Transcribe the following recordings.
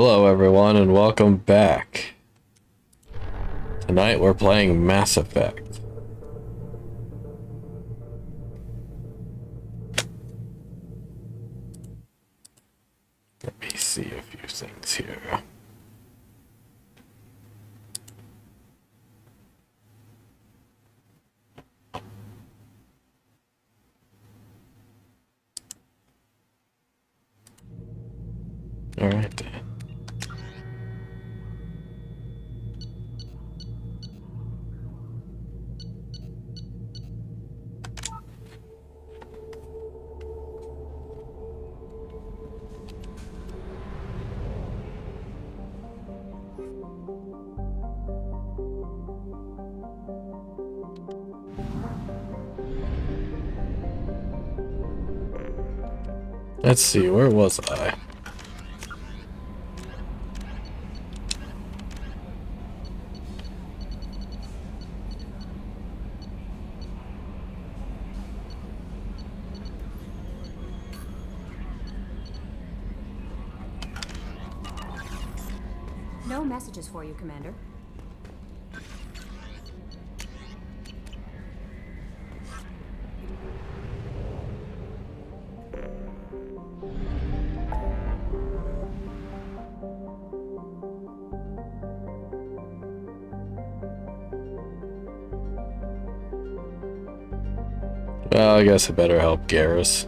Hello everyone and welcome back. Tonight we're playing Mass Effect. Let me see a few things here. Alright then. Let's see, where was I? No messages for you, Commander. Well, I guess I better help Garrus.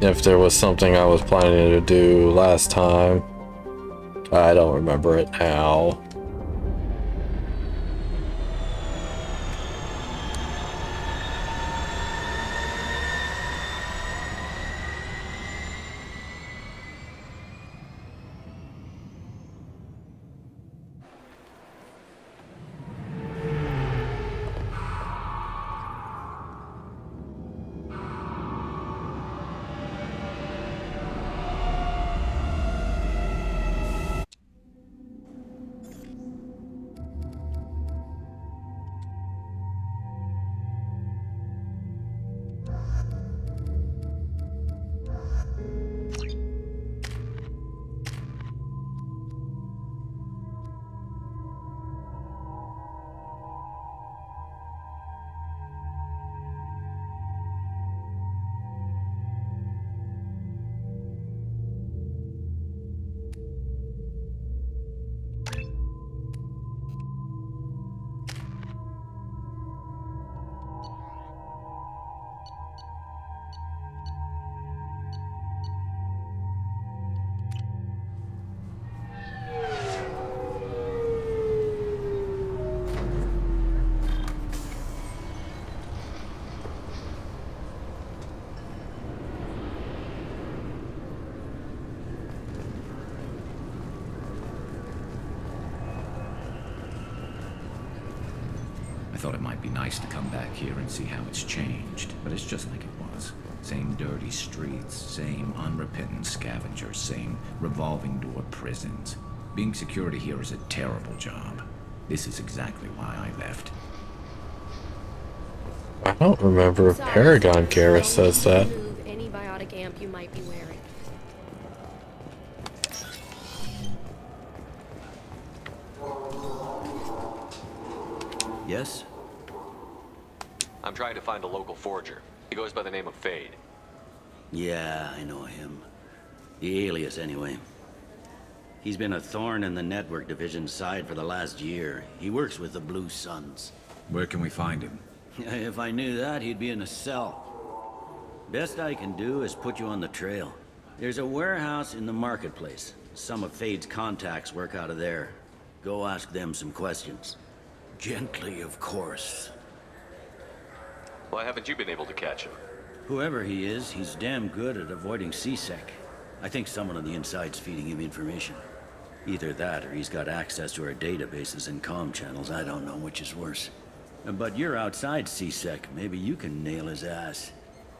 If there was something I was planning to do last time, I don't remember it now. I thought it might be nice to come back here and see how it's changed, but it's just like it was. Same dirty streets, same unrepentant scavengers, same revolving door prisons. Being security here is a terrible job. This is exactly why I left. I don't remember if Paragon Garrus says that. Remove any biotic amp you might be wearing. Yes? I'm trying to find a local forger. He goes by the name of Fade. Yeah, I know him. The alias, anyway. He's been a thorn in the network division's side for the last year. He works with the Blue Suns. Where can we find him? If I knew that, he'd be in a cell. Best I can do is put you on the trail. There's a warehouse in the marketplace. Some of Fade's contacts work out of there. Go ask them some questions. Gently, of course. Why haven't you been able to catch him? Whoever he is, he's damn good at avoiding CSEC. I think someone on the inside's feeding him information. Either that, or he's got access to our databases and comm channels. I don't know which is worse. But you're outside CSEC. Maybe you can nail his ass.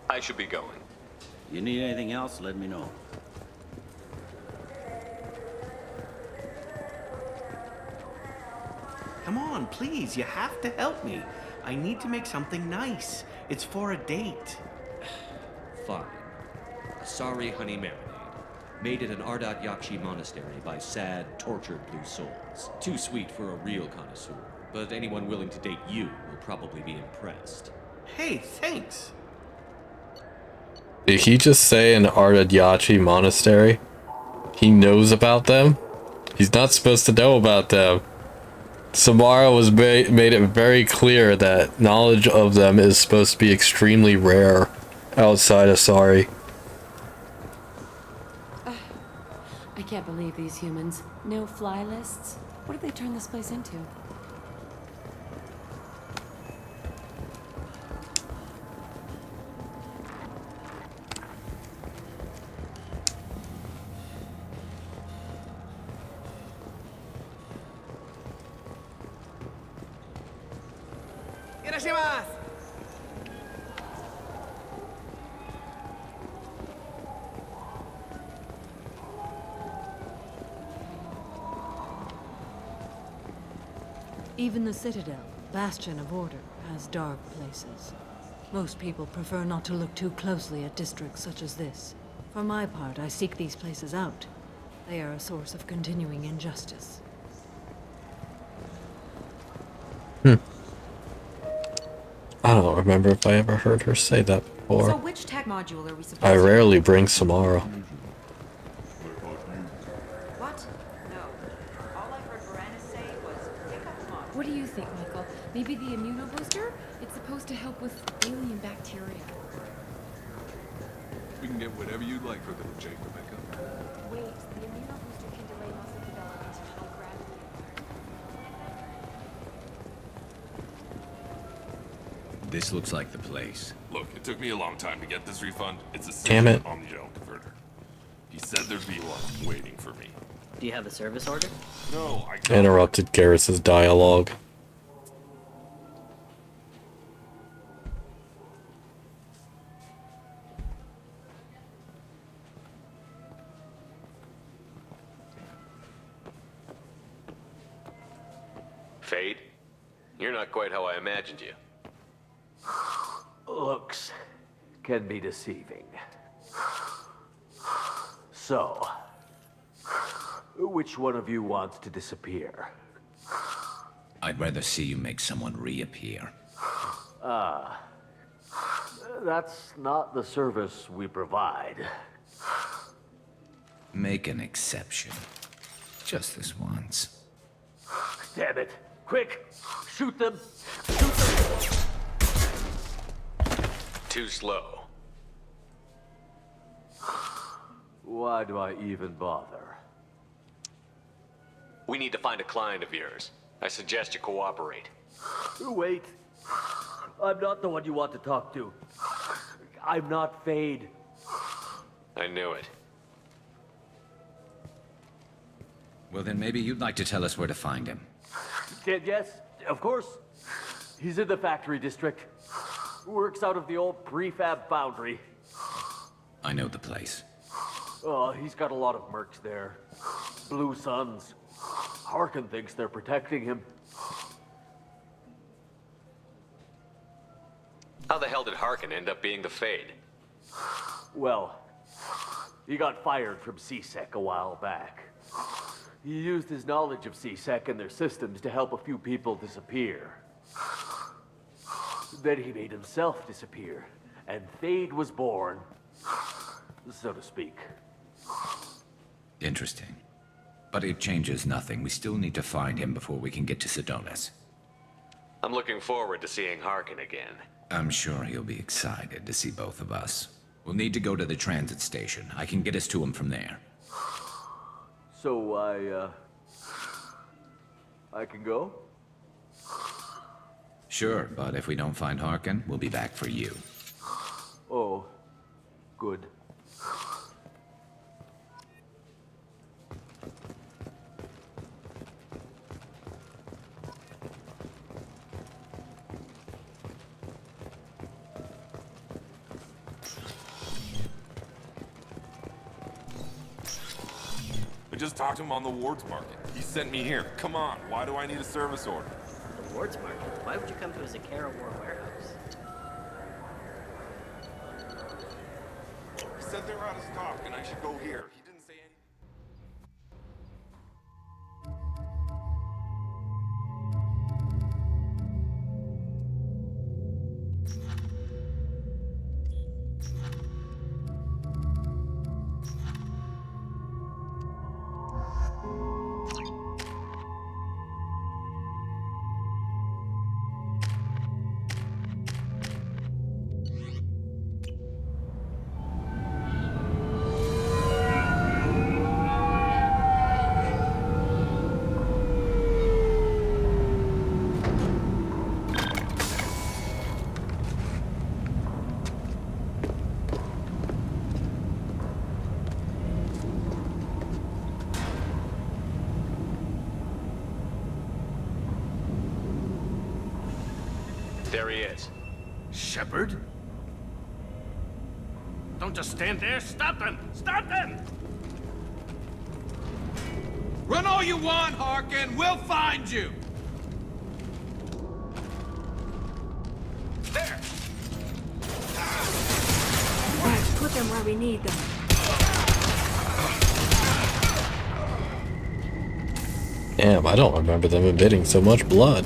I should be going. You need anything else, let me know. Come on, please, you have to help me. I need to make something nice. It's for a date. Fine. Sorry Honey Marinade. Made at an Ardat Yakshi monastery by sad, tortured blue souls. Too sweet for a real connoisseur, but anyone willing to date you will probably be impressed. Hey, thanks. Did he just say an Ardadyachi monastery? He knows about them? He's not supposed to know about them. Samara was made it very clear that knowledge of them is supposed to be extremely rare outside of Sari. I can't believe these humans. No fly lists? What did they turn this place into? Even the Citadel, bastion of order, has dark places. Most people prefer not to look too closely at districts such as this. For my part, I seek these places out. They are a source of continuing injustice. I don't remember if I ever heard her say that before. So which tech module are we supposed I to... rarely bring Samara. What? No. All I heard Varanus say was pick up the module. What do you think, Michael? Maybe the immunobooster? It's supposed to help with alien bacteria. We can get whatever you'd like for little Jake, Rebecca. Wait, the immunobooster can delay muscle development to high gravity. This looks like the place. Look, it took me a long time to get this refund. It's a Damn it. omni-gel converter. He said there'd be one waiting for me. Do you have a service order? No, I can't. Interrupted Garrus's dialogue. Fade? You're not quite how I imagined you. Looks can be deceiving. So, which one of you wants to disappear? I'd rather see you make someone reappear. That's not the service we provide. Make an exception. Just this once. Damn it! Quick! Shoot them! Too slow. Why do I even bother? We need to find a client of yours. I suggest you cooperate. Wait. I'm not the one you want to talk to. I'm not Fade. I knew it. Well, then maybe you'd like to tell us where to find him. Yes, of course. He's in the factory district. Works out of the old prefab foundry. I know the place. Oh, he's got a lot of mercs there. Blue Suns. Harkin thinks they're protecting him. How the hell did Harkin end up being the Fade? Well, he got fired from CSEC a while back. He used his knowledge of CSEC and their systems to help a few people disappear. Then he made himself disappear, and Fade was born, so to speak. Interesting. But it changes nothing. We still need to find him before we can get to Sedonis. I'm looking forward to seeing Harkin again. I'm sure he'll be excited to see both of us. We'll need to go to the transit station. I can get us to him from there. So I can go? Sure, but if we don't find Harkin, we'll be back for you. Oh, good. I just talked to him on the wards market. He sent me here. Come on, why do I need a service order? rewards market. Why would you come to a Zakara War warehouse? He said they're out of stock and I should go here. He didn't say anything. There he is. Shepard? Don't just stand there. Stop them! Stop them! Run all you want, Harkin. We'll find you. There! Right, put them where we need them. Damn, I don't remember them emitting so much blood.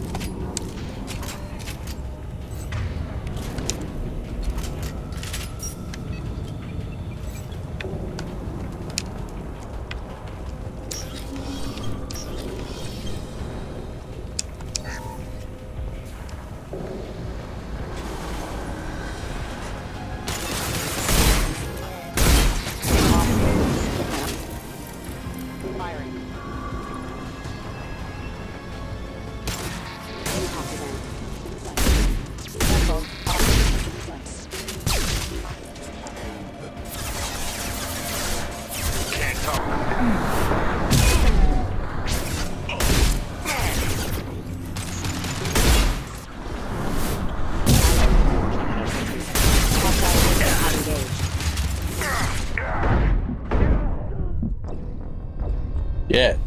Yeah.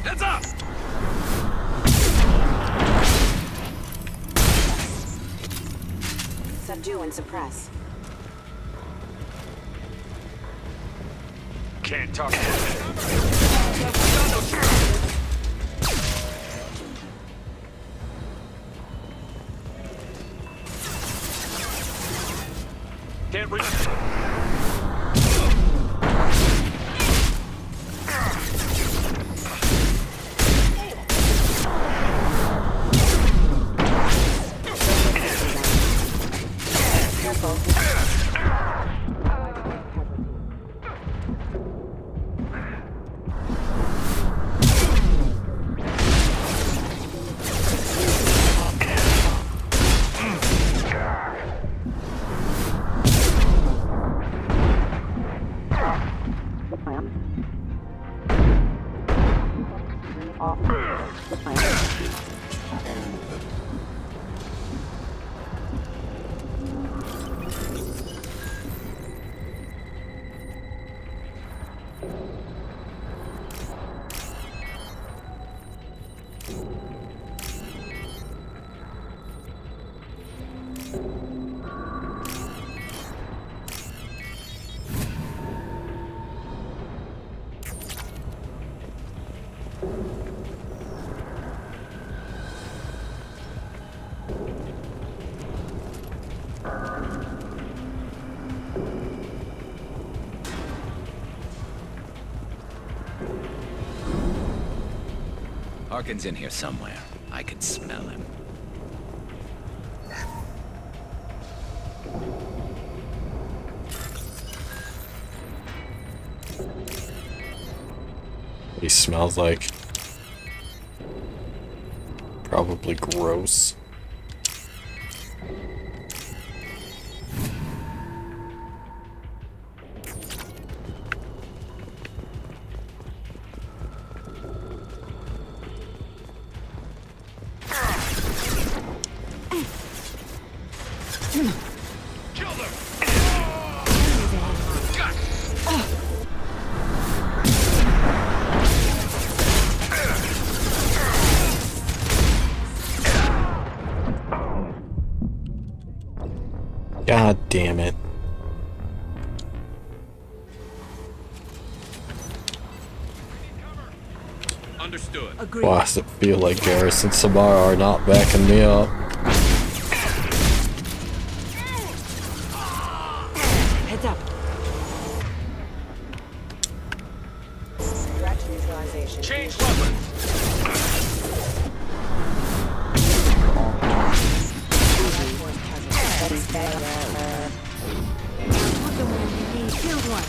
Heads up! Subdue and suppress. Can't talk. Can't reach. Harkin's in here somewhere. I can smell him. He smells like probably gross. Kill them! God damn it. Understood. Why does it feel like Garrus and Samara are not backing me up? Heads up. Change weapons. Put them where we need. Killed one.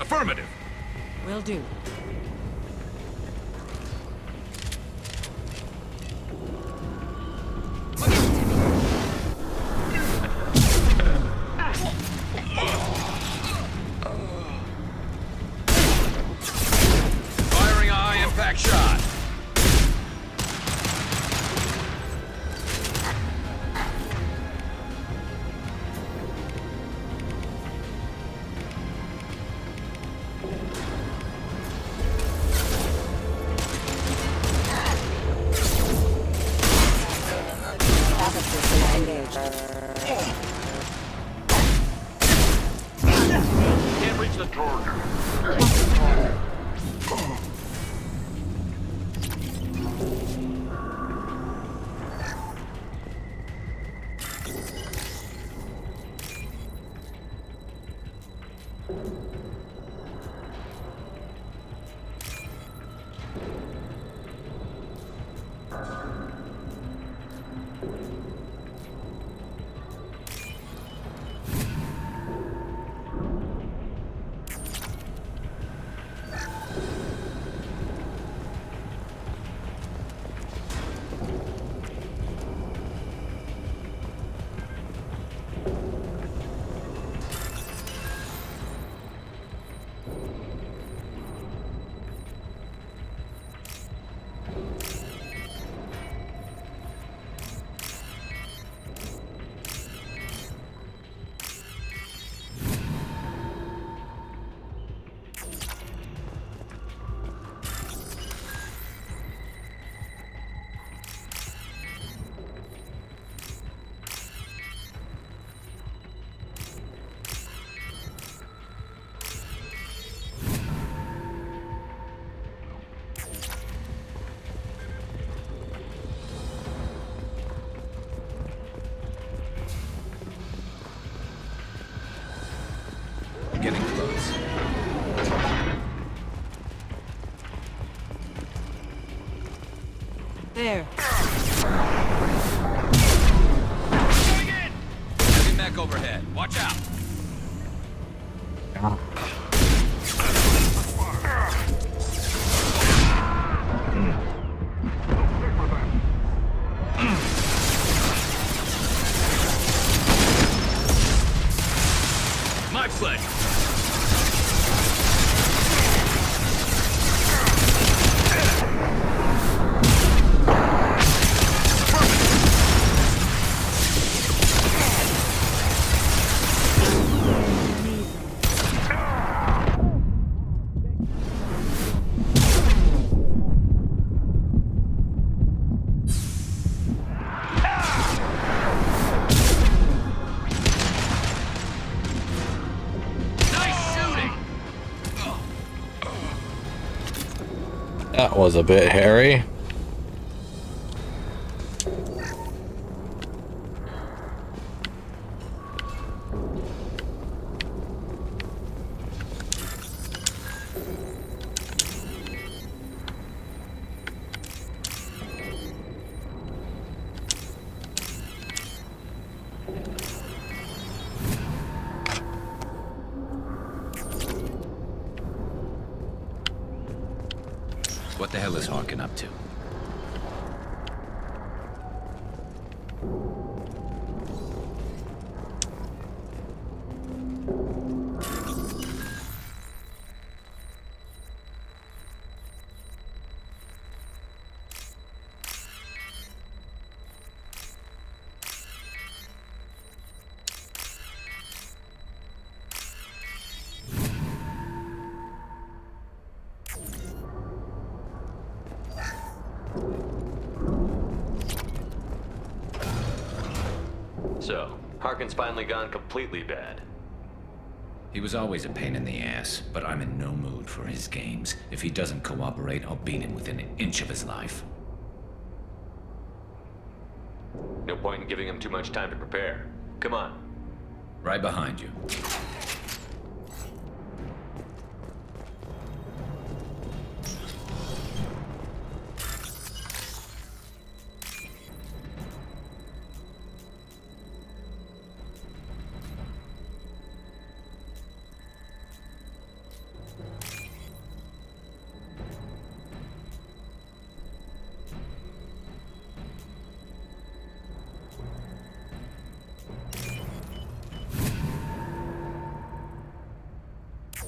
Affirmative. Will do. Firing a high-impact shot. Can't reach the target. Getting close. There. Going in! Heavy mech overhead. Watch out! My pleasure. That was a bit hairy. What the hell is Harkin up to? Harkin's finally gone completely bad. He was always a pain in the ass, but I'm in no mood for his games. If he doesn't cooperate, I'll beat him within an inch of his life. No point in giving him too much time to prepare. Come on. Right behind you.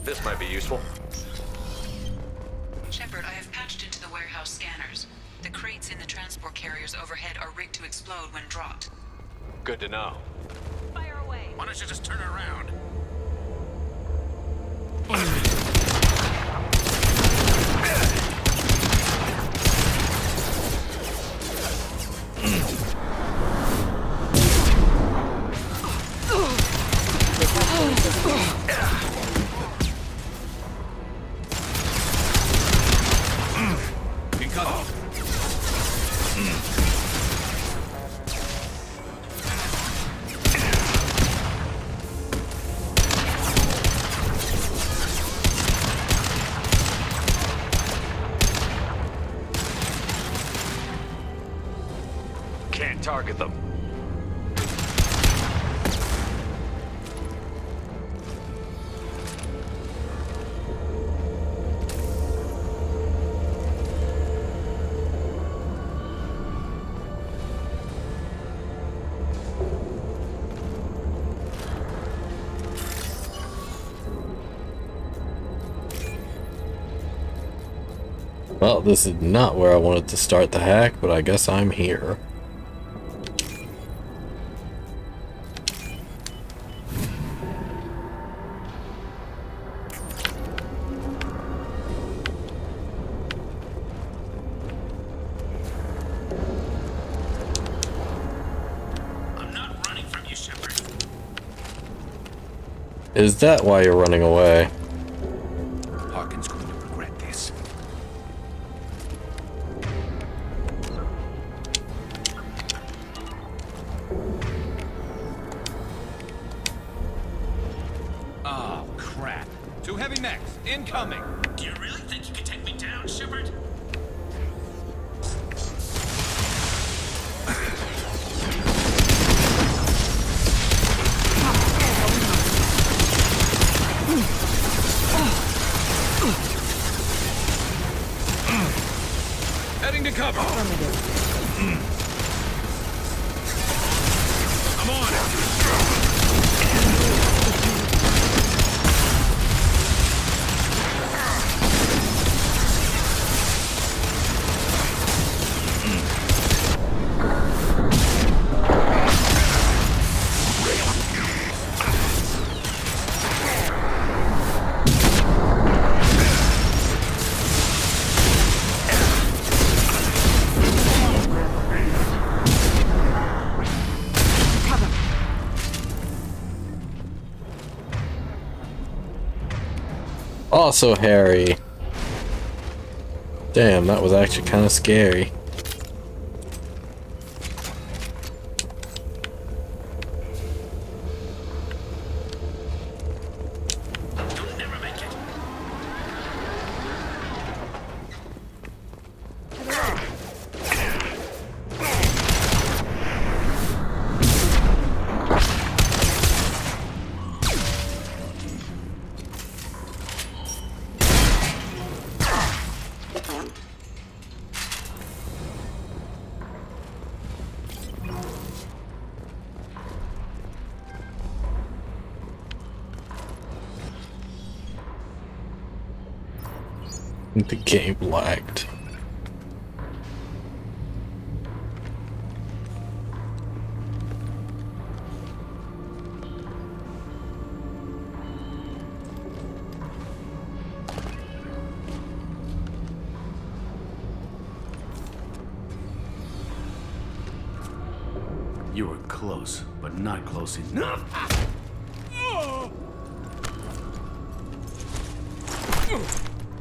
This might be useful. Shepard, I have patched into the warehouse scanners. The crates in the transport carriers overhead are rigged to explode when dropped. Good to know. Fire away. Why don't you just turn around? Can't target them. Well, this is not where I wanted to start the hack, but I guess I'm here. I'm not running from you, Shepard. Is that why you're running away? Harkin's going to regret this. Oh, crap. Two heavy mechs, incoming. Do you really think you can take me down, Shepard? Heading to cover. I'm on it. Also Harry. Damn, that was actually kind of scary. The game lagged. You You were close, but not close enough.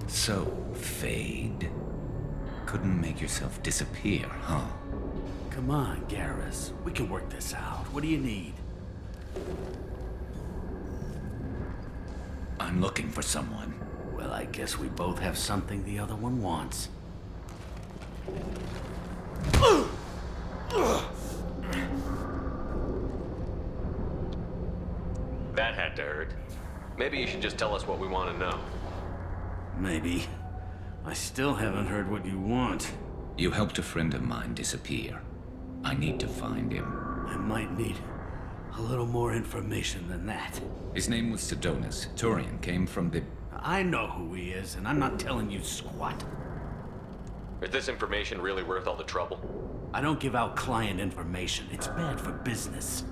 So, Fade. Couldn't make yourself disappear, huh? Come on, Garrus. We can work this out. What do you need? I'm looking for someone. Well, I guess we both have something the other one wants. That had to hurt. Maybe you should just tell us what we want to know. Maybe. I still haven't heard what you want. You helped a friend of mine disappear. I need to find him. I might need a little more information than that. His name was Sidonus. Turian came from the... I know who he is, and I'm not telling you squat. Is this information really worth all the trouble? I don't give out client information. It's bad for business.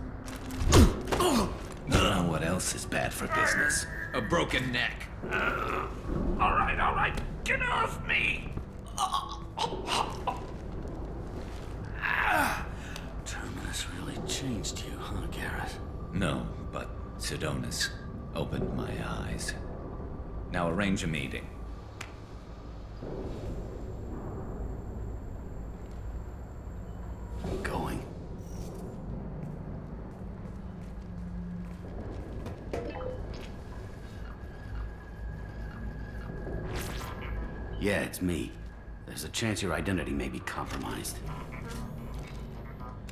You know what else is bad for business? A broken neck. All right. Get off me! Terminus really changed you, huh, Garrus? No, but Sidonus opened my eyes. Now arrange a meeting. I'm going. Yeah, it's me. There's a chance your identity may be compromised.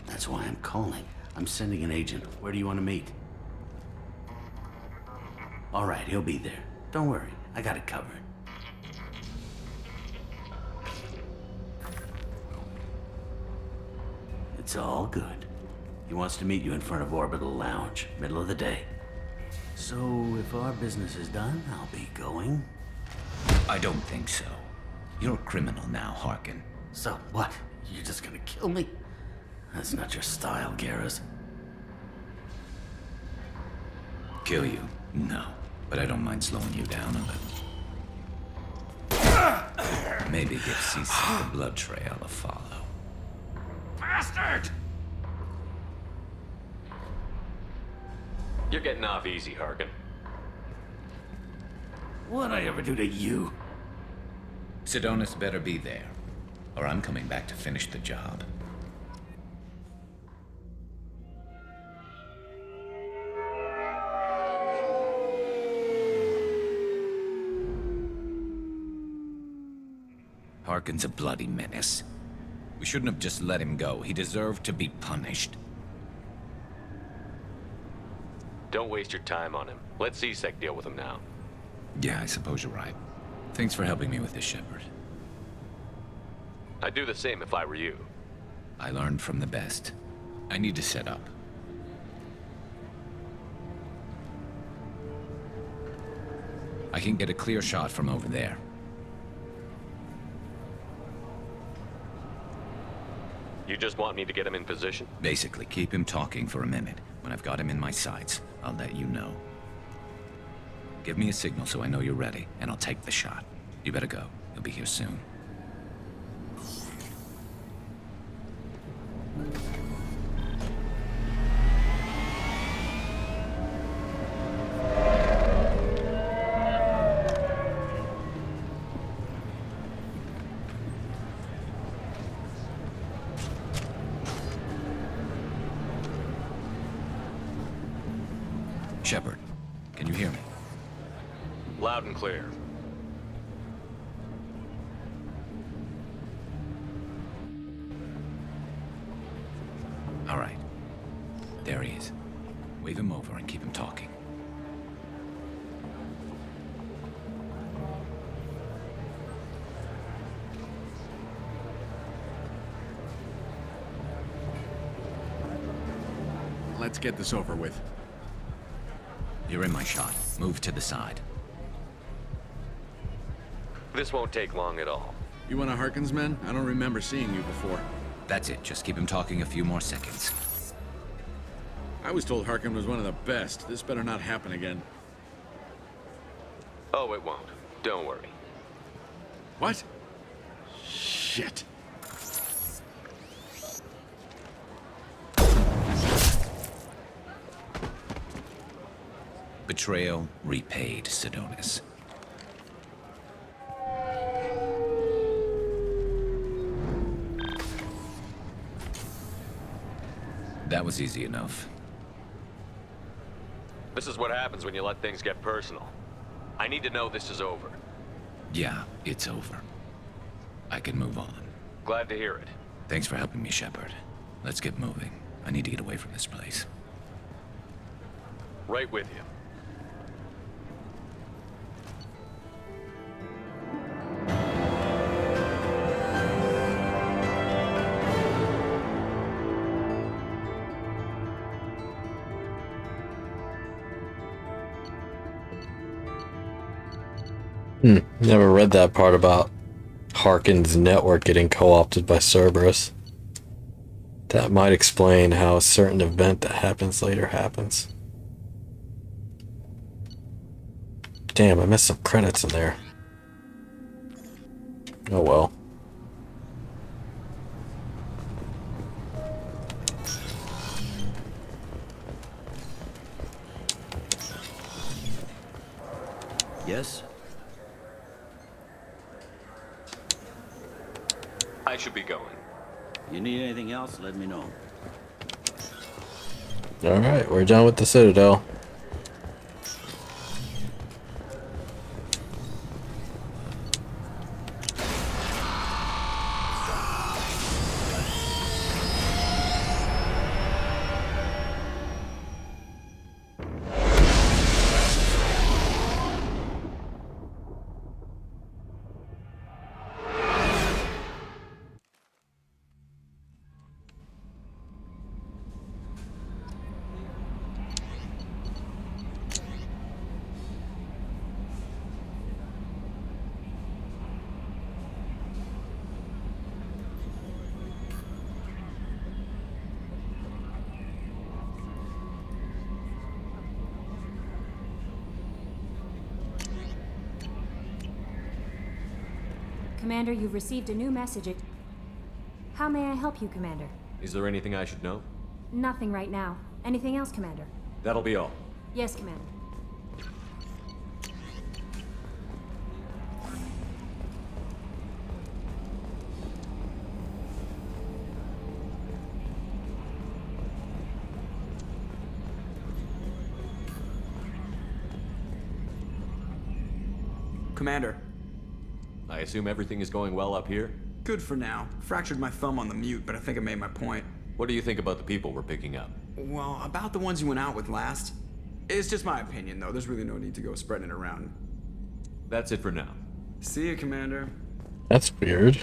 That's why I'm calling. I'm sending an agent. Where do you want to meet? All right, he'll be there. Don't worry, I got it covered. It's all good. He wants to meet you in front of Orbital Lounge, middle of the day. So, if our business is done, I'll be going. I don't think so. You're a criminal now, Harkin. So what? You're just gonna kill me? That's not your style, Garrus. Kill you? No. But I don't mind slowing you down a little. Maybe give CC the blood trail a follow. Bastard! You're getting off easy, Harkin. What'd I ever do to you? Sidonus better be there, or I'm coming back to finish the job. Harkin's a bloody menace. We shouldn't have just let him go. He deserved to be punished. Don't waste your time on him. Let C-Sec deal with him now. Yeah, I suppose you're right. Thanks for helping me with this, Shepard. I'd do the same if I were you. I learned from the best. I need to set up. I can get a clear shot from over there. You just want me to get him in position? Basically, keep him talking for a minute. When I've got him in my sights, I'll let you know. Give me a signal so I know you're ready, and I'll take the shot. You better go. He'll be here soon. Shepard, can you hear me? Loud and clear. All right. There he is. Wave him over and keep him talking. Let's get this over with. You're in my shot. Move to the side. This won't take long at all. You one of Harkin's men? I don't remember seeing you before. That's it. Just keep him talking a few more seconds. I was told Harkin was one of the best. This better not happen again. Oh, it won't. Don't worry. What? Shit. Betrayal repaid, Sidonis. That was easy enough. This is what happens when you let things get personal. I need to know this is over. Yeah, it's over. I can move on. Glad to hear it. Thanks for helping me, Shepard. Let's get moving. I need to get away from this place. Right with you. Never read that part about Harkin's network getting co-opted by Cerberus. That might explain how a certain event that happens later happens. Damn, I missed some credits in there. Oh well. Yes? I should be going. You need anything else, let me know. Alright, we're done with the Citadel. Commander, you've received a new message. How may I help you, Commander? Is there anything I should know? Nothing right now. Anything else, Commander? That'll be all. Yes, Commander. Commander. I assume everything is going well up here? Good for now. Fractured my thumb on the mute, but I think I made my point. What do you think about the people we're picking up? Well, about the ones you went out with last. It's just my opinion, though. There's really no need to go spreading it around. That's it for now. See you, Commander. That's weird.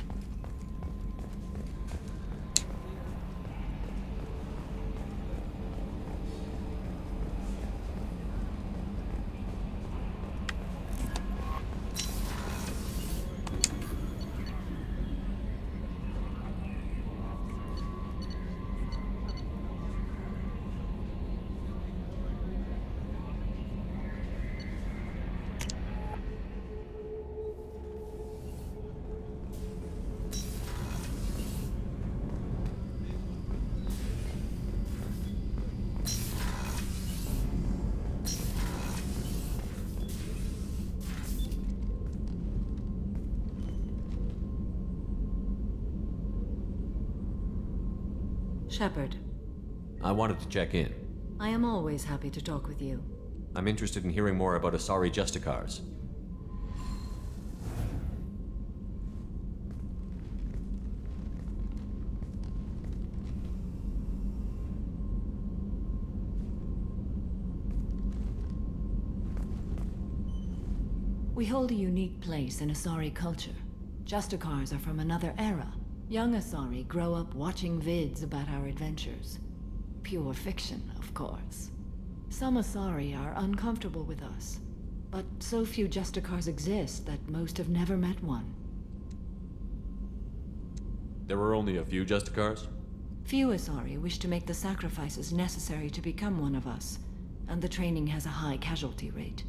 Shepard. I wanted to check in. I am always happy to talk with you. I'm interested in hearing more about Asari Justicars. We hold a unique place in Asari culture. Justicars are from another era. Young Asari grow up watching vids about our adventures. Pure fiction, of course. Some Asari are uncomfortable with us, but so few Justicars exist that most have never met one. There were only a few Justicars? Few Asari wish to make the sacrifices necessary to become one of us, and the training has a high casualty rate.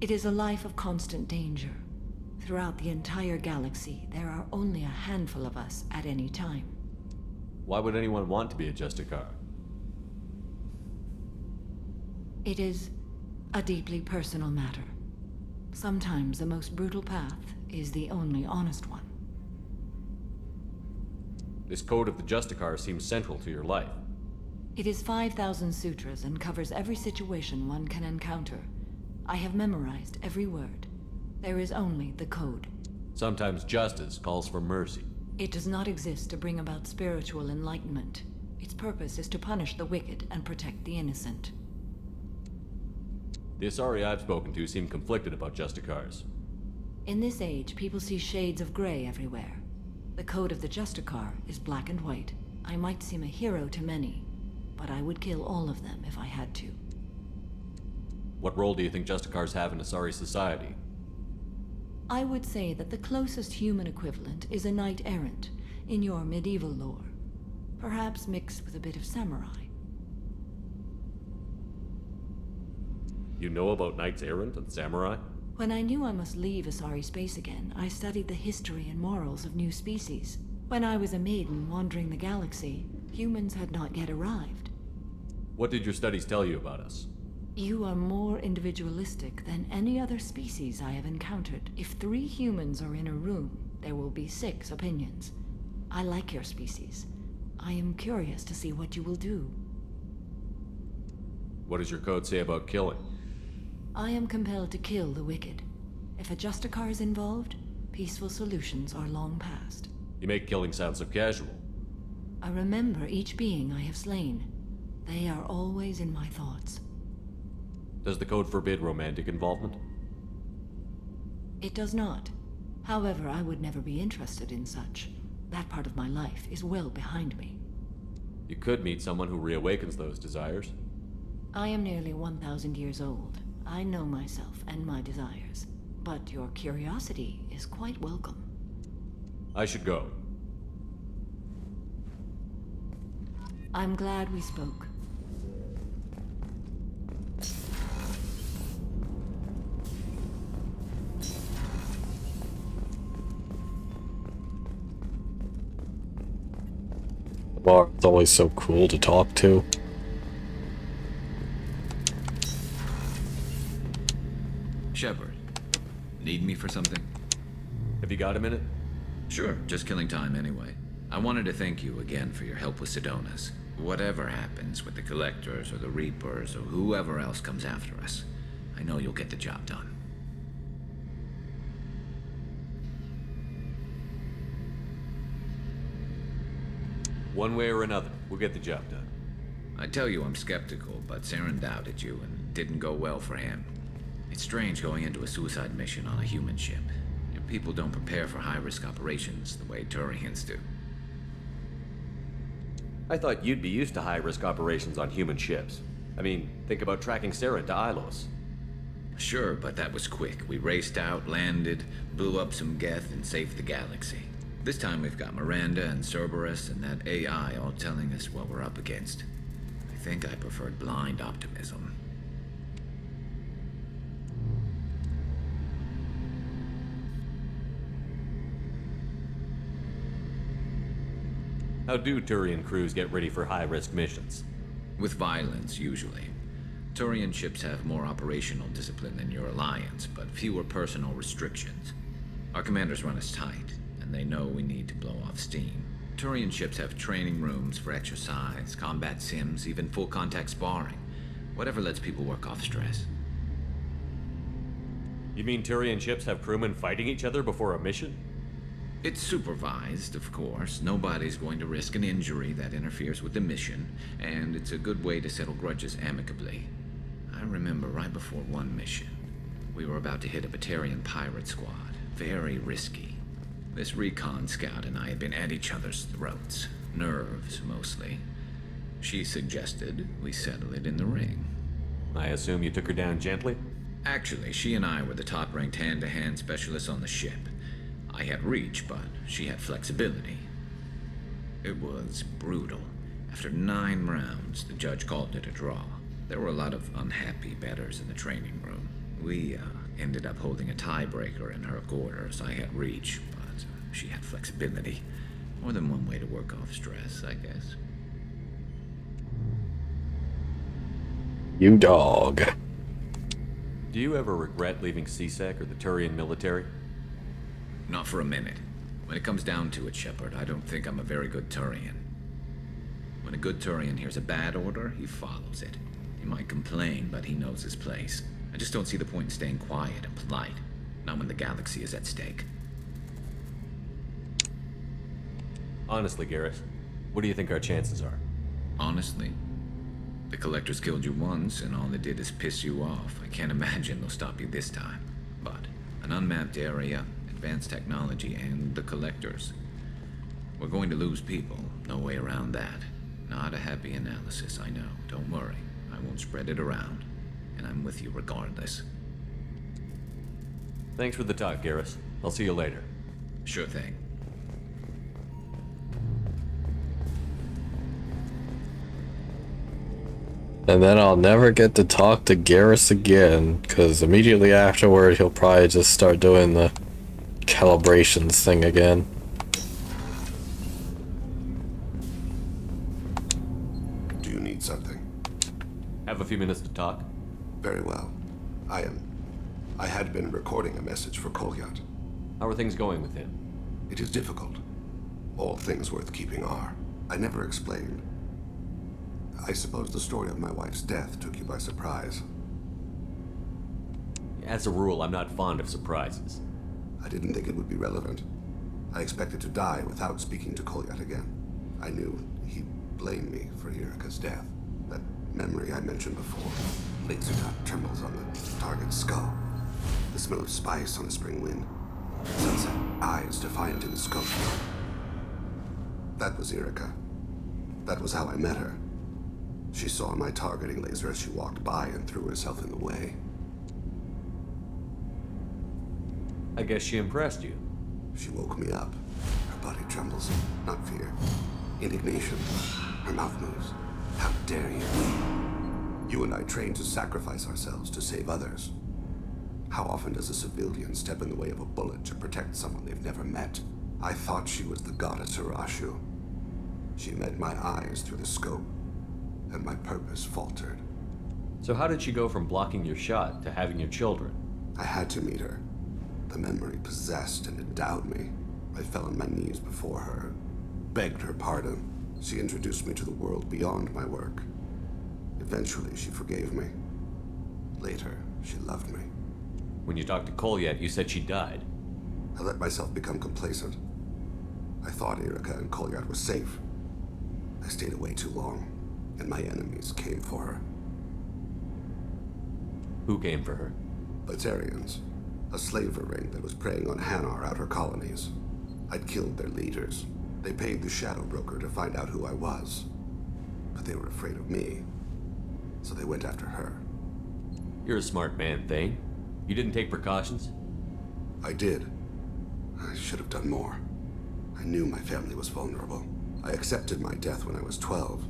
It is a life of constant danger. Throughout the entire galaxy, there are only a handful of us at any time. Why would anyone want to be a Justicar? It is A deeply personal matter. Sometimes the most brutal path is the only honest one. This code of the Justicar seems central to your life. It is 5,000 sutras and covers every situation one can encounter. I have memorized every word. There is only the code. Sometimes justice calls for mercy. It does not exist to bring about spiritual enlightenment. Its purpose is to punish the wicked and protect the innocent. The Asari I've spoken to seem conflicted about Justicars. In this age, people see shades of gray everywhere. The code of the Justicar is black and white. I might seem a hero to many, but I would kill all of them if I had to. What role do you think Justicars have in Asari society? I would say that the closest human equivalent is a knight-errant in your medieval lore. Perhaps mixed with a bit of samurai. You know about knights errant and samurai? When I knew I must leave Asari space again, I studied the history and morals of new species. When I was a maiden wandering the galaxy, humans had not yet arrived. What did your studies tell you about us? You are more individualistic than any other species I have encountered. If 3 humans are in a room, there will be 6 opinions. I like your species. I am curious to see what you will do. What does your code say about killing? I am compelled to kill the wicked. If a Justicar is involved, peaceful solutions are long past. You make killing sound so casual. I remember each being I have slain. They are always in my thoughts. Does the code forbid romantic involvement? It does not. However, I would never be interested in such. That part of my life is well behind me. You could meet someone who reawakens those desires. I am nearly 1,000 years old. I know myself and my desires. But your curiosity is quite welcome. I should go. I'm glad we spoke. It's always so cool to talk to. Shepard, need me for something? Have you got a minute? Sure, just killing time anyway. I wanted to thank you again for your help with Sidonis. Whatever happens with the Collectors or the Reapers or whoever else comes after us, I know you'll get the job done. One way or another, we'll get the job done. I tell you I'm skeptical, but Saren doubted you and it didn't go well for him. It's strange going into a suicide mission on a human ship. Your people don't prepare for high-risk operations the way Turians do. I thought you'd be used to high-risk operations on human ships. I mean, think about tracking Saren to Ilos. Sure, but that was quick. We raced out, landed, blew up some Geth, and saved the galaxy. This time we've got Miranda and Cerberus and that AI all telling us what we're up against. I think I preferred blind optimism. How do Turian crews get ready for high-risk missions? With violence, usually. Turian ships have more operational discipline than your alliance, but fewer personal restrictions. Our commanders run us tight, and they know we need to blow off steam. Turian ships have training rooms for exercise, combat sims, even full-contact sparring. Whatever lets people work off stress. You mean Turian ships have crewmen fighting each other before a mission? It's supervised, of course. Nobody's going to risk an injury that interferes with the mission, and it's a good way to settle grudges amicably. I remember right before one mission, we were about to hit a Batarian pirate squad. Very risky. This recon scout and I had been at each other's throats. Nerves, mostly. She suggested we settle it in the ring. I assume you took her down gently? Actually, she and I were the top-ranked hand-to-hand specialists on the ship. I had reach, but she had flexibility. It was brutal. After 9 rounds, the judge called it a draw. There were a lot of unhappy bettors in the training room. We ended up holding a tiebreaker in her quarters. I had reach, but she had flexibility. More than one way to work off stress, I guess. You dog. Do you ever regret leaving CSEC or the Turian military? Not for a minute. When it comes down to it, Shepard, I don't think I'm a very good Turian. When a good Turian hears a bad order, he follows it. He might complain, but he knows his place. I just don't see the point in staying quiet and polite. Not when the galaxy is at stake. Honestly, Garrus, what do you think our chances are? Honestly, the Collectors killed you once, and all they did is piss you off. I can't imagine they'll stop you this time. But an unmapped area, advanced technology, and the Collectors. We're going to lose people. No way around that. Not a happy analysis, I know. Don't worry. I won't spread it around. And I'm with you regardless. Thanks for the talk, Garrus. I'll see you later. Sure thing. And then I'll never get to talk to Garrus again, because immediately afterward he'll probably just start doing the calibrations thing again. Do you need something? Have a few minutes to talk? Very well. I had been recording a message for Kolyat. How are things going with him? It is difficult. All things worth keeping are. I never explained. I suppose the story of my wife's death took you by surprise. As a rule, I'm not fond of surprises. I didn't think it would be relevant. I expected to die without speaking to Kolyat again. I knew he'd blame me for Irika's death. That memory I mentioned before. Laser dot trembles on the target's skull. The smell of spice on a spring wind. Sunset eyes defiant in the scope. That was Irika. That was how I met her. She saw my targeting laser as she walked by and threw herself in the way. I guess she impressed you. She woke me up. Her body trembles. Not fear. Indignation. Her mouth moves. How dare you? You and I trained to sacrifice ourselves to save others. How often does a civilian step in the way of a bullet to protect someone they've never met? I thought she was the goddess Urashu. She met my eyes through the scope, and my purpose faltered. So how did she go from blocking your shot to having your children? I had to meet her. The memory possessed and endowed me. I fell on my knees before her, begged her pardon. She introduced me to the world beyond my work. Eventually, she forgave me. Later, she loved me. When you talked to Kolyat, you said she died. I let myself become complacent. I thought Irika and Kolyat were safe. I stayed away too long, and my enemies came for her. Who came for her? Batarians. A slaver ring that was preying on Hanar outer colonies. I'd killed their leaders. They paid the Shadow Broker to find out who I was. But they were afraid of me, so they went after her. You're a smart man, Thane. You didn't take precautions? I did. I should have done more. I knew my family was vulnerable. I accepted my death when I was 12.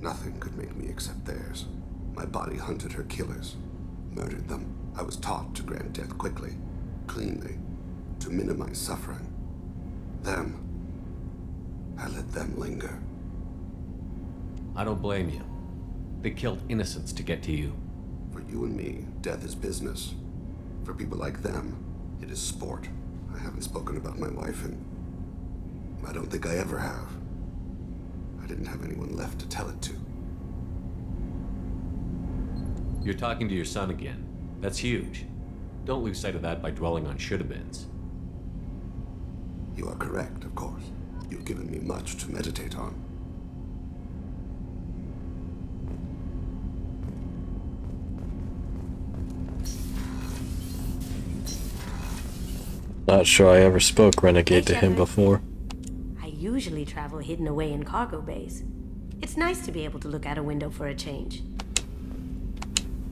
Nothing could make me accept theirs. My body hunted her killers, murdered them. I was taught to grant death quickly, cleanly, to minimize suffering. Them, I let them linger. I don't blame you. They killed innocents to get to you. For you and me, death is business. For people like them, it is sport. I haven't spoken about my wife, and I don't think I ever have. I didn't have anyone left to tell it to. You're talking to your son again. That's huge. Don't lose sight of that by dwelling on should-have-beens. You are correct, of course. You've given me much to meditate on. Not sure I ever spoke Renegade to him Shepard. before. I usually travel hidden away in cargo bays. It's nice to be able to look out a window for a change.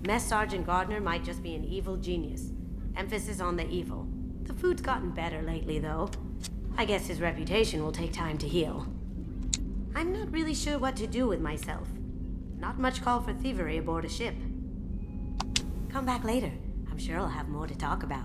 Mess Sergeant Gardner might just be an evil genius. Emphasis on the evil. The food's gotten better lately, though. I guess his reputation will take time to heal. I'm not really sure what to do with myself. Not much call for thievery aboard a ship. Come back later. I'm sure I'll have more to talk about.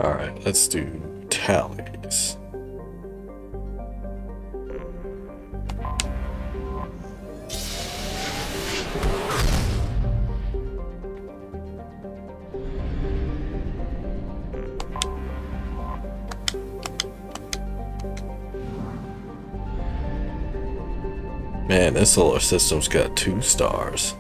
Alright, let's do tallies. Man, this solar system's got 2 stars.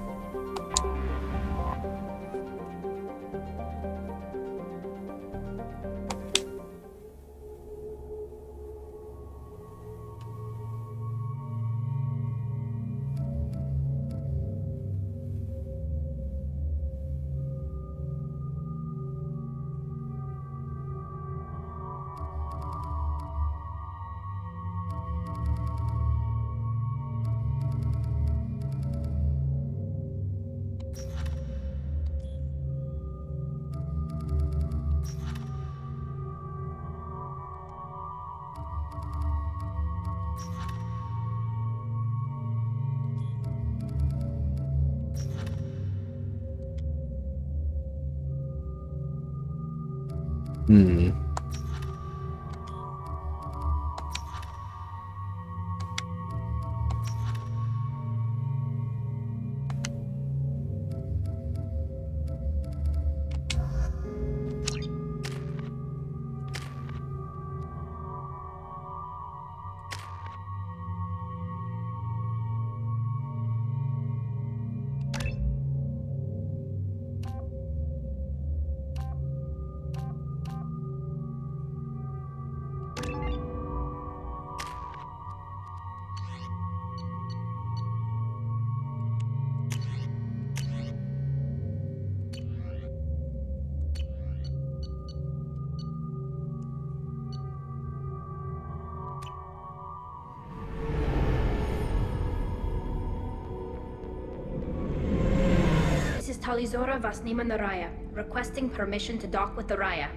Talizora Vasnima Naraya, requesting permission to dock with the Raya.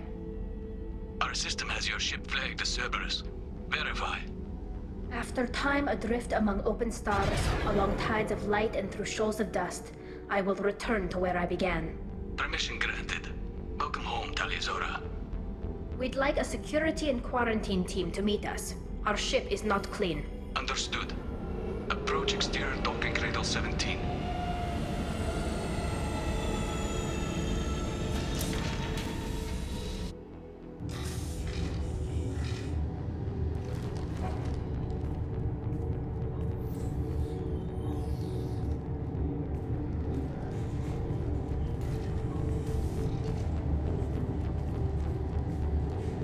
Our system has your ship flagged as Cerberus. Verify. After time adrift among open stars, along tides of light and through shoals of dust, I will return to where I began. Permission granted. Welcome home, Talizora. We'd like a security and quarantine team to meet us. Our ship is not clean. Understood. Approach exterior docking cradle 17.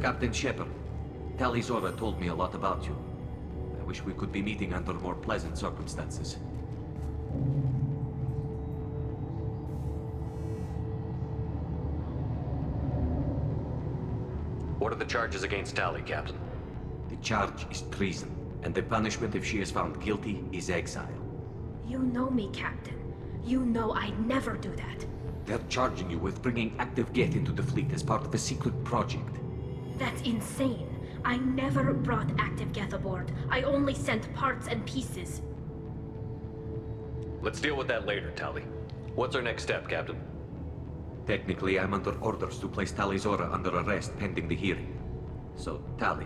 Captain Shepard, Talizora told me a lot about you. I wish we could be meeting under more pleasant circumstances. What are the charges against Tali, Captain? The charge is treason, and the punishment if she is found guilty is exile. You know me, Captain. You know I'd never do that. They're charging you with bringing active Geth into the fleet as part of a secret project. That's insane. I never brought active Geth aboard. I only sent parts and pieces. Let's deal with that later, Tali. What's our next step, Captain? Technically, I'm under orders to place Talizora under arrest pending the hearing. So, Tali,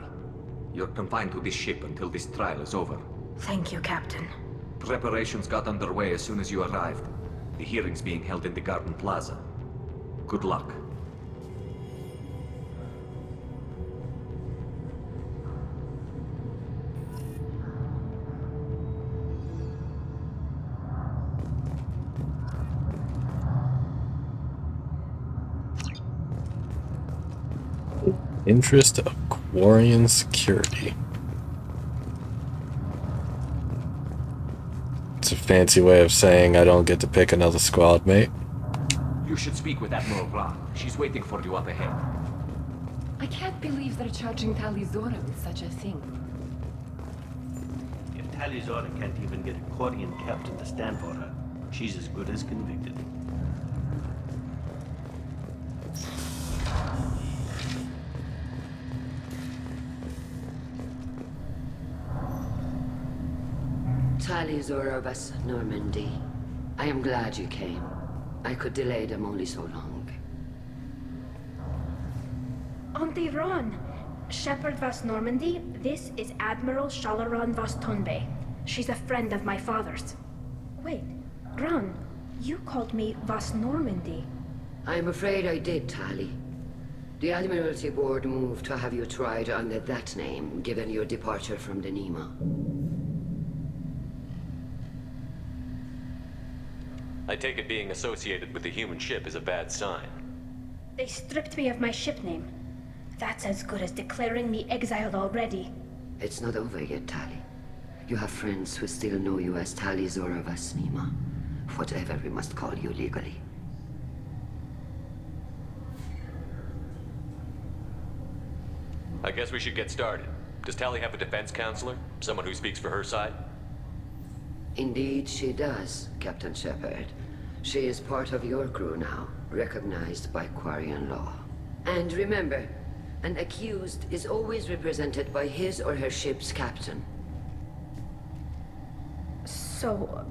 you're confined to this ship until this trial is over. Thank you, Captain. Preparations got underway as soon as you arrived. The hearing's being held in the Garden Plaza. Good luck. Interest of Quarian security. It's a fancy way of saying I don't get to pick another squad mate. You should speak with Admiral Ra. She's waiting for you up ahead. I can't believe they're charging Talizora with such a thing. If Talizora can't even get a Quarian captain to stand for her, she's as good as convicted. Talizora Vas Normandy. I am glad you came. I could delay them only so long. On the run. Shepard Vas Normandy, this is Admiral Shalaran Vas Tonbe. She's a friend of my father's. Wait, Ron, you called me Vas Normandy. I'm afraid I did, Tali. The Admiralty Board moved to have you tried under that name, given your departure from the Nima. I take it being associated with the human ship is a bad sign. They stripped me of my ship name. That's as good as declaring me exiled already. It's not over yet, Tali. You have friends who still know you as Tali Zora Vas Nima. Whatever we must call you legally. I guess we should get started. Does Tali have a defense counselor? Someone who speaks for her side? Indeed, she does, Captain Shepard. She is part of your crew now, recognized by Quarian law. And remember, an accused is always represented by his or her ship's captain. So,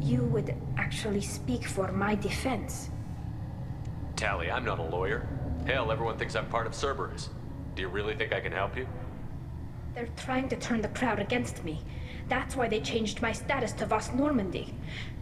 you would actually speak for my defense? Tali, I'm not a lawyer. Hell, everyone thinks I'm part of Cerberus. Do you really think I can help you? They're trying to turn the crowd against me. That's why they changed my status to Vas Normandy.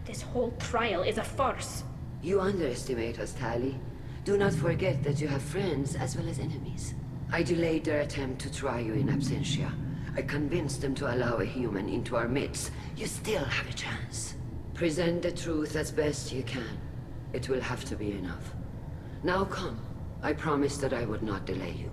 This whole trial is a farce. You underestimate us, Tali. Do not forget that you have friends as well as enemies. I delayed their attempt to try you in absentia. I convinced them to allow a human into our midst. You still have a chance. Present the truth as best you can. It will have to be enough. Now come. I promised that I would not delay you.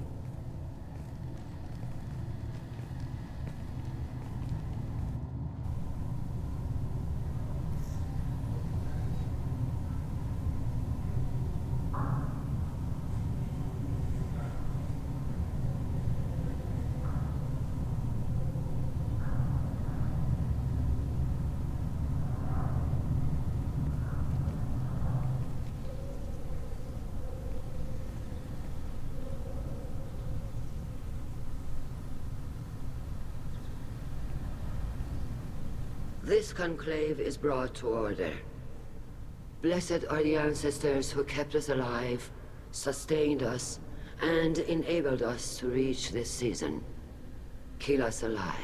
This conclave is brought to order. Blessed are the ancestors who kept us alive, sustained us, and enabled us to reach this season. Kill us alive.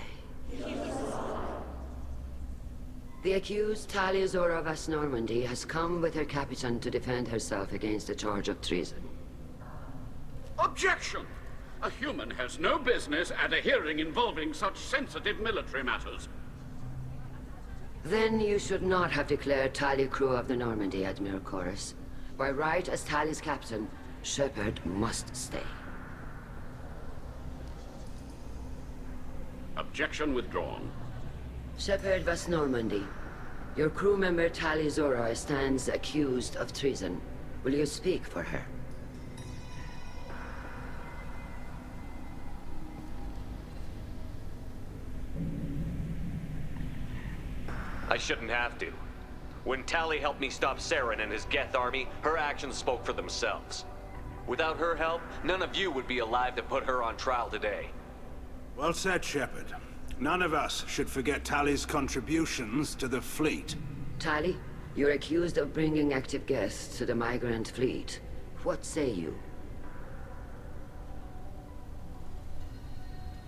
The accused Tali Zora Vas Normandy has come with her captain to defend herself against a charge of treason. Objection! A human has no business at a hearing involving such sensitive military matters. Then you should not have declared Tali crew of the Normandy, Admiral Chorus. By right as Tali's captain, Shepard must stay. Objection withdrawn. Shepard Vas Normandy, your crew member Tali Zora stands accused of treason. Will you speak for her? I shouldn't have to. When Tali helped me stop Saren and his Geth army, her actions spoke for themselves. Without her help, none of you would be alive to put her on trial today. Well said, Shepard. None of us should forget Tali's contributions to the fleet. Tali, you're accused of bringing active Geth to the migrant fleet. What say you?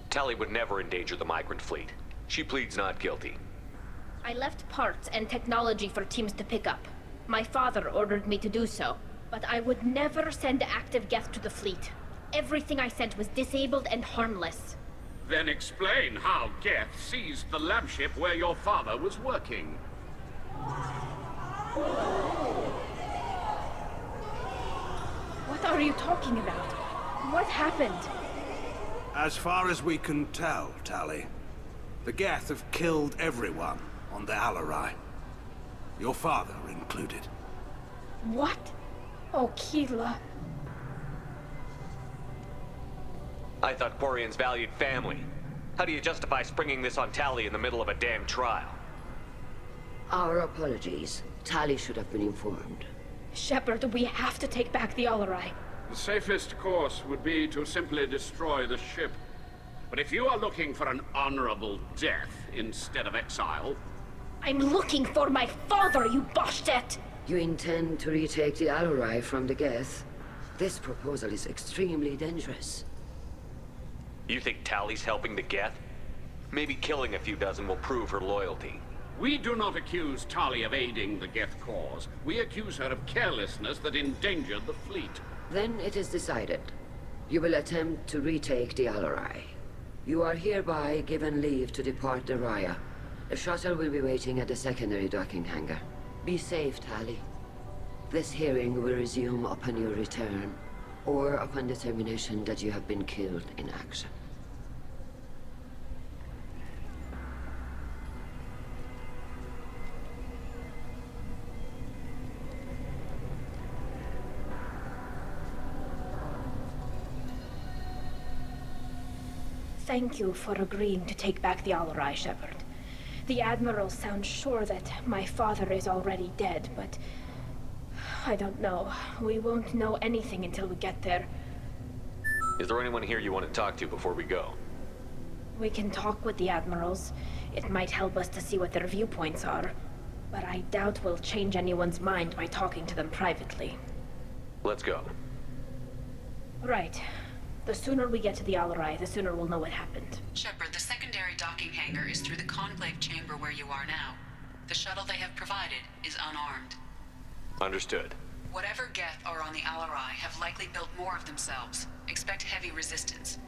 Tali would never endanger the migrant fleet. She pleads not guilty. I left parts and technology for teams to pick up. My father ordered me to do so, but I would never send active Geth to the fleet. Everything I sent was disabled and harmless. Then explain how Geth seized the lab ship where your father was working. What are you talking about? What happened? As far as we can tell, Tali, the Geth have killed everyone on the Alarai. Your father included. What? Oh, Keela. I thought Quarians valued family. How do you justify springing this on Tali in the middle of a damn trial? Our apologies. Tali should have been informed. Shepard, we have to take back the Alarai. The safest course would be to simply destroy the ship. But if you are looking for an honorable death instead of exile... I'm looking for my father, you bastet! You intend to retake the Alarai from the Geth? This proposal is extremely dangerous. You think Tally's helping the Geth? Maybe killing a few dozen will prove her loyalty. We do not accuse Tali of aiding the Geth cause. We accuse her of carelessness that endangered the fleet. Then it is decided. You will attempt to retake the Alarai. You are hereby given leave to depart the Raya. The shuttle will be waiting at the secondary docking hangar. Be safe, Tali. This hearing will resume upon your return, or upon determination that you have been killed in action. Thank you for agreeing to take back the Alarai, Shepard. The Admiral sounds sure that my father is already dead, but I don't know. We won't know anything until we get there. Is there anyone here you want to talk to before we go? We can talk with the Admirals. It might help us to see what their viewpoints are. But I doubt we'll change anyone's mind by talking to them privately. Let's go. Right. The sooner we get to the Alarai, the sooner we'll know what happened. Shepard, the secondary docking hangar is through the conclave chamber where you are now. The shuttle they have provided is unarmed. Understood. Whatever Geth are on the Alarai have likely built more of themselves. Expect heavy resistance.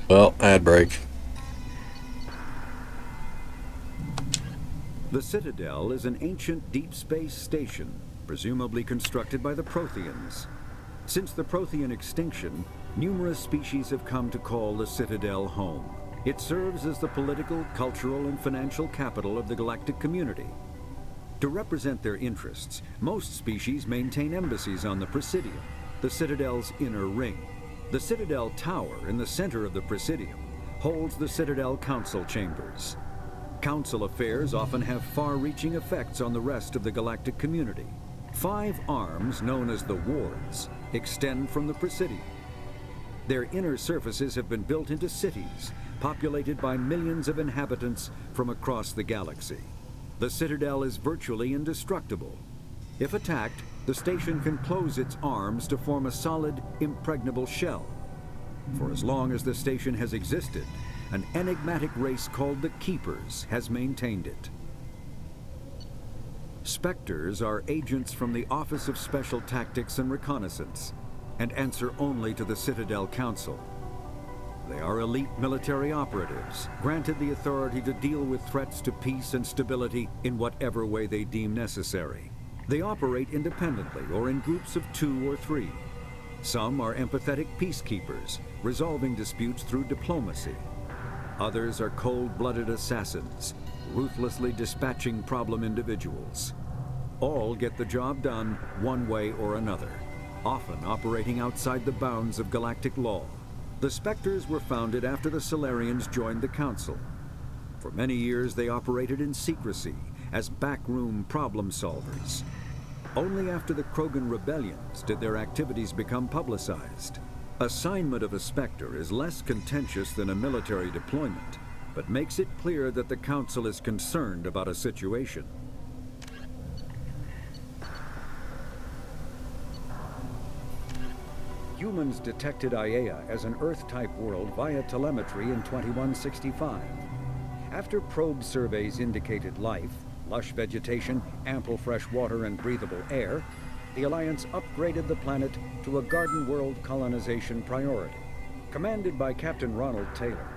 Well, ad break. The Citadel is an ancient deep space station, presumably constructed by the Protheans. Since the Prothean extinction, numerous species have come to call the Citadel home. It serves as the political, cultural, and financial capital of the galactic community. To represent their interests, most species maintain embassies on the Presidium, the Citadel's inner ring. The Citadel Tower in the center of the Presidium holds the Citadel Council Chambers. Council affairs often have far-reaching effects on the rest of the galactic community. 5 arms, known as the Wards, extend from the Presidium. Their inner surfaces have been built into cities, populated by millions of inhabitants from across the galaxy. The Citadel is virtually indestructible. If attacked, the station can close its arms to form a solid, impregnable shell. For as long as the station has existed, an enigmatic race called the Keepers has maintained it. Spectres are agents from the Office of Special Tactics and Reconnaissance, and answer only to the Citadel Council. They are elite military operatives, granted the authority to deal with threats to peace and stability in whatever way they deem necessary. They operate independently or in groups of 2 or 3. Some are empathetic peacekeepers, resolving disputes through diplomacy. Others are cold-blooded assassins, ruthlessly dispatching problem individuals. All get the job done one way or another, often operating outside the bounds of galactic law. The Spectres were founded after the Solarians joined the Council. For many years they operated in secrecy as backroom problem solvers. Only after the Krogan rebellions did their activities become publicized. Assignment of a Spectre is less contentious than a military deployment, but makes it clear that the Council is concerned about a situation. Humans detected Aiea as an Earth-type world via telemetry in 2165. After probe surveys indicated life, lush vegetation, ample fresh water, and breathable air, the Alliance upgraded the planet to a garden world colonization priority. Commanded by Captain Ronald Taylor,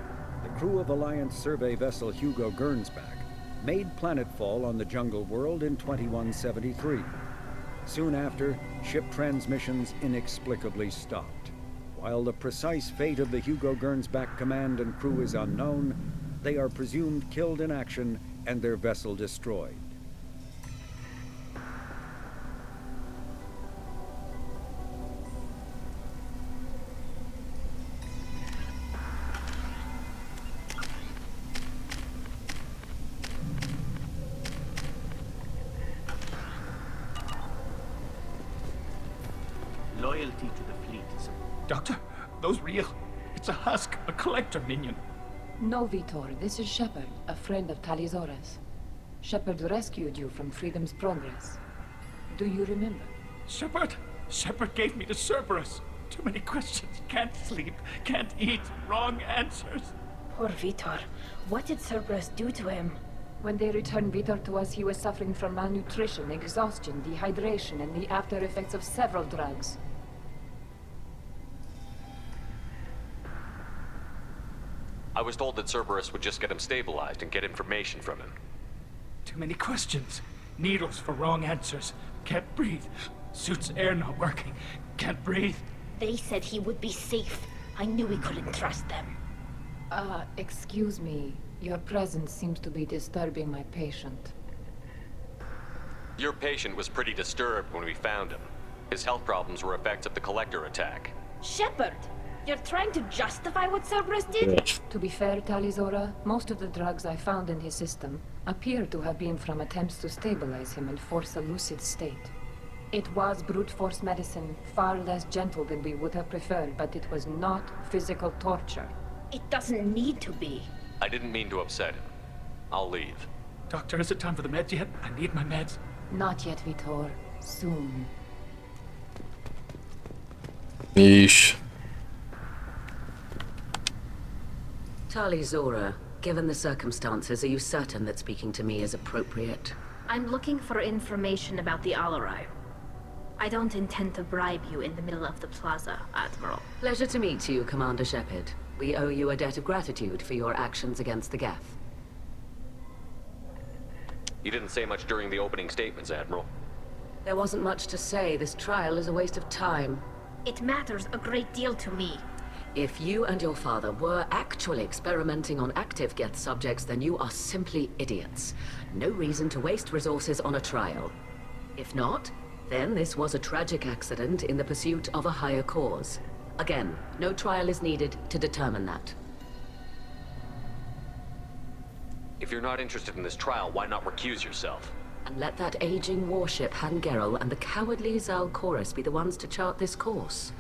the crew of Alliance survey vessel Hugo Gernsback made planetfall on the jungle world in 2173. Soon after, ship transmissions inexplicably stopped. While the precise fate of the Hugo Gernsback command and crew is unknown, they are presumed killed in action and their vessel destroyed. Loyalty to the fleet is... Doctor, those real. It's a husk, a collector minion. No, Vitor, this is Shepard, a friend of Talizora's. Shepard rescued you from Freedom's Progress. Do you remember? Shepard! Shepard gave me to Cerberus. Too many questions. Can't sleep. Can't eat. Wrong answers. Poor Vitor. What did Cerberus do to him? When they returned Vitor to us, he was suffering from malnutrition, exhaustion, dehydration, and the after effects of several drugs. I was told that Cerberus would just get him stabilized and get information from him. Too many questions. Needles for wrong answers. Can't breathe. Suit's air not working. Can't breathe. They said he would be safe. I knew we couldn't trust them. Excuse me. Your presence seems to be disturbing my patient. Your patient was pretty disturbed when we found him. His health problems were effects of the Collector attack. Shepard! You're trying to justify what Cerberus did? To be fair, Talizora, most of the drugs I found in his system appear to have been from attempts to stabilize him and force a lucid state. It was brute force medicine, far less gentle than we would have preferred, but it was not physical torture. It doesn't need to be. I didn't mean to upset him. I'll leave. Doctor, is it time for the meds yet? I need my meds. Not yet, Vitor. Soon. Yeesh. Talizora, given the circumstances, are you certain that speaking to me is appropriate? I'm looking for information about the Alarai. I don't intend to bribe you in the middle of the plaza, Admiral. Pleasure to meet you, Commander Shepard. We owe you a debt of gratitude for your actions against the Geth. You didn't say much during the opening statements, Admiral. There wasn't much to say. This trial is a waste of time. It matters a great deal to me. If you and your father were actually experimenting on active Geth subjects, then you are simply idiots. No reason to waste resources on a trial. If not, then this was a tragic accident in the pursuit of a higher cause. Again, no trial is needed to determine that. If you're not interested in this trial, why not recuse yourself? And let that aging warship Hangerel and the cowardly Zalcorus be the ones to chart this course?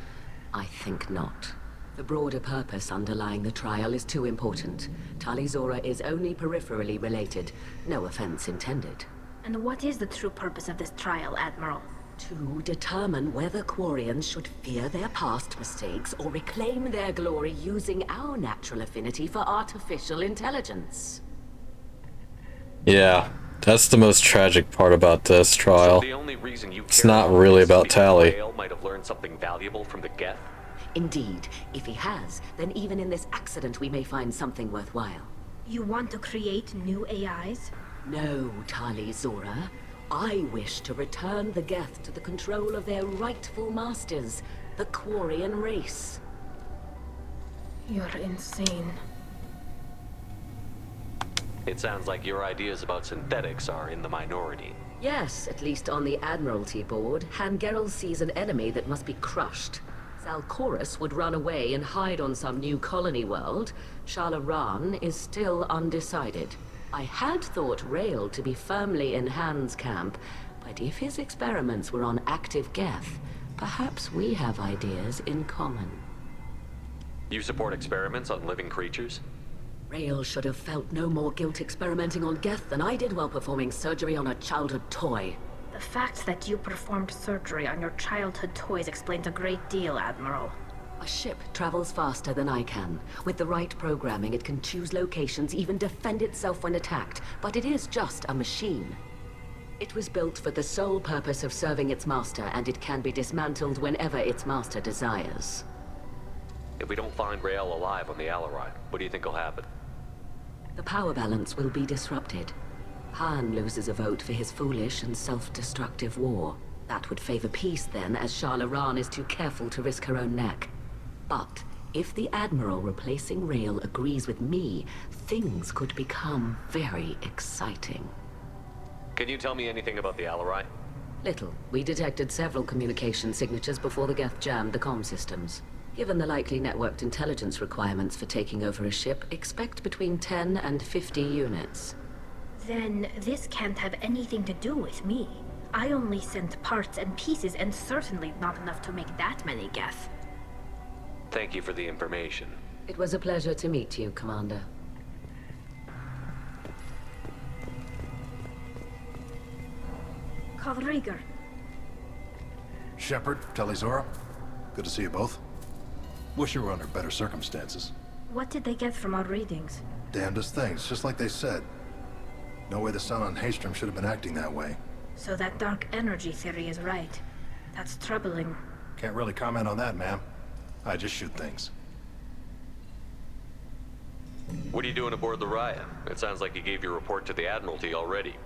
I think not. The broader purpose underlying the trial is too important. Talizora is only peripherally related. No offense intended. And what is the true purpose of this trial, Admiral? To determine whether Quarians should fear their past mistakes or reclaim their glory using our natural affinity for artificial intelligence. Yeah, that's the most tragic part about this trial. So the only reason you It's not really about Tally. Rael might have learned something valuable from the Geth? Indeed. If he has, then even in this accident we may find something worthwhile. You want to create new AIs? No, Talizora. I wish to return the Geth to the control of their rightful masters, the Quarian race. You're insane. It sounds like your ideas about synthetics are in the minority. Yes, at least on the Admiralty board, Hangerel sees an enemy that must be crushed. Zalcorus would run away and hide on some new colony world. Shalaran is still undecided. I had thought Rael to be firmly in Han's camp, but if his experiments were on active Geth, perhaps we have ideas in common. You support experiments on living creatures? Rael should have felt no more guilt experimenting on Geth than I did while performing surgery on a childhood toy. The fact that you performed surgery on your childhood toys explains a great deal, Admiral. A ship travels faster than I can. With the right programming, it can choose locations, even defend itself when attacked. But it is just a machine. It was built for the sole purpose of serving its master, and it can be dismantled whenever its master desires. If we don't find Rael alive on the Alarai, what do you think will happen? The power balance will be disrupted. Han loses a vote for his foolish and self-destructive war. That would favor peace then, as Shalaran is too careful to risk her own neck. But if the Admiral replacing Rael agrees with me, things could become very exciting. Can you tell me anything about the Alarai? Little. We detected several communication signatures before the Geth jammed the comm systems. Given the likely networked intelligence requirements for taking over a ship, expect between 10 and 50 units. Then this can't have anything to do with me. I only sent parts and pieces, and certainly not enough to make that many Geth. Thank you for the information. It was a pleasure to meet you, Commander. Call Rieger. Shepard, Telizora. Good to see you both. Wish you were under better circumstances. What did they get from our readings? Damnedest things, just like they said. No way the sun on Haystrom should have been acting that way. So that dark energy theory is right. That's troubling. Can't really comment on that, ma'am. I just shoot things. What are you doing aboard the Raya? It sounds like you gave your report to the Admiralty already.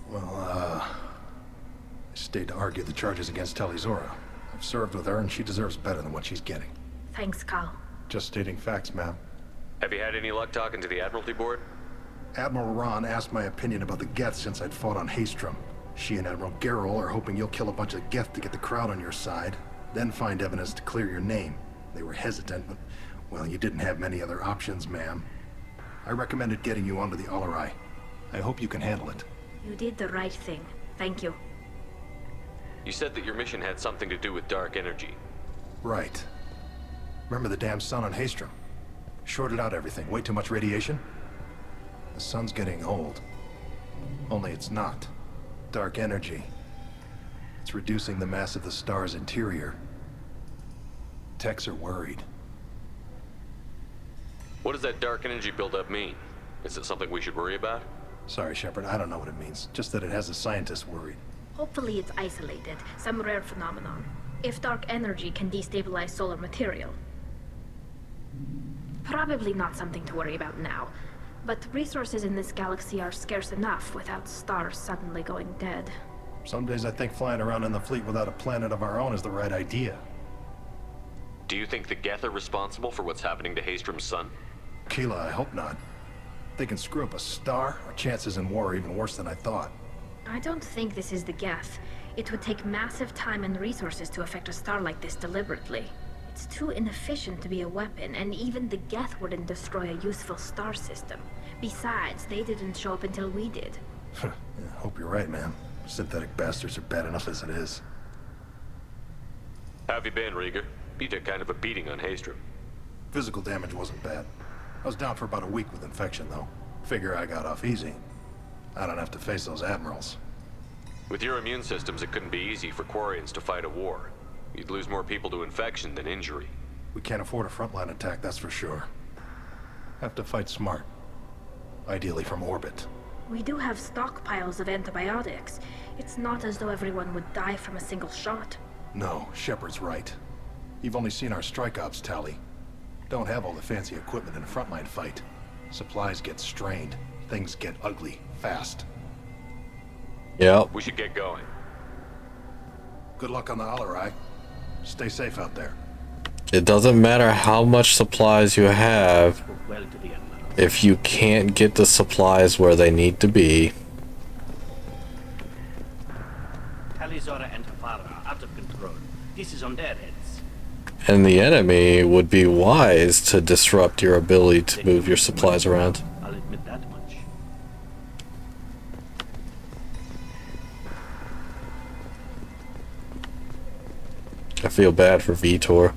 Well, I stayed to argue the charges against Telizora. I've served with her, and she deserves better than what she's getting. Thanks, Cal. Just stating facts, ma'am. Have you had any luck talking to the Admiralty board? Admiral Ron asked my opinion about the Geth since I'd fought on Haystrom. She and Admiral Gerrel are hoping you'll kill a bunch of Geth to get the crowd on your side, then find evidence to clear your name. They were hesitant, but, well, you didn't have many other options, ma'am. I recommended getting you onto the Alarai. I hope you can handle it. You did the right thing. Thank you. You said that your mission had something to do with dark energy. Right. Remember the damn sun on Haystrom? Shorted out everything. Way too much radiation? The sun's getting old. Only it's not. Dark energy. It's reducing the mass of the star's interior. Techs are worried. What does that dark energy buildup mean? Is it something we should worry about? Sorry, Shepard, I don't know what it means. Just that it has the scientists worried. Hopefully it's isolated, some rare phenomenon. If dark energy can destabilize solar material. Probably not something to worry about now. But resources in this galaxy are scarce enough without stars suddenly going dead. Some days I think flying around in the fleet without a planet of our own is the right idea. Do you think the Geth are responsible for what's happening to Haystrom's sun? Keela, I hope not. If they can screw up a star, our chances in war are even worse than I thought. I don't think this is the Geth. It would take massive time and resources to affect a star like this deliberately. It's too inefficient to be a weapon, and even the Geth wouldn't destroy a useful star system. Besides, they didn't show up until we did. Yeah, hope you're right, man. Synthetic bastards are bad enough as it is. How have you been, Rieger? You took kind of a beating on Haystrom. Physical damage wasn't bad. I was down for about a week with infection, though. Figure I got off easy. I don't have to face those admirals. With your immune systems, it couldn't be easy for Quarians to fight a war. You'd lose more people to infection than injury. We can't afford a frontline attack, that's for sure. Have to fight smart. Ideally from orbit. We do have stockpiles of antibiotics. It's not as though everyone would die from a single shot. No, Shepard's right. You've only seen our strike ops tally. Don't have all the fancy equipment in a frontline fight. Supplies get strained. Things get ugly, fast. Yep. We should get going. Good luck on the Alarai. Stay safe out there. It doesn't matter how much supplies you have if you can't get the supplies where they need to be. Telizora and Tafara are out of control. This is on their heads. And the enemy would be wise to disrupt your ability to move your supplies around. I'll admit that much. I feel bad for Vitor.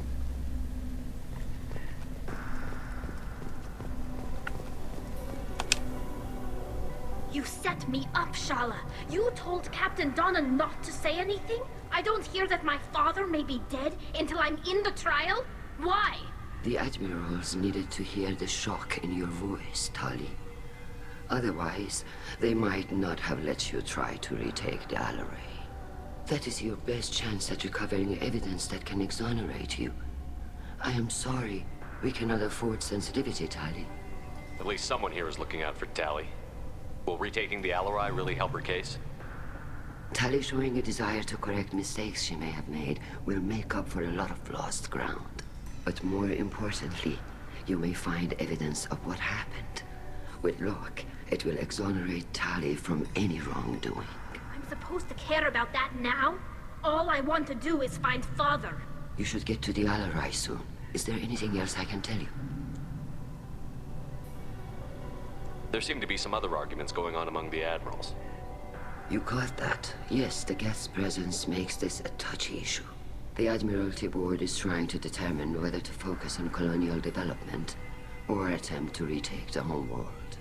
You set me up, Shala. You told Captain Donna not to say anything? I don't hear that my father may be dead until I'm in the trial? Why? The admirals needed to hear the shock in your voice, Tali. Otherwise, they might not have let you try to retake the Alarai. That is your best chance at recovering evidence that can exonerate you. I am sorry. We cannot afford sensitivity, Tali. At least someone here is looking out for Tali. Will retaking the Alarai really help her case? Tali showing a desire to correct mistakes she may have made will make up for a lot of lost ground. But more importantly, you may find evidence of what happened. With luck, it will exonerate Tali from any wrongdoing. I'm supposed to care about that now? All I want to do is find Father. You should get to the Alarai soon. Is there anything else I can tell you? There seem to be some other arguments going on among the admirals. You caught that. Yes, the guest presence makes this a touchy issue. The Admiralty Board is trying to determine whether to focus on colonial development or attempt to retake the home world.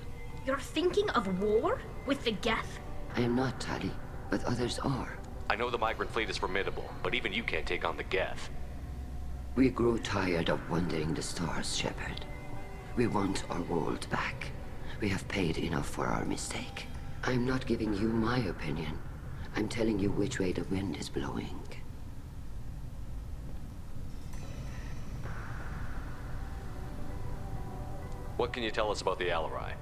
You're thinking of war? With the Geth? I am not, Tali, but others are. I know the migrant fleet is formidable, but even you can't take on the Geth. We grow tired of wandering the stars, Shepard. We want our world back. We have paid enough for our mistake. I'm not giving you my opinion. I'm telling you which way the wind is blowing. What can you tell us about the Alarai?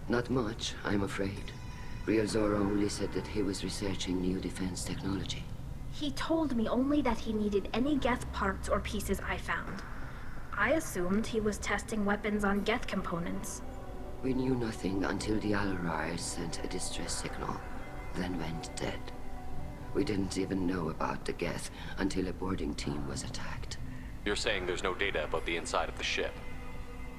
Not much, I'm afraid. Real Zora only said that he was researching new defense technology. He told me only that he needed any Geth parts or pieces I found. I assumed he was testing weapons on Geth components. We knew nothing until the Alarai sent a distress signal, then went dead. We didn't even know about the Geth until a boarding team was attacked. You're saying there's no data about the inside of the ship?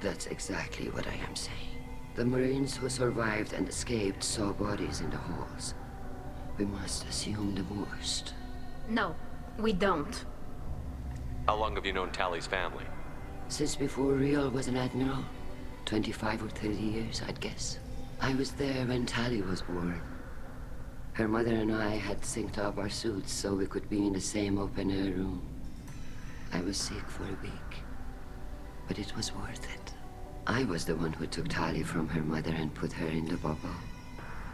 That's exactly what I am saying. The Marines who survived and escaped saw bodies in the halls. We must assume the worst. No, we don't. How long have you known Tally's family? Since before Real was an admiral. 25 or 30 years, I'd guess. I was there when Tally was born. Her mother and I had synced up our suits so we could be in the same open-air room. I was sick for a week, but it was worth it. I was the one who took Tally from her mother and put her in the bubble.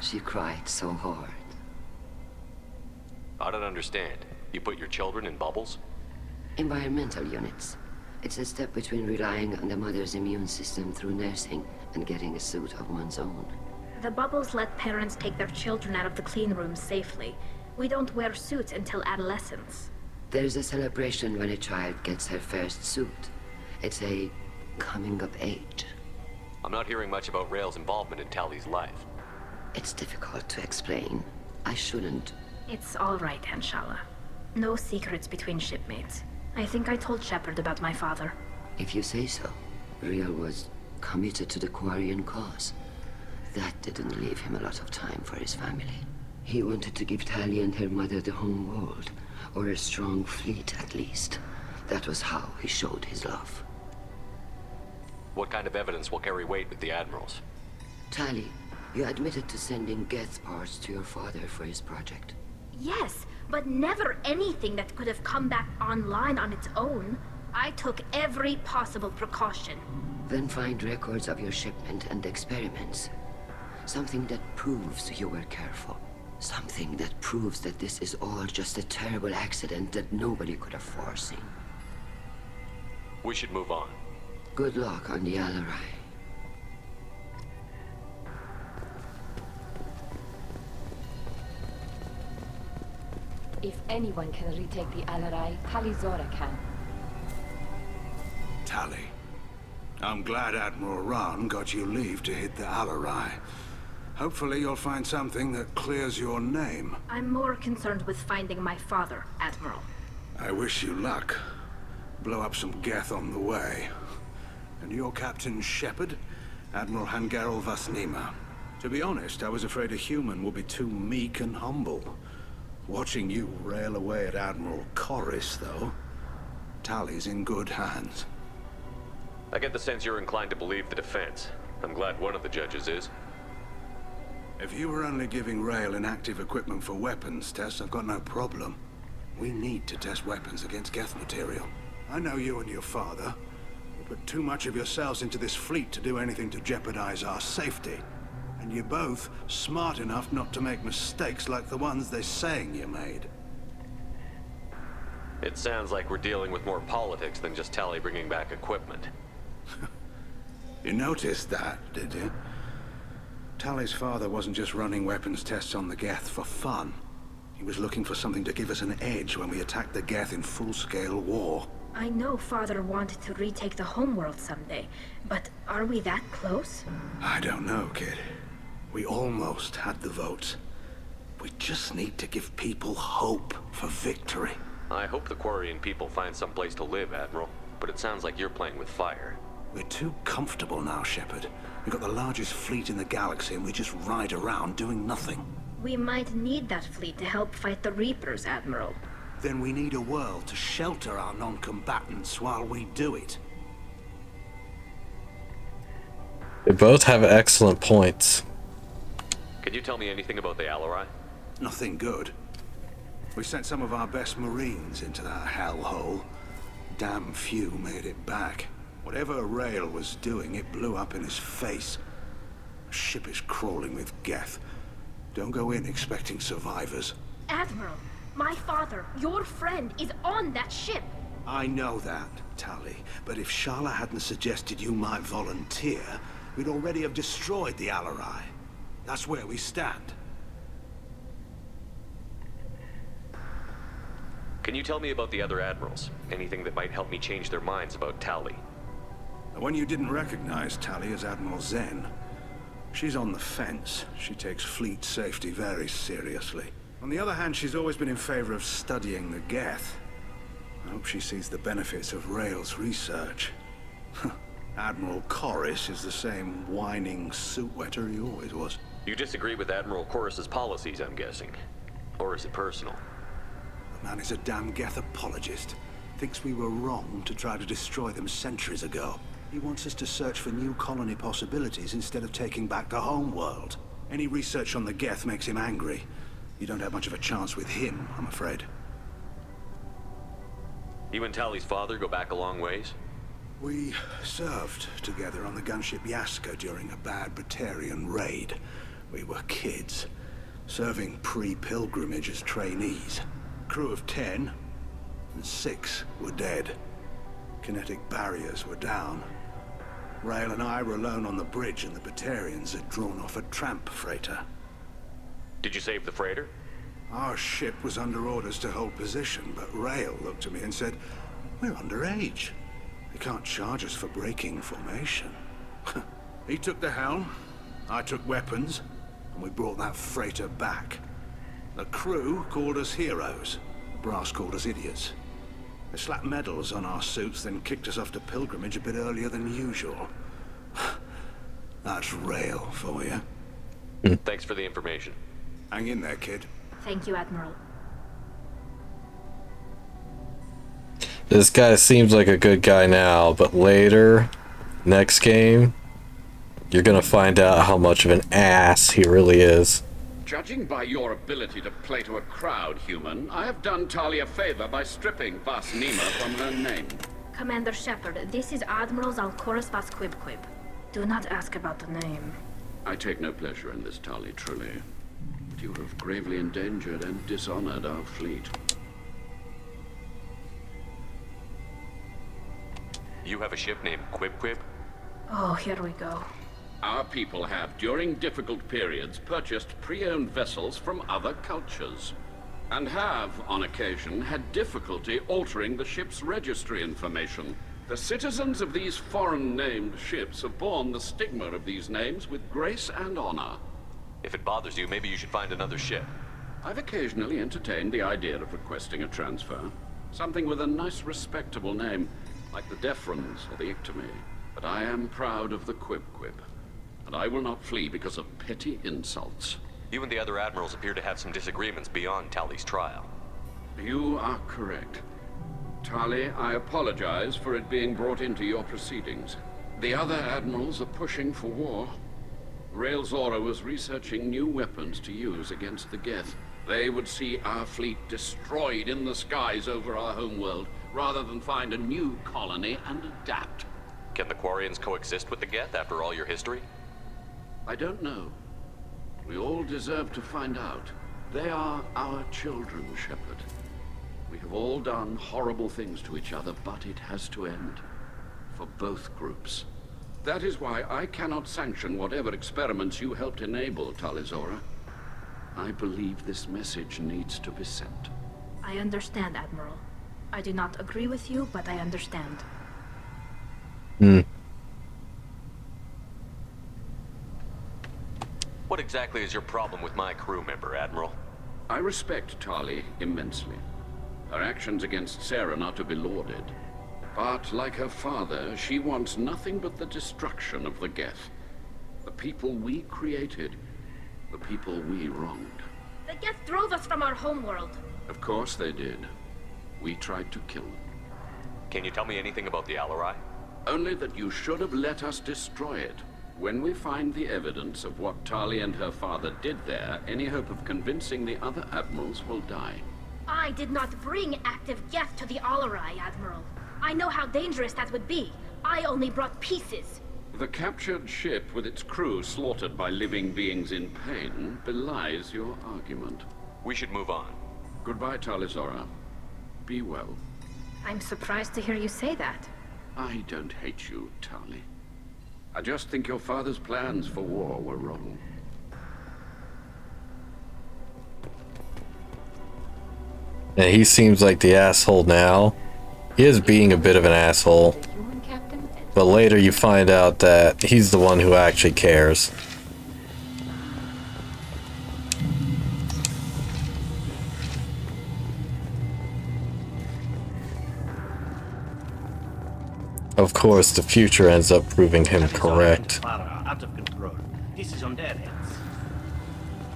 She cried so hard. I don't understand. You put your children in bubbles? Environmental units. It's a step between relying on the mother's immune system through nursing and getting a suit of one's own. The bubbles let parents take their children out of the clean rooms safely. We don't wear suits until adolescence. There's a celebration when a child gets her first suit. It's a coming of age. I'm not hearing much about Rail's involvement in Tally's life. It's difficult to explain. I shouldn't. It's all right, Anshala. No secrets between shipmates. I think I told Shepard about my father. If you say so. Real was committed to the Quarian cause. That didn't leave him a lot of time for his family. He wanted to give Tally and her mother the home world, or a strong fleet at least. That was how he showed his love. What kind of evidence will carry weight with the admirals? Tally, you admitted to sending Geth parts to your father for his project. Yes, but never anything that could have come back online on its own. I took every possible precaution. Then find records of your shipment and experiments. Something that proves you were careful. Something that proves that this is all just a terrible accident that nobody could have foreseen. We should move on. Good luck on the Alarai. If anyone can retake the Alarai, Tali Zora can. Tally, I'm glad Admiral Ran got you leave to hit the Alarai. Hopefully you'll find something that clears your name. I'm more concerned with finding my father, Admiral. I wish you luck. Blow up some Geth on the way. And you're Captain Shepard? Admiral Hangarel Vasnima. To be honest, I was afraid a human would be too meek and humble. Watching you rail away at Admiral Corris, though, Tally's in good hands. I get the sense you're inclined to believe the defense. I'm glad one of the judges is. If you were only giving Rail inactive equipment for weapons tests, I've got no problem. We need to test weapons against Geth material. I know you and your father. You put too much of yourselves into this fleet to do anything to jeopardize our safety. And you're both smart enough not to make mistakes like the ones they're saying you made. It sounds like we're dealing with more politics than just Tally bringing back equipment. You noticed that, did you? Tally's father wasn't just running weapons tests on the Geth for fun. He was looking for something to give us an edge when we attacked the Geth in full-scale war. I know Father wanted to retake the homeworld someday, but are we that close? I don't know, kid. We almost had the votes. We just need to give people hope for victory. I hope the Quarian people find some place to live, Admiral. But it sounds like you're playing with fire. We're too comfortable now, Shepard. We've got the largest fleet in the galaxy and we just ride around doing nothing. We might need that fleet to help fight the Reapers, Admiral. Then we need a world to shelter our non-combatants while we do it. They both have excellent points. Can you tell me anything about the Alarai? Nothing good. We sent some of our best Marines into that hellhole. Damn few made it back. Whatever Rail was doing, it blew up in his face. The ship is crawling with Geth. Don't go in expecting survivors. Admiral, my father, your friend, is on that ship. I know that, Tali, but if Shala hadn't suggested you might volunteer, we'd already have destroyed the Alarai. That's where we stand. Can you tell me about the other admirals? Anything that might help me change their minds about Tali? The one you didn't recognize, Tali, is Admiral Zen. She's on the fence. She takes fleet safety very seriously. On the other hand, she's always been in favor of studying the Geth. I hope she sees the benefits of Rail's research. Admiral Corris is the same whining suit wetter he always was. You disagree with Admiral Corris's policies, I'm guessing. Or is it personal? The man is a damn Geth apologist. Thinks we were wrong to try to destroy them centuries ago. He wants us to search for new colony possibilities instead of taking back the home world. Any research on the Geth makes him angry. You don't have much of a chance with him, I'm afraid. You and Tali's father go back a long ways? We served together on the gunship Yaska during a bad Batarian raid. We were kids, serving pre-pilgrimage as trainees. Crew of 10, and 6 were dead. Kinetic barriers were down. Rail and I were alone on the bridge, and the Batarians had drawn off a tramp freighter. Did you save the freighter? Our ship was under orders to hold position, but Rail looked at me and said, "We're underage. They can't charge us for breaking formation." He took the helm, I took weapons, and we brought that freighter back. The crew called us heroes. The brass called us idiots. They slapped medals on our suits, then kicked us off to pilgrimage a bit earlier than usual. That's Rail for you. Thanks for the information. Hang in there, kid. Thank you, Admiral. This guy seems like a good guy now, but later, next game, you're gonna find out how much of an ass he really is. Judging by your ability to play to a crowd, human, I have done Tali a favor by stripping Vas Nima from her name. Commander Shepard, this is Admiral Zalkoris Vas Quib. Do not ask about the name. I take no pleasure in this, Tali, truly. But you have gravely endangered and dishonored our fleet. You have a ship named Quib? Oh, here we go. Our people have, during difficult periods, purchased pre-owned vessels from other cultures, and have, on occasion, had difficulty altering the ship's registry information. The citizens of these foreign-named ships have borne the stigma of these names with grace and honor. If it bothers you, maybe you should find another ship. I've occasionally entertained the idea of requesting a transfer. Something with a nice, respectable name, like the Defrons or the Ictomy. But I am proud of the Quib. And I will not flee because of petty insults. You and the other admirals appear to have some disagreements beyond Tali's trial. You are correct. Tali, I apologize for it being brought into your proceedings. The other admirals are pushing for war. Rail Zora was researching new weapons to use against the Geth. They would see our fleet destroyed in the skies over our homeworld, rather than find a new colony and adapt. Can the Quarians coexist with the Geth after all your history? I don't know. We all deserve to find out. They are our children, Shepard. We have all done horrible things to each other, but it has to end. For both groups. That is why I cannot sanction whatever experiments you helped enable, Talizora. I believe this message needs to be sent. I understand, Admiral. I do not agree with you, but I understand. What exactly is your problem with my crew member, Admiral? I respect Tali immensely. Her actions against Saren are to be lauded. But, like her father, she wants nothing but the destruction of the Geth. The people we created, the people we wronged. The Geth drove us from our homeworld. Of course they did. We tried to kill them. Can you tell me anything about the Alarai? Only that you should have let us destroy it. When we find the evidence of what Tali and her father did there, any hope of convincing the other admirals will die. I did not bring active Geth to the Alarai, Admiral. I know how dangerous that would be. I only brought pieces. The captured ship with its crew slaughtered by living beings in pain belies your argument. We should move on. Goodbye, Talizora. Be well. I'm surprised to hear you say that. I don't hate you, Tali. I just think your father's plans for war were wrong. And he seems like the asshole now. He is being a bit of an asshole. But later you find out that he's the one who actually cares. Of course, the future ends up proving him correct. Out of control. This is on their heads.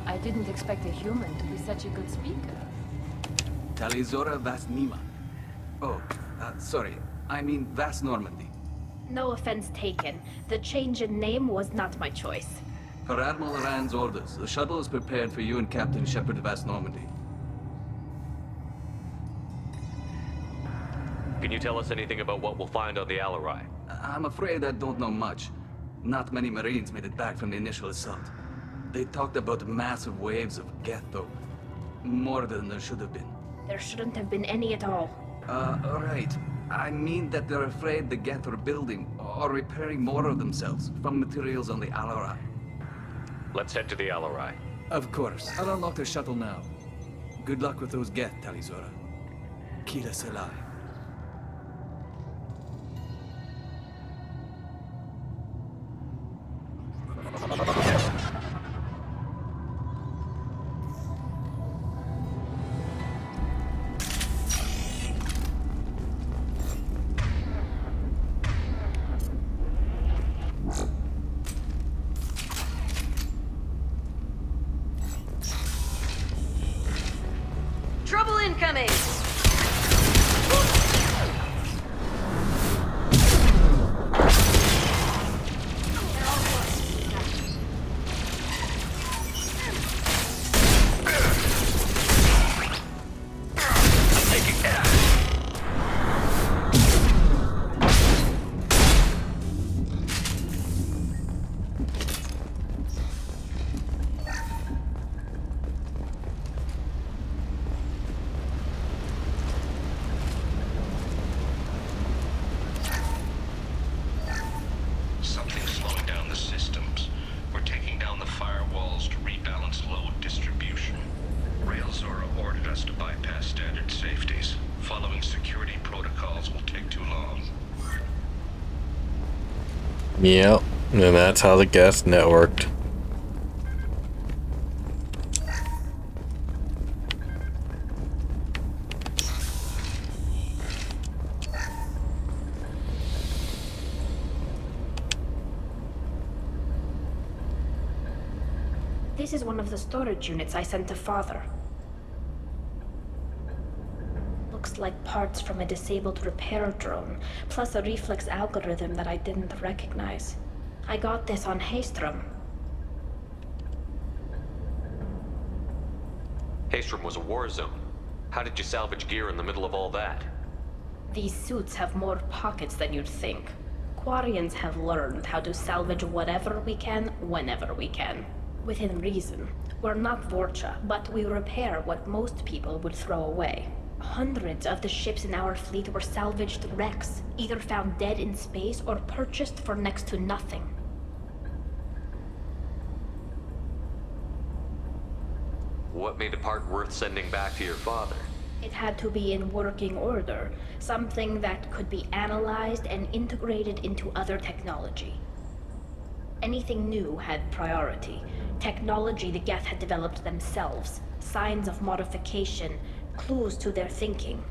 I didn't expect a human to be such a good speaker. Talizora Vast Nima. Oh, sorry. I mean Vast Normandy. No offense taken. The change in name was not my choice. Per Admiral Rand's orders, the shuttle is prepared for you and Captain Shepard of Vast Normandy. Can you tell us anything about what we'll find on the Alarai? I'm afraid I don't know much. Not many Marines made it back from the initial assault. They talked about massive waves of Geth, though. More than there should have been. There shouldn't have been any at all. Right. I mean that they're afraid the Geth are building or repairing more of themselves from materials on the Alarai. Let's head to the Alarai. Of course. I'll unlock the shuttle now. Good luck with those Geth, Talizora. Kila Selai. Trouble incoming! Something's slowing down the systems. We're taking down the firewalls to rebalance load distribution. Railzora ordered us to bypass standard safeties. Following security protocols will take too long. Yep, and that's how the Geth networked. This is one of the storage units I sent to Father. Looks like parts from a disabled repair drone, plus a reflex algorithm that I didn't recognize. I got this on Haystrom. Haystrom was a war zone. How did you salvage gear in the middle of all that? These suits have more pockets than you'd think. Quarians have learned how to salvage whatever we can, whenever we can. Within reason. We're not Vorcha, but we repair what most people would throw away. Hundreds of the ships in our fleet were salvaged wrecks, either found dead in space or purchased for next to nothing. What made a part worth sending back to your father? It had to be in working order, something that could be analyzed and integrated into other technology. Anything new had priority. Technology the Geth had developed themselves, signs of modification, clues to their thinking.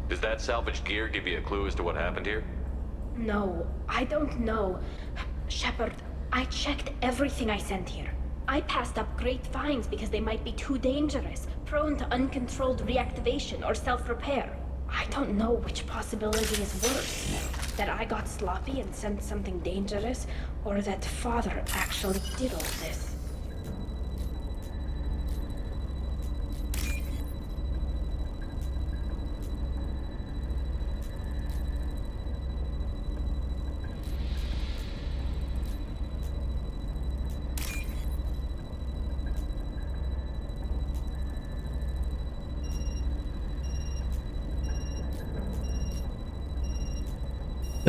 Does that salvaged gear give you a clue as to what happened here? No, I don't know. Shepard, I checked everything I sent here. I passed up great finds because they might be too dangerous, prone to uncontrolled reactivation or self-repair. I don't know which possibility is worse. That I got sloppy and sent something dangerous, or that Father actually did all this.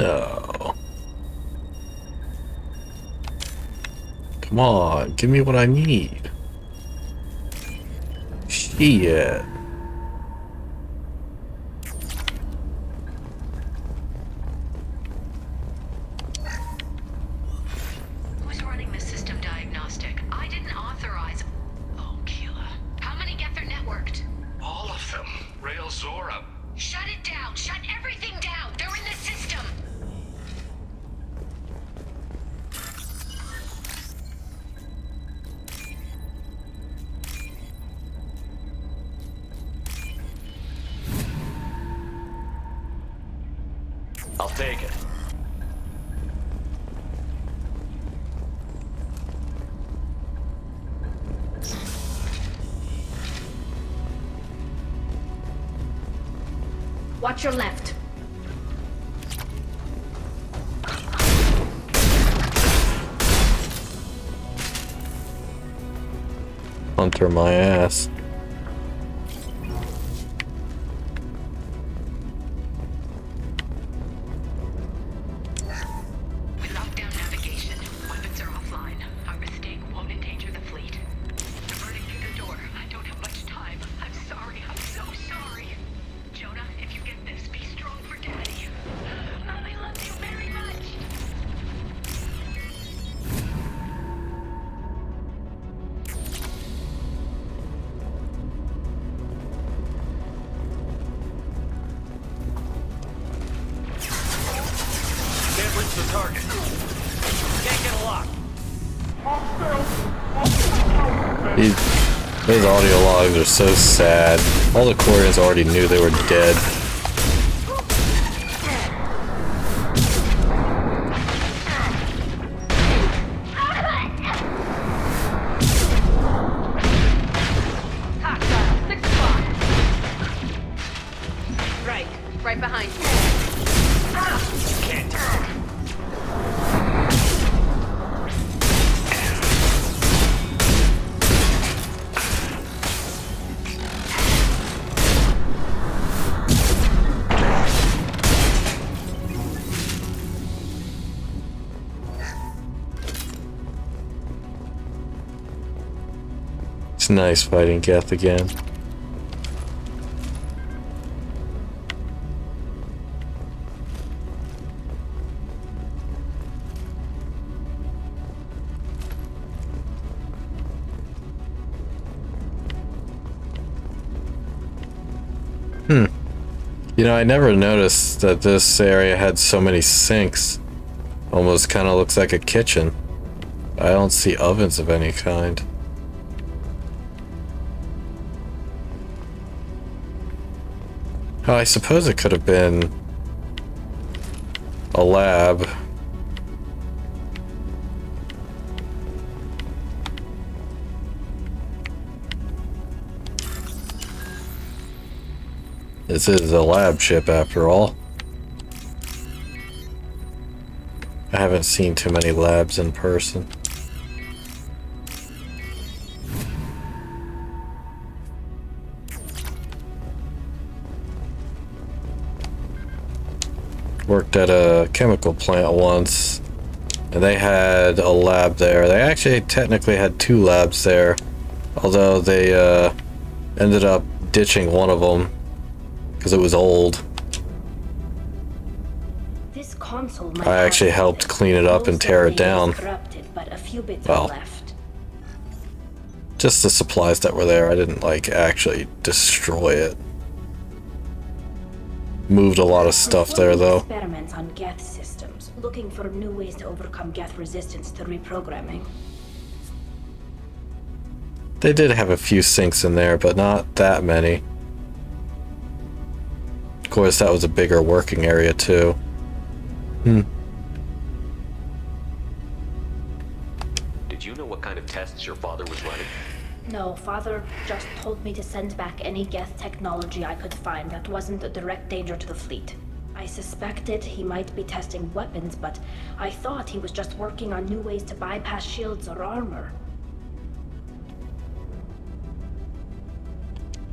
No. Come on, give me what I need. Shit. Who's running the system diagnostic? I didn't authorize. Oh, Keela. How many Geth are networked? All of them. Rail Zora. Shut it down! Shut everything down! They're in the system! I'll take it. Watch your left. Hunter my ass. We locked down navigation. Weapons are offline. Our mistake won't endanger the fleet. We're burning through the door. I don't have much time. I'm sorry. I'm so sorry. Jonah, if you get this, be strong for Daddy. Mommy loves you very much. Can't reach the target. Can't get a lock. Those audio logs are so sad. All the Quarians already knew they were dead. Right behind you. Can't. It's nice fighting Geth again. You know, I never noticed that this area had so many sinks. Almost kind of looks like a kitchen. I don't see ovens of any kind. Oh, I suppose it could have been a lab. This is a lab ship after all. I haven't seen too many labs in person. Worked at a chemical plant once, and they had a lab there. They actually technically had two labs there, although they ended up ditching one of them because it was old. This console I actually helped clean it up and tear it down. But a few bits Well, are left. just the supplies that were there. I didn't like actually destroy it. Moved a lot of stuff there though. Experiments on Geth systems, looking for new ways to overcome Geth resistance to reprogramming. They did have a few sinks in there, but not that many. Of course, that was a bigger working area too. Did you know what kind of tests your father was running? No, Father just told me to send back any Geth technology I could find that wasn't a direct danger to the fleet. I suspected he might be testing weapons, but I thought he was just working on new ways to bypass shields or armor.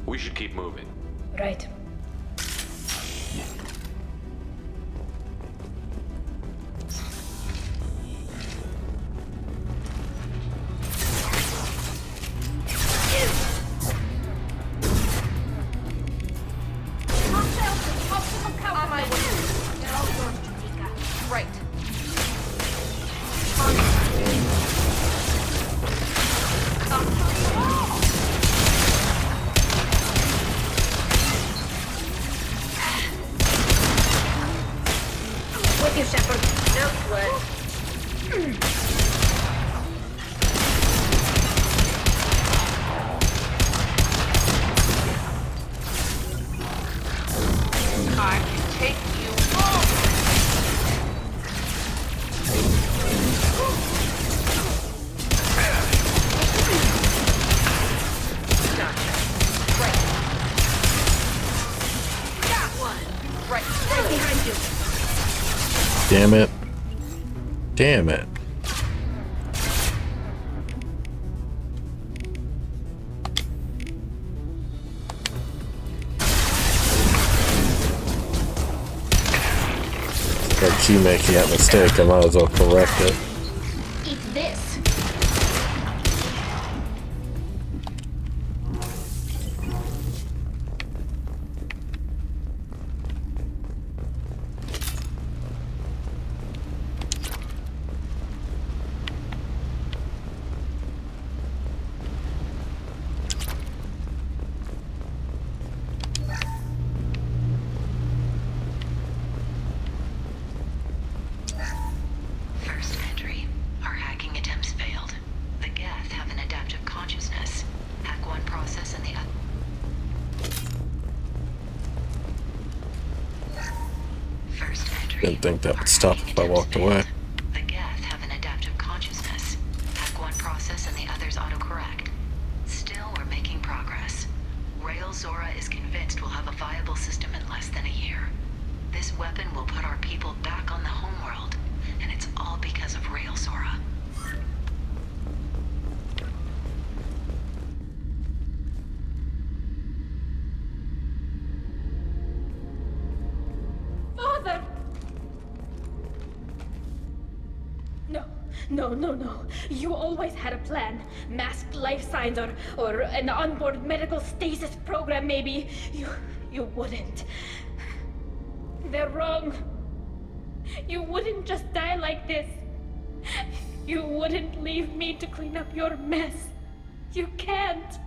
We should keep moving. Right. Shepard. No sweat. I can take you home. Gotcha. Right. Got one. Right behind you. Damn it. Damn it. I keep making that mistake, I might as well correct it. Eat this. First entry. Our hacking attempts failed. The Geth have an adaptive consciousness. Hack one process and the other. First entry. Didn't think that would stop if I walked away. The Geth have an adaptive consciousness. Hack one process and the others autocorrect. Still, we're making progress. Rail Zora is convinced we'll have a viable system in less than a year. This weapon will put our people back on the homeworld, and it's all because of Rail Zora. Father! No. You always had a plan. Masked life signs or an onboard medical stasis program, maybe. You wouldn't. They're wrong. You wouldn't just die like this. You wouldn't leave me to clean up your mess. You can't.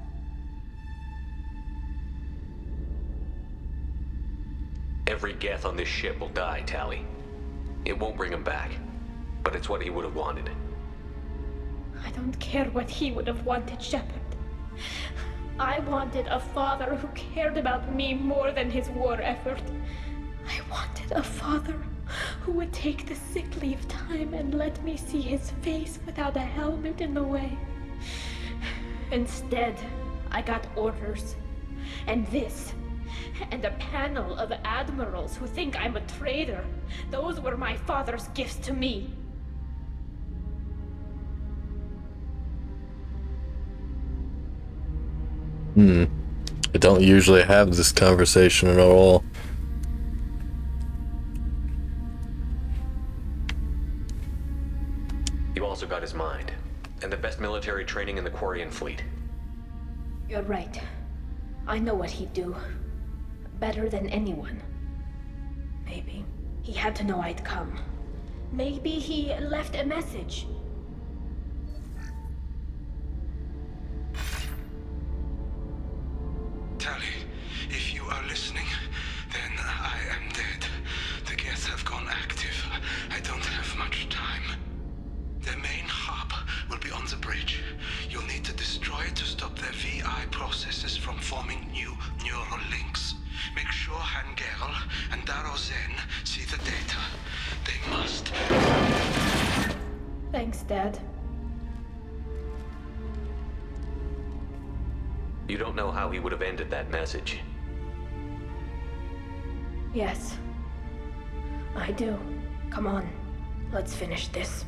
Every Geth on this ship will die, Tally. It won't bring him back, but it's what he would have wanted. I don't care what he would have wanted, Shepard. I wanted a father who cared about me more than his war effort. I wanted a father who would take the sick leave time and let me see his face without a helmet in the way. Instead, I got orders. And this. And a panel of admirals who think I'm a traitor. Those were my father's gifts to me. I don't usually have this conversation at all. You also got his mind, and the best military training in the Quarian fleet. You're right. I know what he'd do. Better than anyone. Maybe he had to know I'd come. Maybe he left a message. Tally, if you are listening, then I am dead. The Geth have gone active. I don't have much time. Their main hub will be on the bridge. You'll need to destroy it to stop their VI processes from forming new neural links. Make sure Hangerl and Darozen see the data. They must. Thanks, Dad. You don't know how he would have ended that message. Yes. I do. Come on. Let's finish this.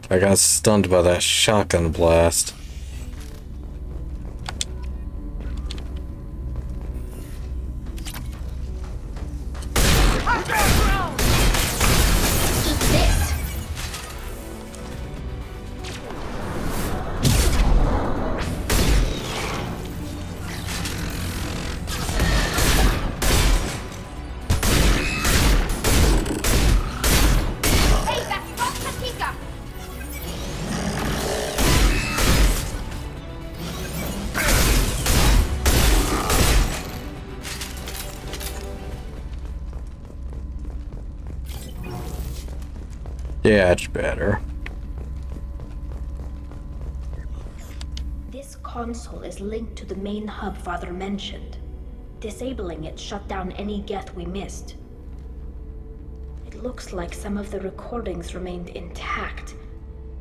I got stunned by that shotgun blast. Yeah, it's better. This console is linked to the main hub Father mentioned. Disabling it shut down any Geth we missed. It looks like some of the recordings remained intact.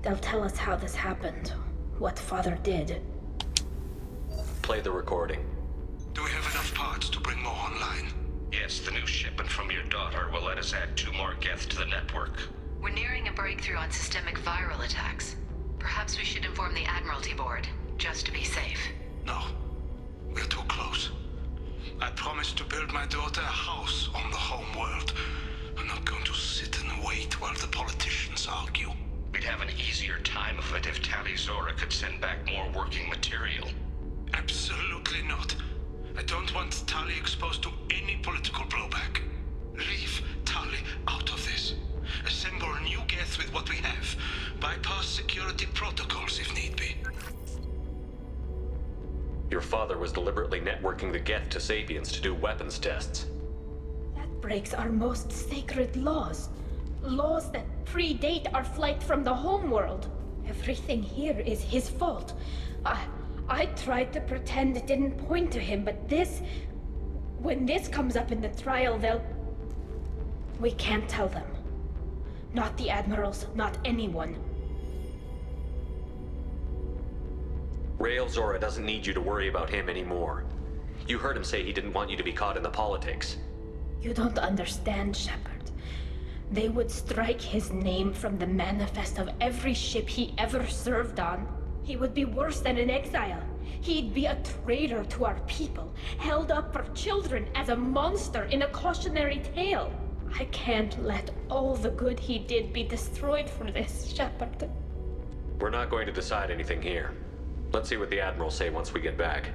They'll tell us how this happened, what Father did. Play the recording. Do we have enough parts to bring more online? Yes, the new shipment from your daughter will let us add 2 more Geth to the network. We're nearing a breakthrough on systemic viral attacks. Perhaps we should inform the Admiralty Board, just to be safe. No. We're too close. I promised to build my daughter a house on the home world. I'm not going to sit and wait while the politicians argue. We'd have an easier time of it if Tali Zora could send back more working material. Absolutely not. I don't want Tali exposed to any political blowback. Leave Tali out of this. Assemble new Geth with what we have. Bypass security protocols if need be. Your father was deliberately networking the Geth to Sapiens to do weapons tests. That breaks our most sacred laws. Laws that predate our flight from the homeworld. Everything here is his fault. I tried to pretend it didn't point to him, but this... When this comes up in the trial, they'll... We can't tell them. Not the admirals, not anyone. Rael Zora doesn't need you to worry about him anymore. You heard him say he didn't want you to be caught in the politics. You don't understand, Shepard. They would strike his name from the manifest of every ship he ever served on. He would be worse than an exile. He'd be a traitor to our people, held up for children as a monster in a cautionary tale. I can't let all the good he did be destroyed for this, Shepard. We're not going to decide anything here. Let's see what the Admirals say once we get back.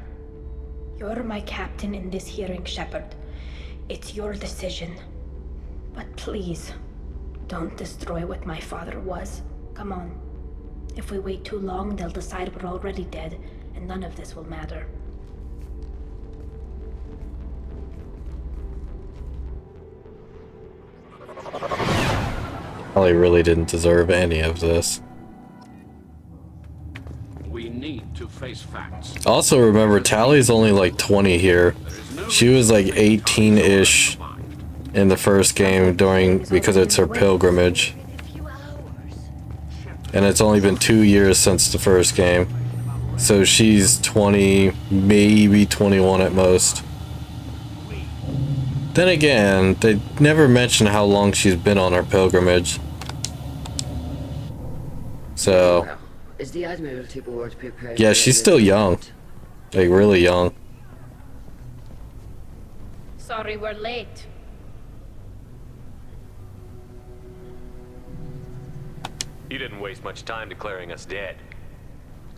You're my captain in this hearing, Shepard. It's your decision. But please, don't destroy what my father was. Come on. If we wait too long, they'll decide we're already dead, and none of this will matter. Tali really didn't deserve any of this. We need to face facts. Also remember, Tali's only like 20 here. She was like 18-ish in the first game because it's her pilgrimage. And it's only been 2 years since the first game. So she's 20, maybe 21 at most. Then again, they never mention how long she's been on her pilgrimage. So... Is the Admiralty Board prepared? Yeah, she's still young. Like, really young. Sorry we're late. You didn't waste much time declaring us dead.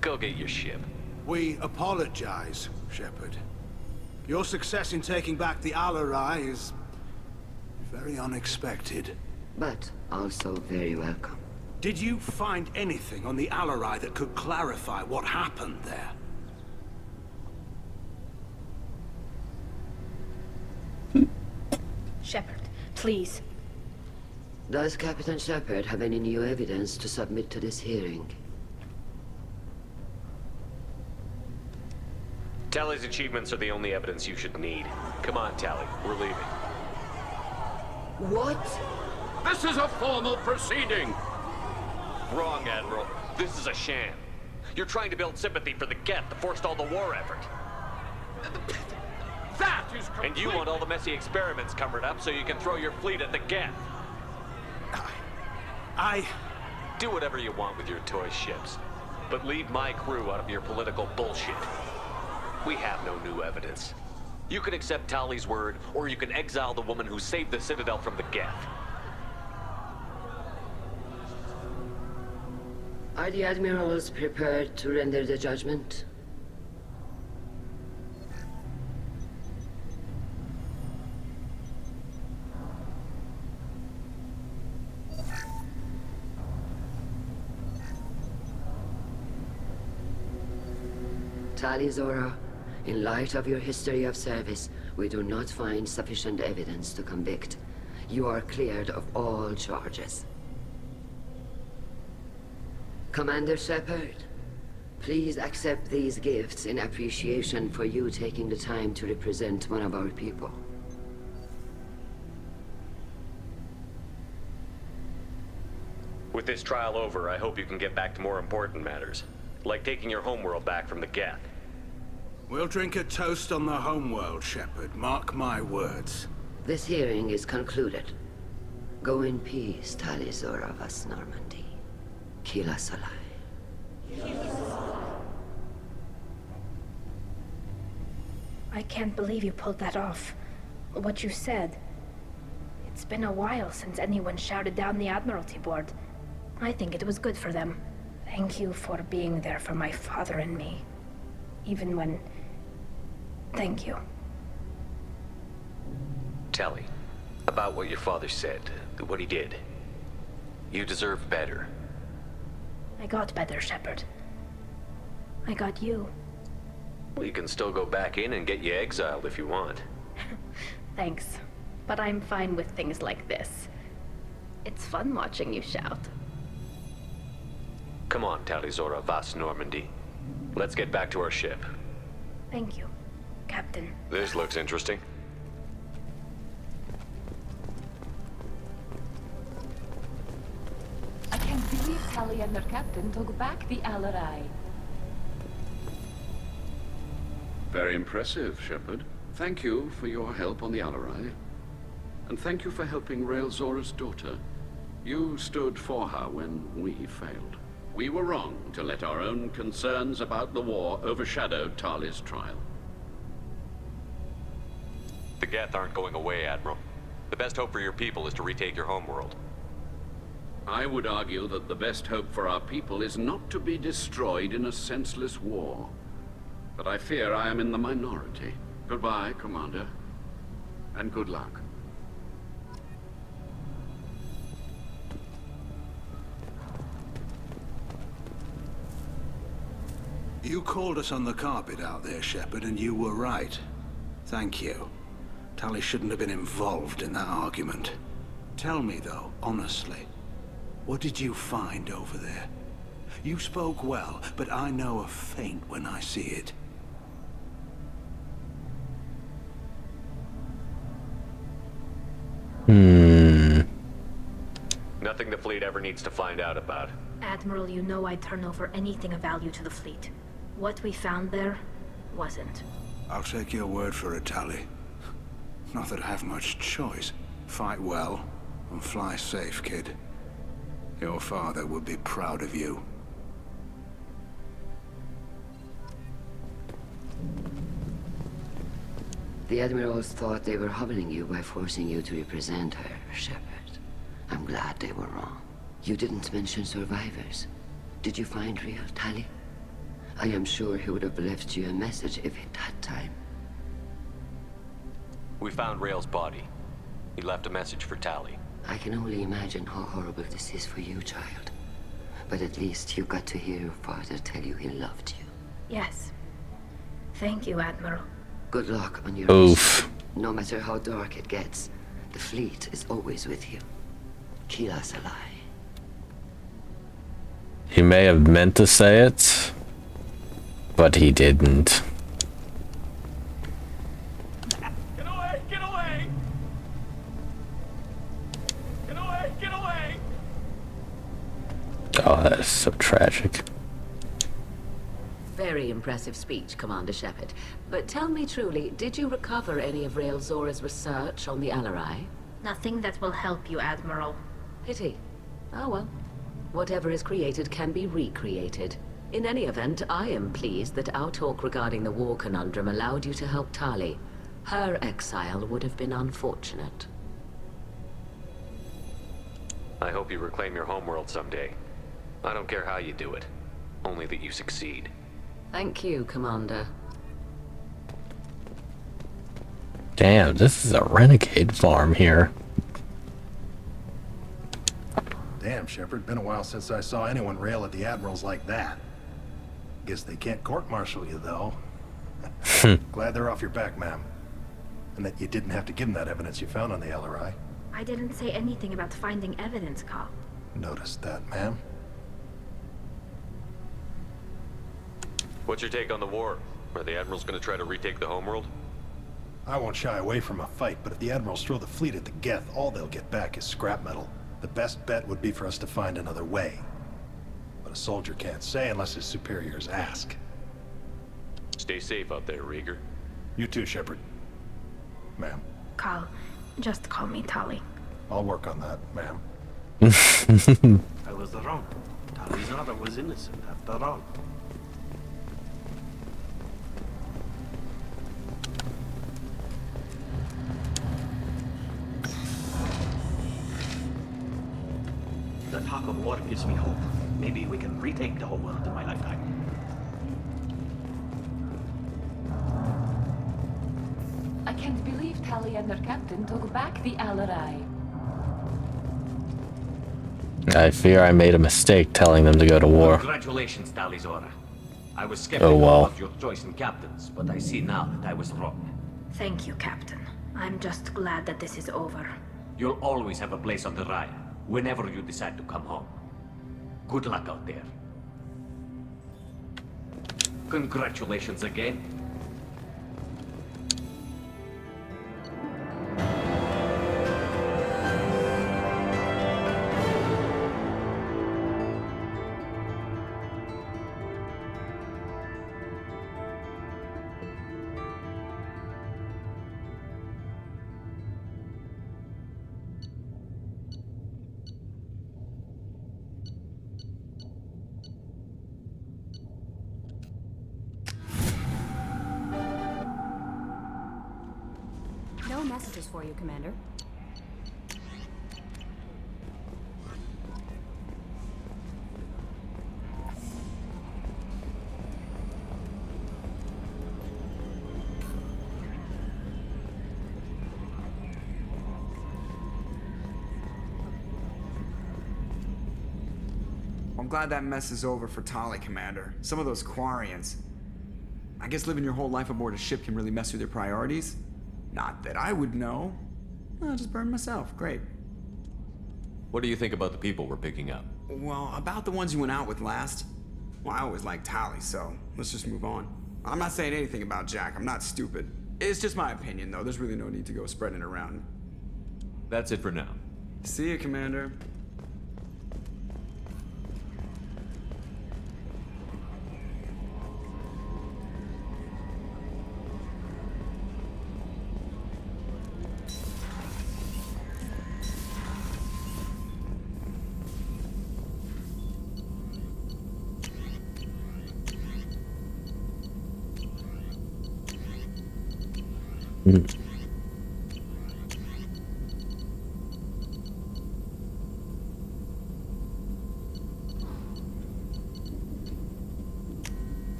Go get your ship. We apologize, Shepard. Your success in taking back the Alarai is very unexpected. But also very welcome. Did you find anything on the Alarai that could clarify what happened there? Shepard, please. Does Captain Shepard have any new evidence to submit to this hearing? Tali's achievements are the only evidence you should need. Come on, Tali. We're leaving. What? This is a formal proceeding. Wrong, Admiral. This is a sham. You're trying to build sympathy for the Geth to forestall the war effort. That is complete. And you want all the messy experiments covered up so you can throw your fleet at the Geth. Do whatever you want with your toy ships, but leave my crew out of your political bullshit. We have no new evidence. You can accept Tali's word, or you can exile the woman who saved the Citadel from the Geth. Are the admirals prepared to render the judgment? Tali Zora, in light of your history of service, we do not find sufficient evidence to convict. You are cleared of all charges. Commander Shepard, please accept these gifts in appreciation for you taking the time to represent one of our people. With this trial over, I hope you can get back to more important matters, like taking your homeworld back from the Geth. We'll drink a toast on the homeworld, Shepard. Mark my words. This hearing is concluded. Go in peace, Tali Zora vas Normandy. Kila Salai. I can't believe you pulled that off. What you said. It's been a while since anyone shouted down the Admiralty Board. I think it was good for them. Thank you for being there for my father and me. Even when... Thank you. Tali, about what your father said, what he did. You deserve better. I got better, Shepard. I got you. Well, you can still go back in and get you exiled if you want. Thanks. But I'm fine with things like this. It's fun watching you shout. Come on, Tali Zora vas Normandy. Let's get back to our ship. Thank you, Captain. This looks interesting. I can't believe Tali and their captain took back the Alarai. Very impressive, Shepard. Thank you for your help on the Alarai. And thank you for helping Rael Zora's daughter. You stood for her when we failed. We were wrong to let our own concerns about the war overshadow Tali's trial. The Geth aren't going away, Admiral. The best hope for your people is to retake your homeworld. I would argue that the best hope for our people is not to be destroyed in a senseless war. But I fear I am in the minority. Goodbye, Commander. And good luck. You called us on the carpet out there, Shepard, and you were right. Thank you. Tali shouldn't have been involved in that argument. Tell me, though, honestly, what did you find over there? You spoke well, but I know a feint when I see it. Nothing the fleet ever needs to find out about. Admiral, you know I'd turn over anything of value to the fleet. What we found there wasn't. I'll take your word for it, Tali. Not that I have much choice. Fight well, and fly safe, kid. Your father would be proud of you. The Admirals thought they were humbling you by forcing you to represent her, Shepard. I'm glad they were wrong. You didn't mention survivors. Did you find real Tali? I am sure he would have left you a message if he'd had time. We found Rael's body. He left a message for Tali. I can only imagine how horrible this is for you, child. But at least you got to hear your father tell you he loved you. Yes. Thank you, Admiral. Good luck on your Oof. mission. No matter how dark it gets, the fleet is always with you. Kila Salai. He may have meant to say it, but he didn't. Get away! Get away! Get away! Get away! Oh, that is so tragic. Very impressive speech, Commander Shepard. But tell me truly, did you recover any of Rael Zora's research on the Alarai? Nothing that will help you, Admiral. Pity. Oh well. Whatever is created can be recreated. In any event, I am pleased that our talk regarding the war conundrum allowed you to help Tali. Her exile would have been unfortunate. I hope you reclaim your homeworld someday. I don't care how you do it, only that you succeed. Thank you, Commander. Damn, this is a renegade farm here. Damn, Shepard, been a while since I saw anyone rail at the admirals like that. Guess they can't court-martial you, though. Glad they're off your back, ma'am. And that you didn't have to give them that evidence you found on the LRI. I didn't say anything about finding evidence, Carl. Noticed that, ma'am. What's your take on the war? Are the admirals gonna try to retake the homeworld? I won't shy away from a fight, but if the admirals throw the fleet at the Geth, all they'll get back is scrap metal. The best bet would be for us to find another way. But a soldier can't say unless his superiors ask. Stay safe out there, Rieger. You too, Shepard. Ma'am. Carl, just call me Tali. I'll work on that, ma'am. I was wrong. Talizada was innocent after all. The talk of war gives me hope. Maybe we can retake the whole world in my lifetime. I can't believe Tali and her captain took back the LRI. I fear I made a mistake telling them to go to war. Congratulations, Talizora. I was skeptical about your choice in captains, but I see now that I was wrong. Thank you, Captain. I'm just glad that this is over. You'll always have a place on the ride, whenever you decide to come home. Good luck out there. Congratulations again. No messages for you, Commander. I'm glad that mess is over for Tali, Commander. Some of those Quarians. I guess living your whole life aboard a ship can really mess with your priorities. Not that I would know. I'll just burn myself. Great. What do you think about the people we're picking up? Well, about the ones you went out with last. Well, I always liked Tali, so let's just move on. I'm not saying anything about Jack. I'm not stupid. It's just my opinion, though. There's really no need to go spreading it around. That's it for now. See you, Commander.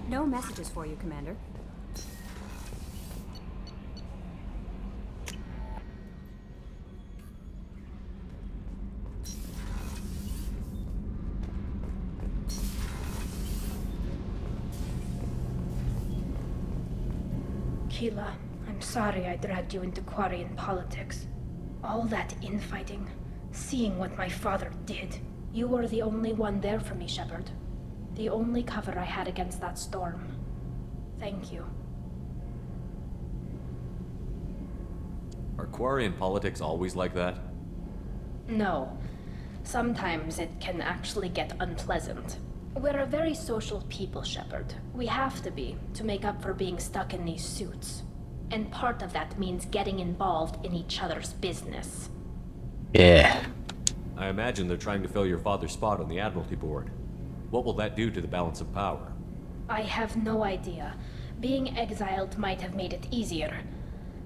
No messages for you, Commander. Keela, I'm sorry I dragged you into Quarian politics. All that infighting, Seeing what my father did, you were the only one there for me, Shepard. The only cover I had against that storm. Thank you. Are Quarian politics always like that? No. Sometimes it can actually get unpleasant. We're a very social people, Shepard. We have to be, to make up for being stuck in these suits. And part of that means getting involved in each other's business. Yeah. I imagine they're trying to fill your father's spot on the Admiralty Board. What will that do to the balance of power? I have no idea. Being exiled might have made it easier.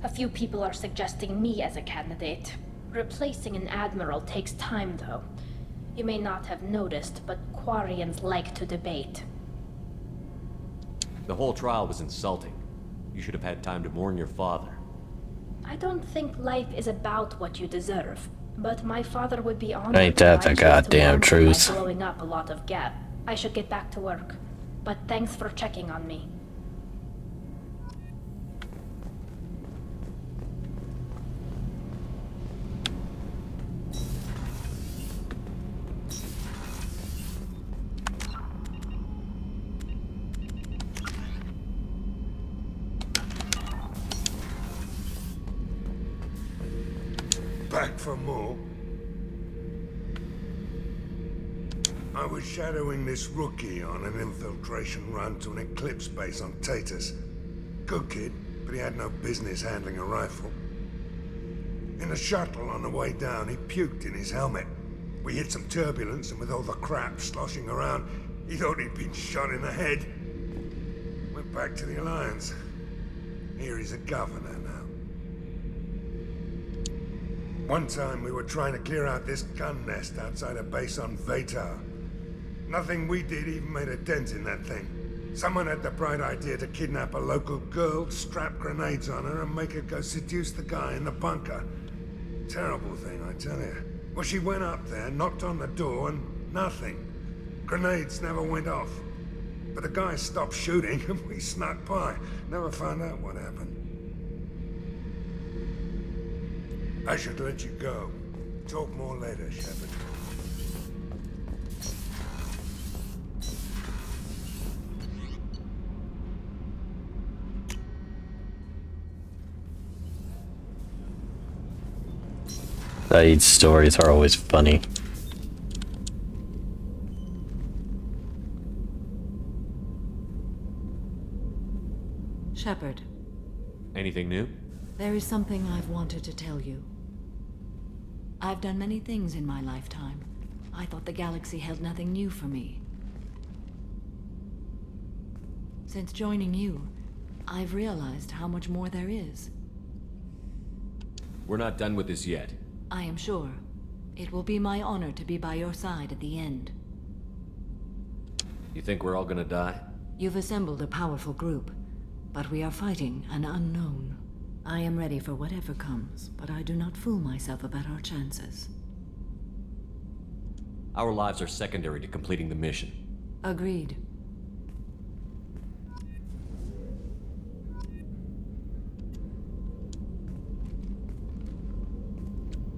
A few people are suggesting me as a candidate. Replacing an admiral takes time, though. You may not have noticed, but Quarians like to debate. The whole trial was insulting. You should have had time to mourn your father. I don't think life is about what you deserve, but my father would be honored. Ain't that the goddamn truth? Blowing up a lot of gas. I should get back to work, but thanks for checking on me. Back for more? I was shadowing this rookie on an infiltration run to an Eclipse base on Tatus. Good kid, but he had no business handling a rifle. In the shuttle on the way down, he puked in his helmet. We hit some turbulence, and with all the crap sloshing around, he thought he'd been shot in the head. Went back to the Alliance. Here he's a governor now. One time we were trying to clear out this gun nest outside a base on Vatar. Nothing we did even made a dent in that thing. Someone had the bright idea to kidnap a local girl, strap grenades on her, and make her go seduce the guy in the bunker. Terrible thing, I tell you. Well, she went up there, knocked on the door, and nothing. Grenades never went off. But the guy stopped shooting, and we snuck by. Never found out what happened. I should let you go. Talk more later, Shepard. Saeed's stories are always funny. Shepard. Anything new? There is something I've wanted to tell you. I've done many things in my lifetime. I thought the galaxy held nothing new for me. Since joining you, I've realized how much more there is. We're not done with this yet. I am sure. It will be my honor to be by your side at the end. You think we're all gonna die? You've assembled a powerful group, but we are fighting an unknown. I am ready for whatever comes, but I do not fool myself about our chances. Our lives are secondary to completing the mission. Agreed.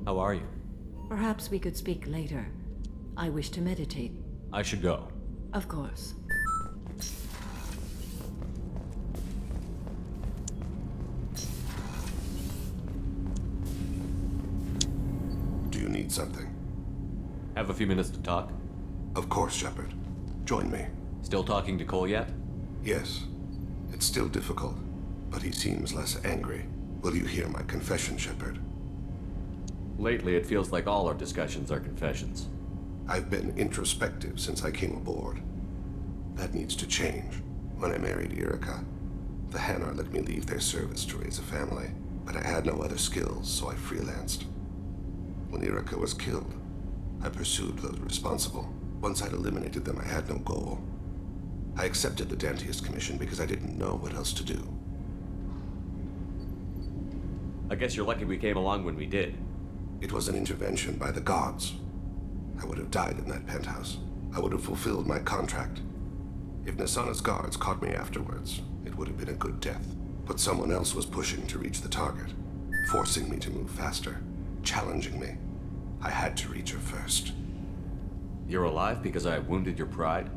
How are you? Perhaps we could speak later. I wish to meditate. I should go. Of course. Do you need something? Have a few minutes to talk? Of course, Shepard. Join me. Still talking to Cole yet? Yes. It's still difficult, but he seems less angry. Will you hear my confession, Shepard? Lately, it feels like all our discussions are confessions. I've been introspective since I came aboard. That needs to change. When I married Erica, the Hanar let me leave their service to raise a family, but I had no other skills, so I freelanced. When Erica was killed, I pursued those responsible. Once I'd eliminated them, I had no goal. I accepted the Dantiest commission because I didn't know what else to do. I guess you're lucky we came along when we did. It was an intervention by the gods. I would have died in that penthouse. I would have fulfilled my contract. If Nasana's guards caught me afterwards, it would have been a good death. But someone else was pushing to reach the target, forcing me to move faster, challenging me. I had to reach her first. You're alive because I wounded your pride?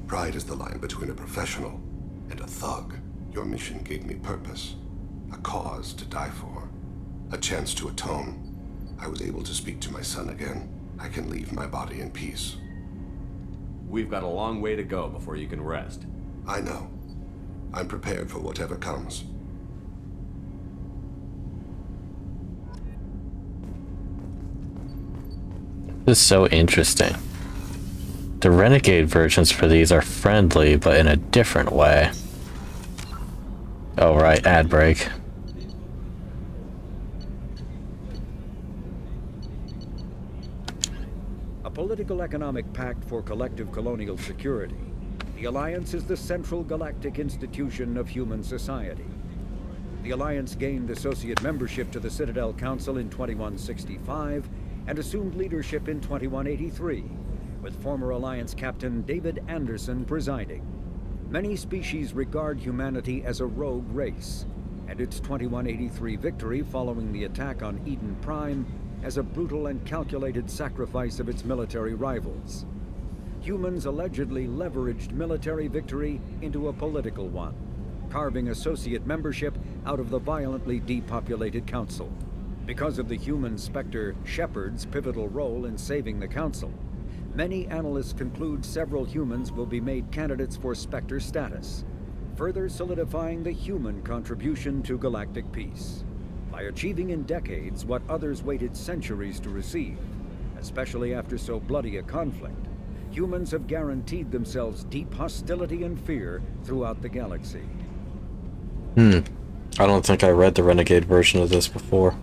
Pride is the line between a professional and a thug. Your mission gave me purpose, a cause to die for, a chance to atone. I was able to speak to my son again. I can leave my body in peace. We've got a long way to go before you can rest. I know. I'm prepared for whatever comes. This is so interesting. The Renegade versions for these are friendly, but in a different way. Oh right, ad break. A political economic pact for collective colonial security. The Alliance is the central galactic institution of human society. The Alliance gained associate membership to the Citadel Council in 2165 and assumed leadership in 2183, with former Alliance Captain David Anderson presiding. Many species regard humanity as a rogue race, and its 2183 victory following the attack on Eden Prime as a brutal and calculated sacrifice of its military rivals. Humans allegedly leveraged military victory into a political one, carving associate membership out of the violently depopulated Council. Because of the human Spectre Shepard's pivotal role in saving the Council, many analysts conclude several humans will be made candidates for Spectre status, further solidifying the human contribution to galactic peace. By achieving in decades what others waited centuries to receive, especially after so bloody a conflict, humans have guaranteed themselves deep hostility and fear throughout the galaxy. I don't think I read the Renegade version of this before.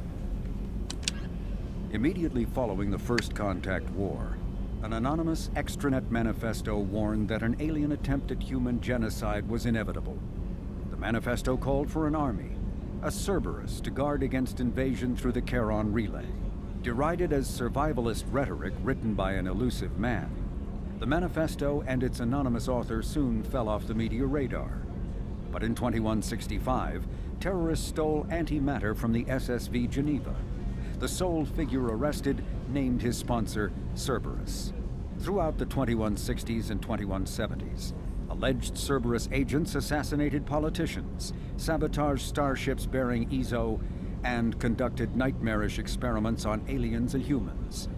Immediately following the First Contact War, an anonymous extranet manifesto warned that an alien attempt at human genocide was inevitable. The manifesto called for an army, a Cerberus, to guard against invasion through the Charon Relay. Derided as survivalist rhetoric written by an elusive man, the manifesto and its anonymous author soon fell off the media radar. But in 2165, terrorists stole antimatter from the SSV Geneva. The sole figure arrested named his sponsor Cerberus. Throughout the 2160s and 2170s, alleged Cerberus agents assassinated politicians, sabotaged starships bearing Ezo, and conducted nightmarish experiments on aliens and humans.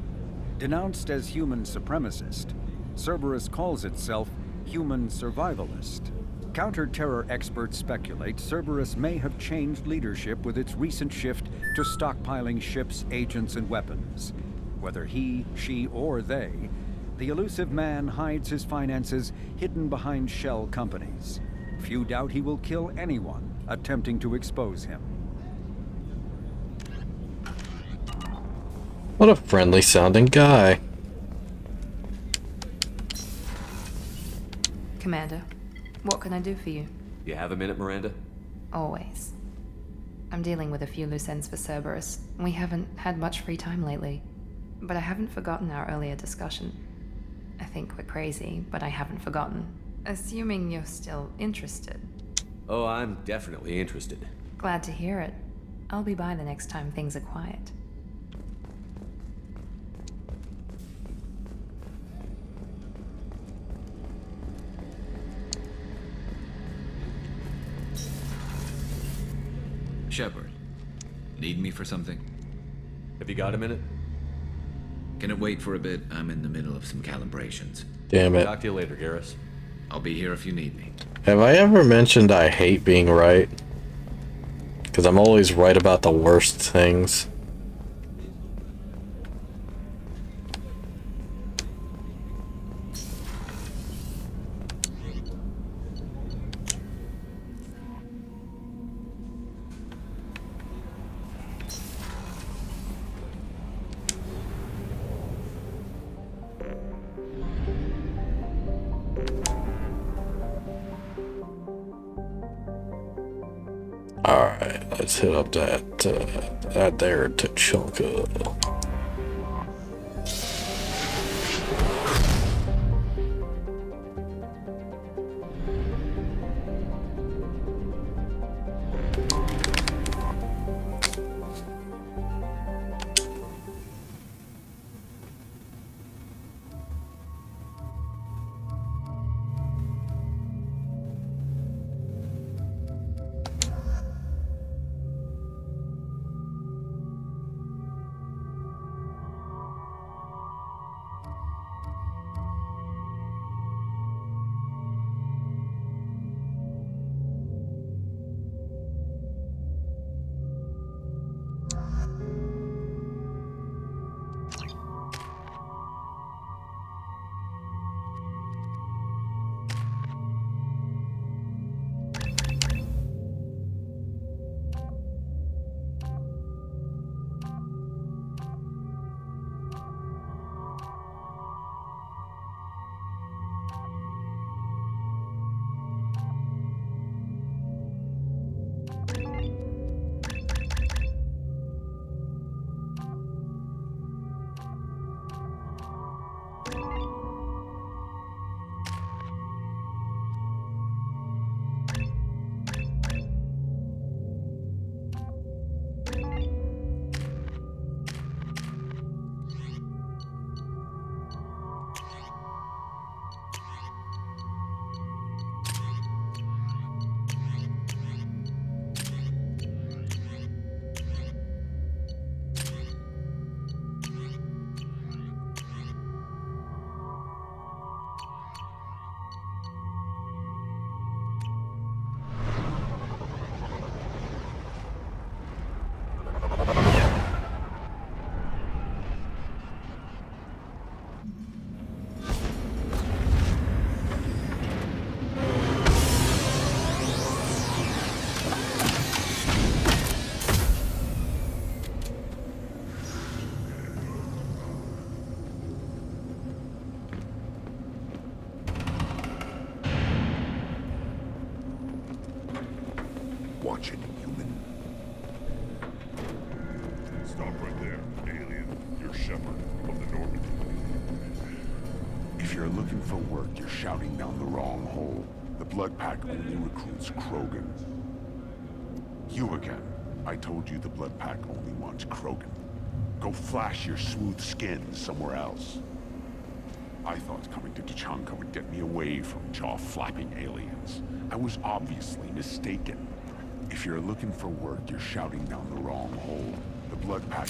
Denounced as human supremacist, Cerberus calls itself human survivalist. Counter-terror experts speculate Cerberus may have changed leadership with its recent shift to stockpiling ships, agents, and weapons. Whether he, she, or they, the elusive man hides his finances hidden behind shell companies. Few doubt he will kill anyone attempting to expose him. What a friendly sounding guy. Commander, what can I do for you? You have a minute, Miranda? Always. I'm dealing with a few loose ends for Cerberus. We haven't had much free time lately. But I haven't forgotten our earlier discussion. I think we're crazy, but I haven't forgotten. Assuming you're still interested. Oh, I'm definitely interested. Glad to hear it. I'll be by the next time things are quiet. Shepard, need me for something? Have you got a minute? Can it wait for a bit? I'm in the middle of some calibrations. Damn it. Talk to you later, Garrus. I'll be here if you need me. Have I ever mentioned I hate being right? Because I'm always right about the worst things. Alright, let's hit up that there Tachanka. watching, human. Stop right there, alien. You're Shepard of the Normandy. If you're looking for work, you're shouting down the wrong hole. The Blood Pack only recruits Krogan. You again. I told you the Blood Pack only wants Krogan. Go flash your smooth skin somewhere else. I thought coming to Tuchanka would get me away from jaw-flapping aliens. I was obviously mistaken. If you're looking for work, you're shouting down the wrong hole. The Blood Pack...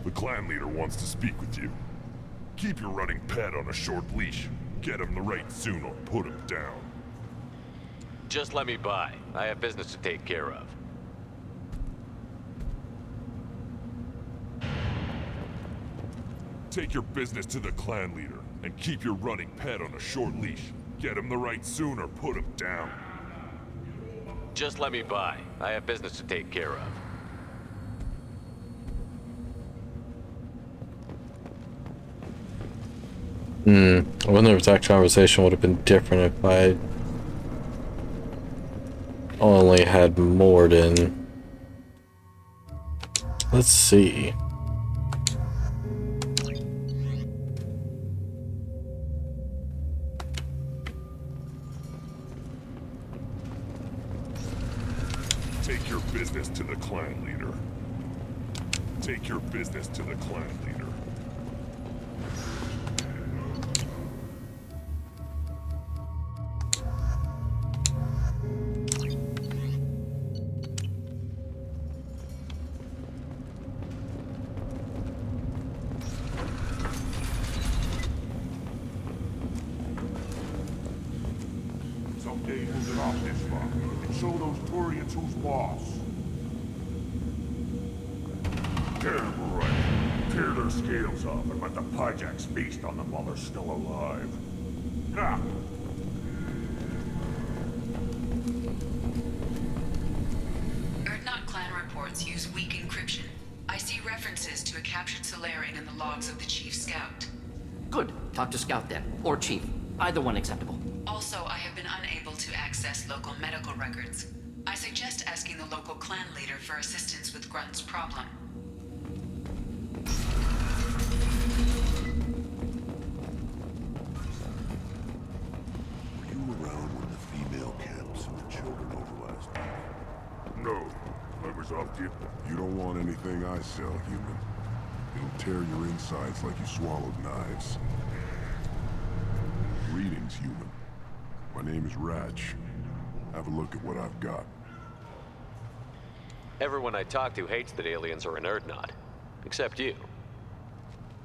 The clan leader wants to speak with you. Keep your running pet on a short leash. Get him the right soon or put him down. Just let me by. I have business to take care of. Take your business to the clan leader, and keep your running pet on a short leash. Get him the right soon or put him down. Just let me by. I have business to take care of. I wonder if that conversation would have been different if I only had Morden. Let's see. Take your business to the clan leader. Take your business to the clan leader. Someday we'll get off this rock and show those Turians who's boss. Damn right. Tear their scales off and let the Pyjaks feast on them while they're still alive. Ha! Erdnot clan reports use weak encryption. I see references to a captured Solarian in the logs of the Chief Scout. Good. Talk to Scout then. Or Chief. Either one acceptable. Also, I have been unable to access local medical records. I suggest asking the local clan leader for assistance with Grunt's problem. Were you around when the female camps and the children over last night? No. I was off the... You don't want anything I sell, human. It'll tear your insides like you swallowed knives. Greetings, human. My name is Ratch. Have a look at what I've got. Everyone I talk to hates that aliens are an Erdnot. Except you.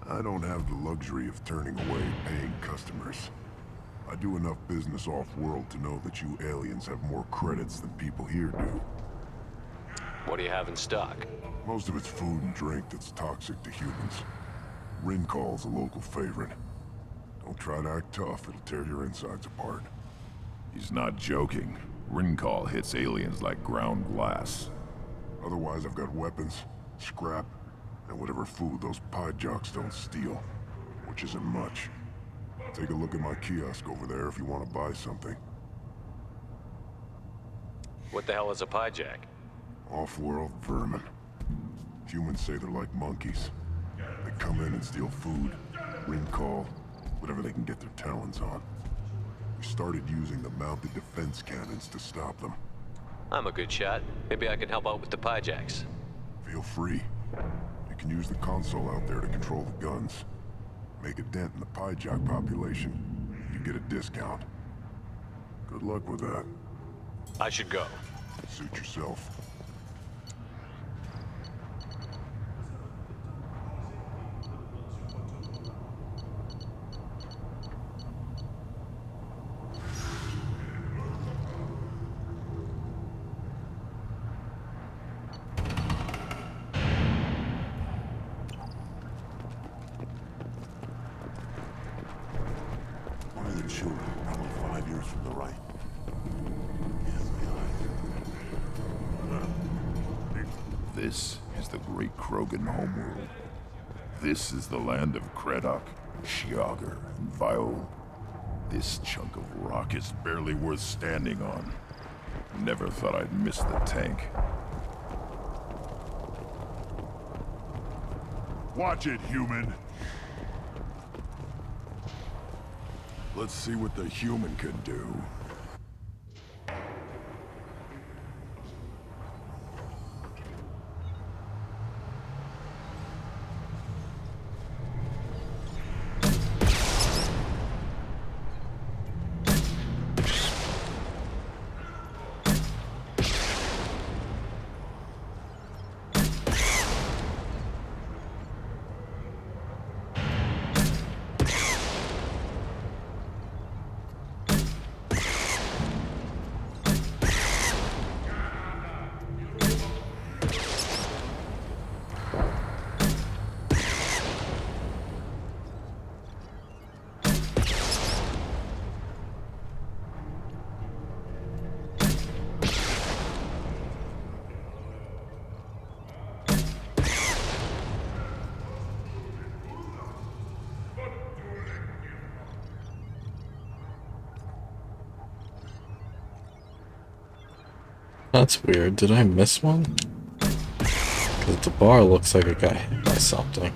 I don't have the luxury of turning away paying customers. I do enough business off-world to know that you aliens have more credits than people here do. What do you have in stock? Most of it's food and drink that's toxic to humans. Rincall's a local favorite. Don't try to act tough, it'll tear your insides apart. He's not joking. Rincall hits aliens like ground glass. Otherwise, I've got weapons, scrap, and whatever food those Pyjaks don't steal. Which isn't much. Take a look at my kiosk over there if you want to buy something. What the hell is a Pyjak? Off-world vermin. Humans say they're like monkeys. They come in and steal food, Rincall, whatever they can get their talons on. We started using the mounted defense cannons to stop them. I'm a good shot. Maybe I can help out with the Pyjaks. Feel free. You can use the console out there to control the guns. Make a dent in the Pyjak population. You get a discount. Good luck with that. I should go. Suit yourself. One of the children, probably 5 years from the right. This is the great Krogan homeworld. This is the land of Kredok, Shiagar, and Viol. This chunk of rock is barely worth standing on. Never thought I'd miss the tank. Watch it, human! Let's see what the human can do. That's weird. Did I miss one? Because the bar looks like it got hit by something.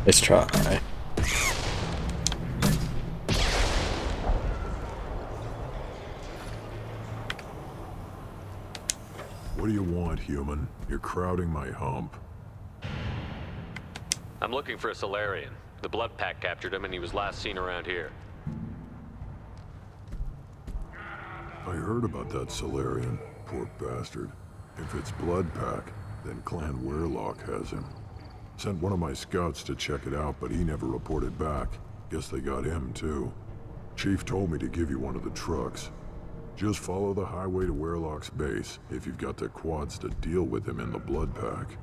Let's try. What do you want, human? You're crowding my hump. I'm looking for a Solarian. The Blood Pack captured him and he was last seen around here. I heard about that Solarian. Poor bastard. If it's Blood Pack, then Clan Weirlock has him. Sent one of my scouts to check it out, but he never reported back. Guess they got him, too. Chief told me to give you one of the trucks. Just follow the highway to Weirlock's base, if you've got the quads to deal with him in the Blood Pack.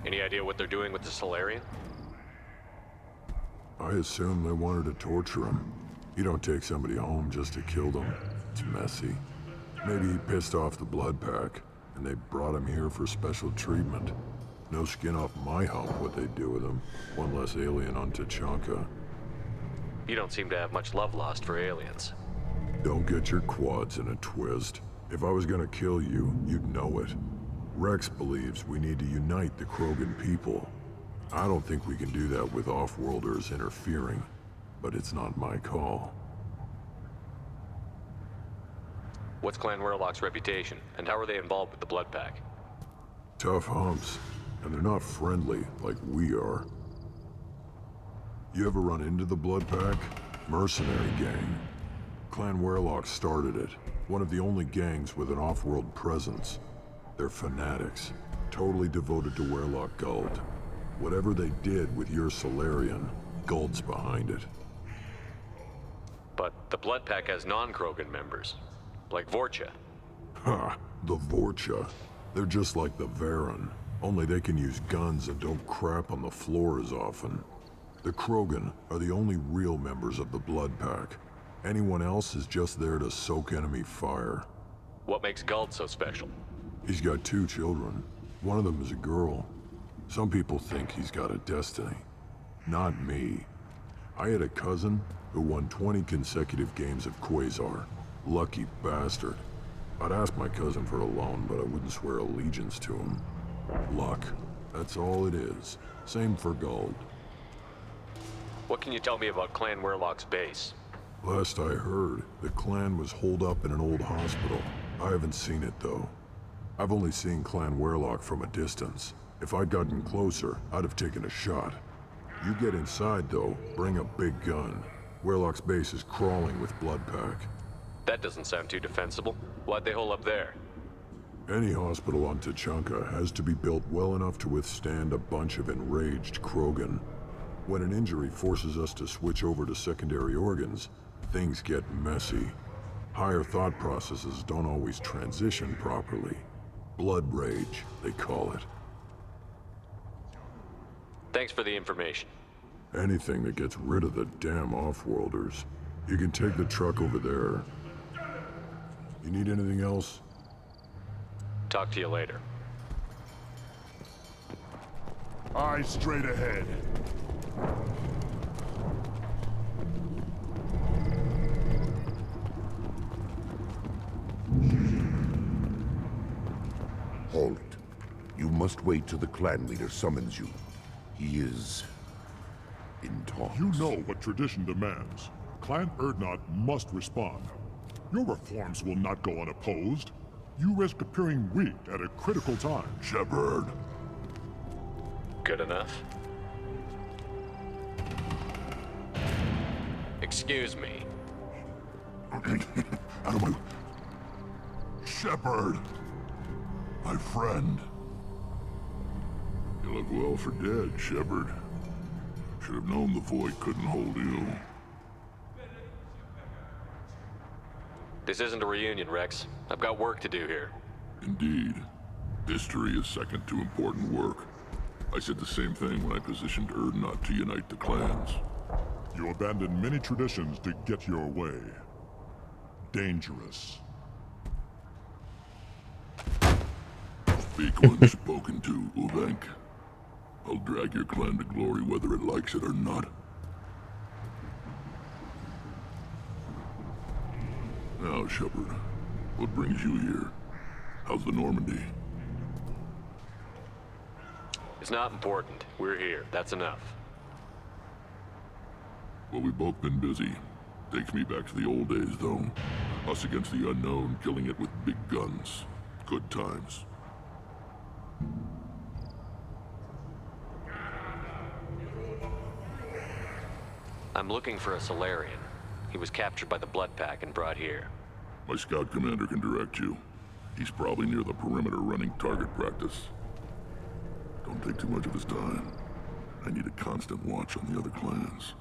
Any idea what they're doing with the Solarian? I assume they wanted to torture him. You don't take somebody home just to kill them. It's messy. Maybe he pissed off the Blood Pack, and they brought him here for special treatment. No skin off my hump what they do with him. One less alien on Tachanka. You don't seem to have much love lost for aliens. Don't get your quads in a twist. If I was gonna kill you, you'd know it. Rex believes we need to unite the Krogan people. I don't think we can do that with off-worlders interfering, but it's not my call. What's Clan Weirlock's reputation, and how are they involved with the Blood Pack? Tough humps, and they're not friendly like we are. You ever run into the Blood Pack? Mercenary gang. Clan Weirlock started it. One of the only gangs with an off-world presence. They're fanatics, totally devoted to Weirlock Guld. Whatever they did with your Solarian, Guld's behind it. But the Blood Pack has non-Krogan members, like Vorcha. Ha! The Vorcha. They're just like the Varen, only they can use guns and don't crap on the floor as often. The Krogan are the only real members of the Blood Pack. Anyone else is just there to soak enemy fire. What makes Galt so special? He's got 2 children. One of them is a girl. Some people think he's got a destiny. Not me. I had a cousin who won 20 consecutive games of Quasar. Lucky bastard. I'd ask my cousin for a loan, but I wouldn't swear allegiance to him. Luck. That's all it is. Same for gold. What can you tell me about Clan Werlock's base? Last I heard, the clan was holed up in an old hospital. I haven't seen it, though. I've only seen Clan Werlock from a distance. If I'd gotten closer, I'd have taken a shot. You get inside, though, bring a big gun. Werlock's base is crawling with Blood Pack. That doesn't sound too defensible. Why'd they hole up there? Any hospital on Tuchanka has to be built well enough to withstand a bunch of enraged Krogan. When an injury forces us to switch over to secondary organs, things get messy. Higher thought processes don't always transition properly. Blood rage, they call it. Thanks for the information. Anything that gets rid of the damn off-worlders. You can take the truck over there. You need anything else? Talk to you later. Eyes straight ahead. Halt. You must wait till the clan leader summons you. He is in talks. You know what tradition demands. Clan Urdnot must respond. Your reforms will not go unopposed. You risk appearing weak at a critical time. Shepard. Good enough. Excuse me. Out of my... Shepard. My friend. You look well for dead, Shepard. Should have known the Void couldn't hold you. This isn't a reunion, Rex. I've got work to do here. Indeed. History is second to important work. I said the same thing when I positioned Urdnot to unite the clans. You abandoned many traditions to get your way. Dangerous. Speak when spoken to, Uvenk. I'll drag your clan to glory whether it likes it or not. Now, Shepard, what brings you here? How's the Normandy? It's not important. We're here. That's enough. Well, we've both been busy. Takes me back to the old days, though. Us against the unknown, killing it with big guns. Good times. I'm looking for a Solarian. He was captured by the Blood Pack and brought here. My scout commander can direct you. He's probably near the perimeter running target practice. Don't take too much of his time. I need a constant watch on the other clans.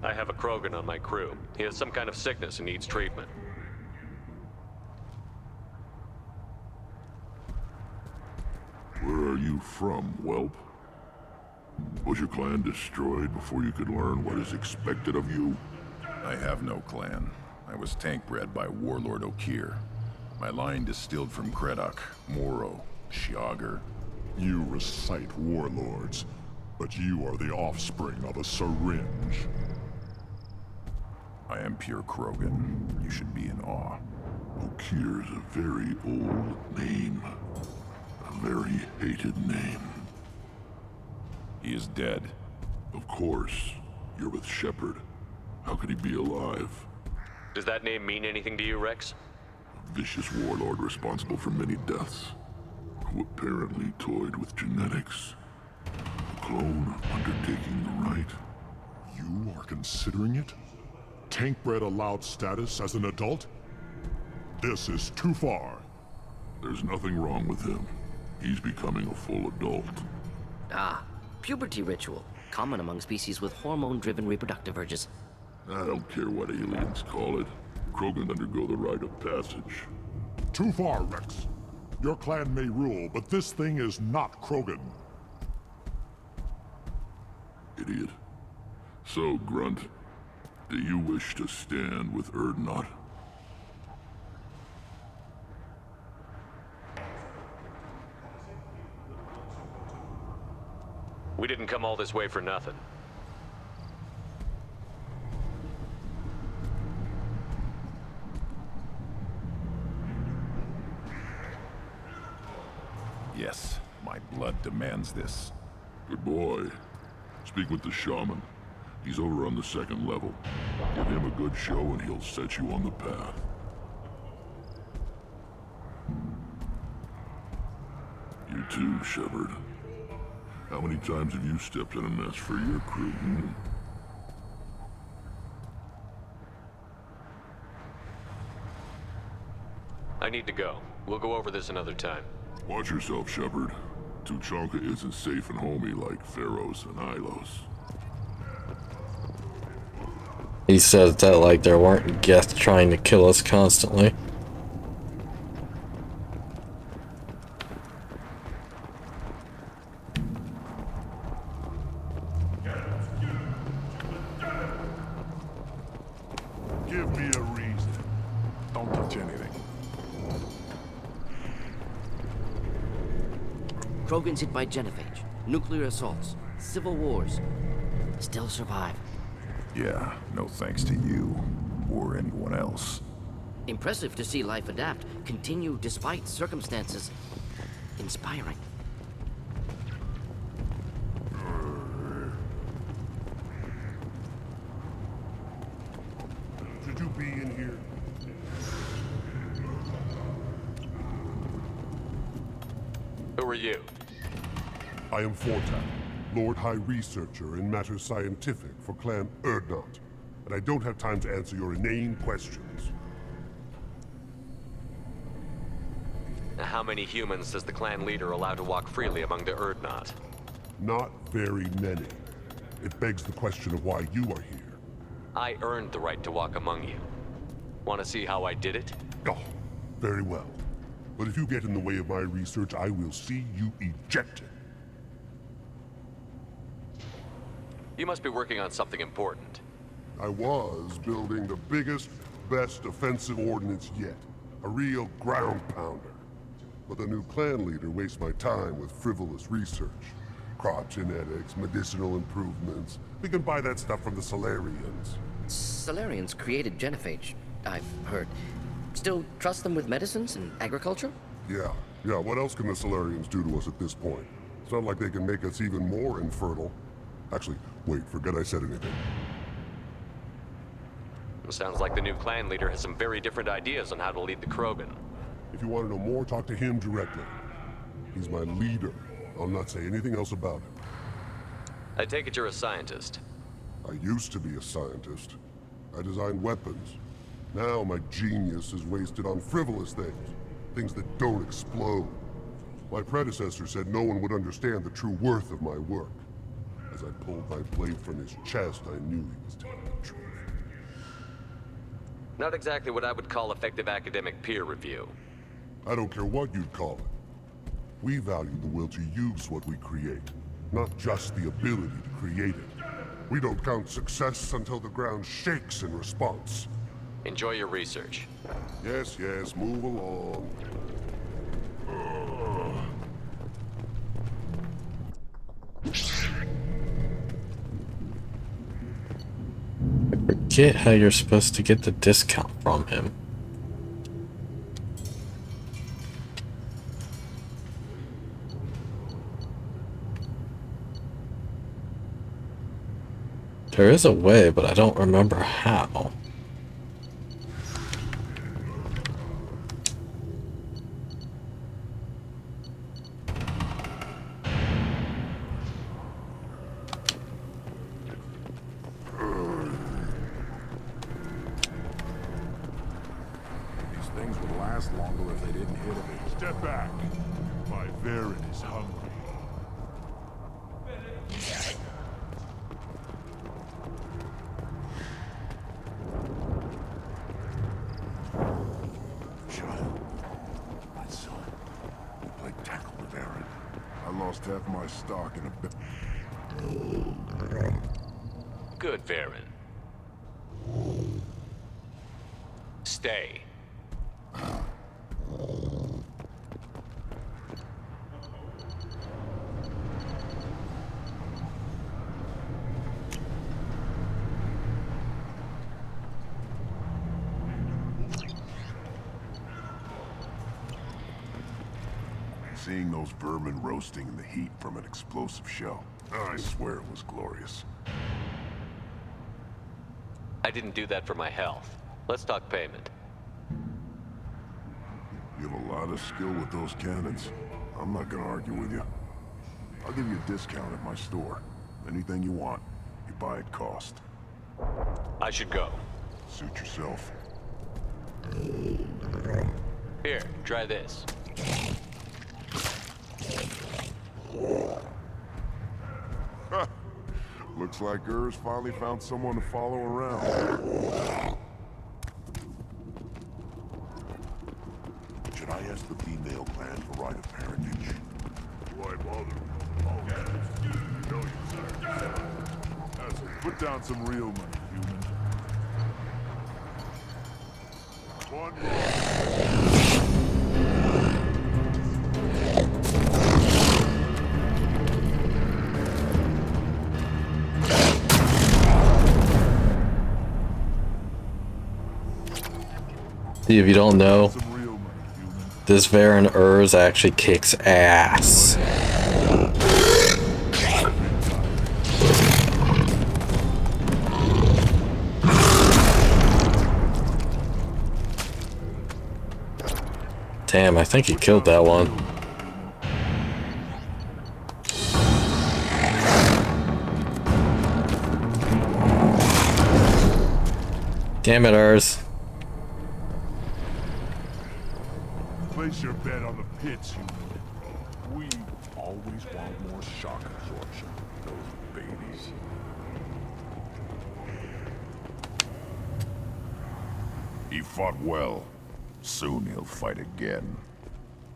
I have a Krogan on my crew. He has some kind of sickness and needs treatment. Where are you from, whelp? Was your clan destroyed before you could learn what is expected of you? I have no clan. I was tank bred by Warlord Okir. My line distilled from Kredok, Moro, Shiagar. You recite warlords, but you are the offspring of a syringe. I am pure Krogan. You should be in awe. Okir's a very old name. A very hated name. He is dead. Of course. You're with Shepard. How could he be alive? Does that name mean anything to you, Rex? A vicious warlord responsible for many deaths, who apparently toyed with genetics. A clone undertaking the right. You are considering it? Tank-bred allowed status as an adult? This is too far. There's nothing wrong with him. He's becoming a full adult. Ah, puberty ritual. Common among species with hormone-driven reproductive urges. I don't care what aliens call it. Krogan undergo the rite of passage. Too far, Rex. Your clan may rule, but this thing is not Krogan. Idiot. So, Grunt, do you wish to stand with Erdnot? We didn't come all this way for nothing. Yes, my blood demands this. Good boy. Speak with the shaman. He's over on the second level. Give him a good show and he'll set you on the path. You too, Shepard. How many times have you stepped in a mess for your crew, hmm? I need to go. We'll go over this another time. Watch yourself, Shepard. Tuchanka isn't safe and homey like Pharaohs and Ilos. He says that like there weren't Geth trying to kill us constantly. Give me a reason. Don't touch anything. Krogan's hit by genophage, nuclear assaults, civil wars. Still survive. Yeah, no thanks to you, or anyone else. Impressive to see life adapt, continue despite circumstances. Inspiring. Should you be in here? Who are you? I am Fortak, Lord High Researcher in matters scientific for Clan Erdnot, and I don't have time to answer your inane questions. How many humans does the clan leader allow to walk freely among the Erdnot? Not very many. It begs the question of why you are here. I earned the right to walk among you. Want to see how I did it? Oh, very well. But if you get in the way of my research, I will see you ejected. You must be working on something important. I was building the biggest, best offensive ordnance yet. A real ground pounder. But the new clan leader wastes my time with frivolous research. Crop genetics, medicinal improvements. We can buy that stuff from the Solarians. Solarians created genophage, I've heard. Still trust them with medicines and agriculture? Yeah. What else can the Solarians do to us at this point? It's not like they can make us even more infertile. Actually, wait, forget I said anything. Sounds like the new clan leader has some very different ideas on how to lead the Krogan. If you want to know more, talk to him directly. He's my leader. I'll not say anything else about him. I take it you're a scientist. I used to be a scientist. I designed weapons. Now my genius is wasted on frivolous things. Things that don't explode. My predecessor said no one would understand the true worth of my work. As I pulled my blade from his chest, I knew he was telling the truth. Not exactly what I would call effective academic peer review. I don't care what you'd call it. We value the will to use what we create, not just the ability to create it. We don't count success until the ground shakes in response. Enjoy your research. Yes, move along. I forget how you're supposed to get the discount from him. There is a way, but I don't remember how. These things would last longer if they didn't hit it. Step back. My Varyn is hungry. lost half my stock in a bit. Good, Varen. Stay. Seeing those vermin roasting in the heat from an explosive shell, I swear it was glorious. I didn't do that for my health. Let's talk payment. You have a lot of skill with those cannons. I'm not gonna argue with you. I'll give you a discount at my store. Anything you want, you buy at cost. I should go. Suit yourself. Here, try this. Looks like Urs finally found someone to follow around. Should I ask the female clan for right of parentage? Why bother? Oh, no, sir. Put down some real money, human. One more. If you don't know, this Varen Urs actually kicks ass. Damn, I think he killed that one. Damn it, Urs. Place your bet on the pits, human. We always want more shock absorption. Those babies. He fought well. Soon he'll fight again.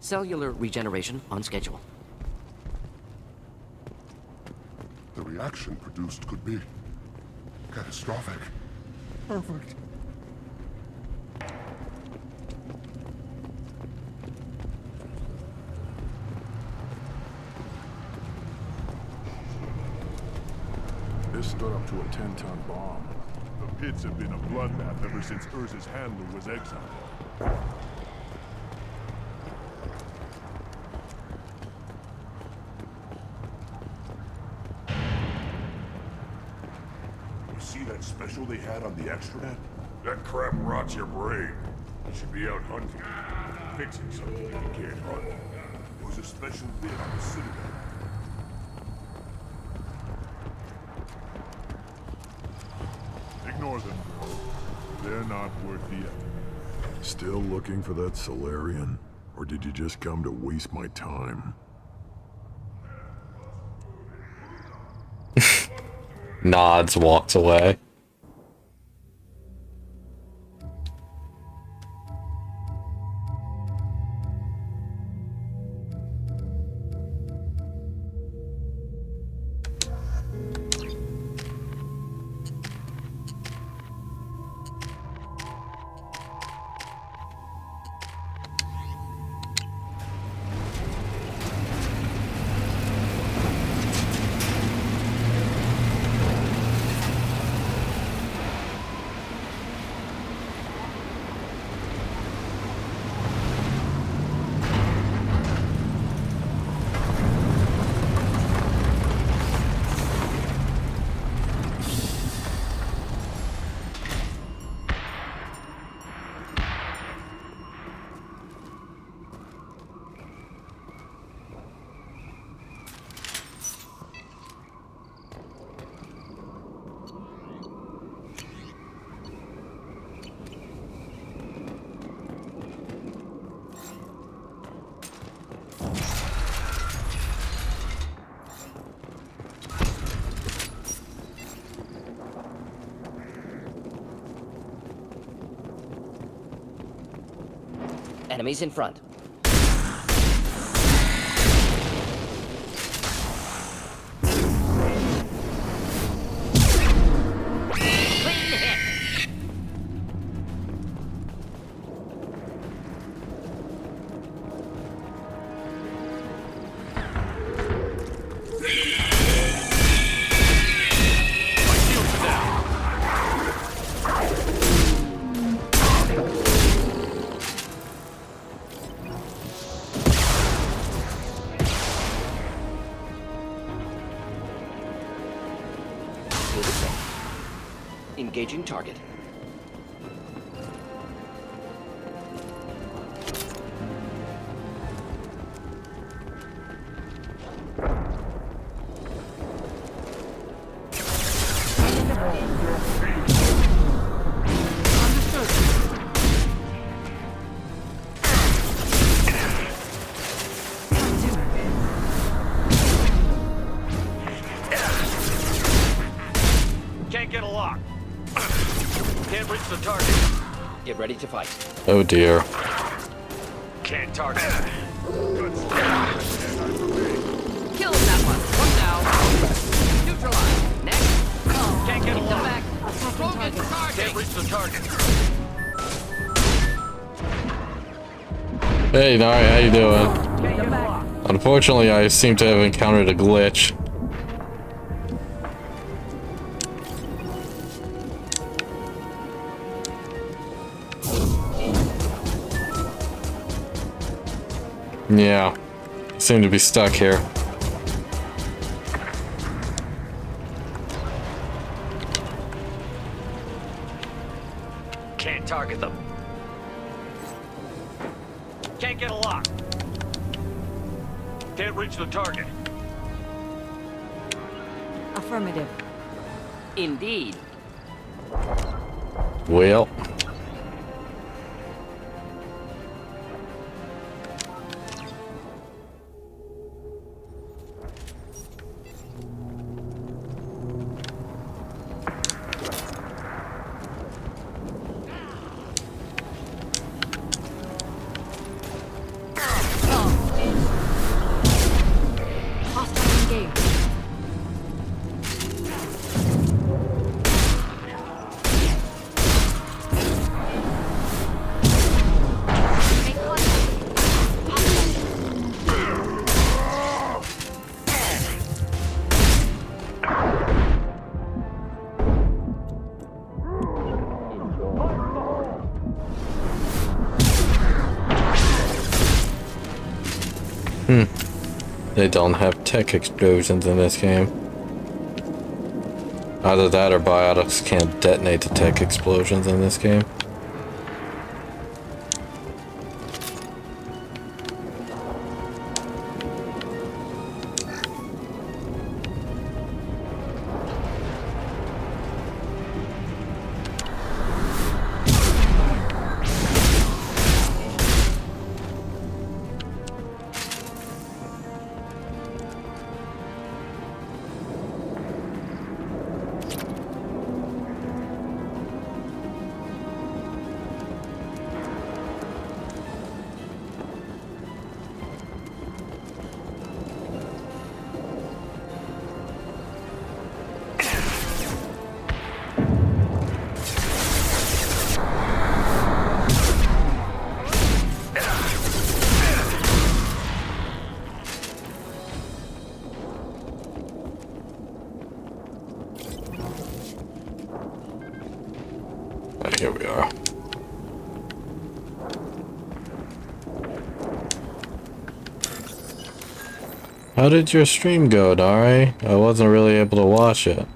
Cellular regeneration on schedule. The reaction produced could be catastrophic. Perfect. This stood up to a 10-ton bomb. The pits have been a bloodbath ever since Urz's handler was exiled. You see that special they had on the extranet? That crap rots your brain. You should be out hunting. Fixing something if you can't hunt. It was a special bit on the Citadel. Ignore them, bro. They're not worth the effort. Still looking for that Solarian? Or did you just come to waste my time? Nods, walks away. Enemies in front. Engaging target. Can't get a lock. Can't reach the target. Get ready to fight. Oh dear. Can't target. Kill that one. One down. Neutralize. Next. Can't get a Keep them lock. back. Can't reach the target. Hey, Nari, how you doing? Unfortunately, I seem to have encountered a glitch. Yeah, seem to be stuck here. Can't target them. Can't get a lock. Can't reach the target. Affirmative. Indeed. Well. They don't have tech explosions in this game. Either that or biotics can't detonate the tech explosions in this game. Here we are. How did your stream go, Dari? I wasn't really able to watch it.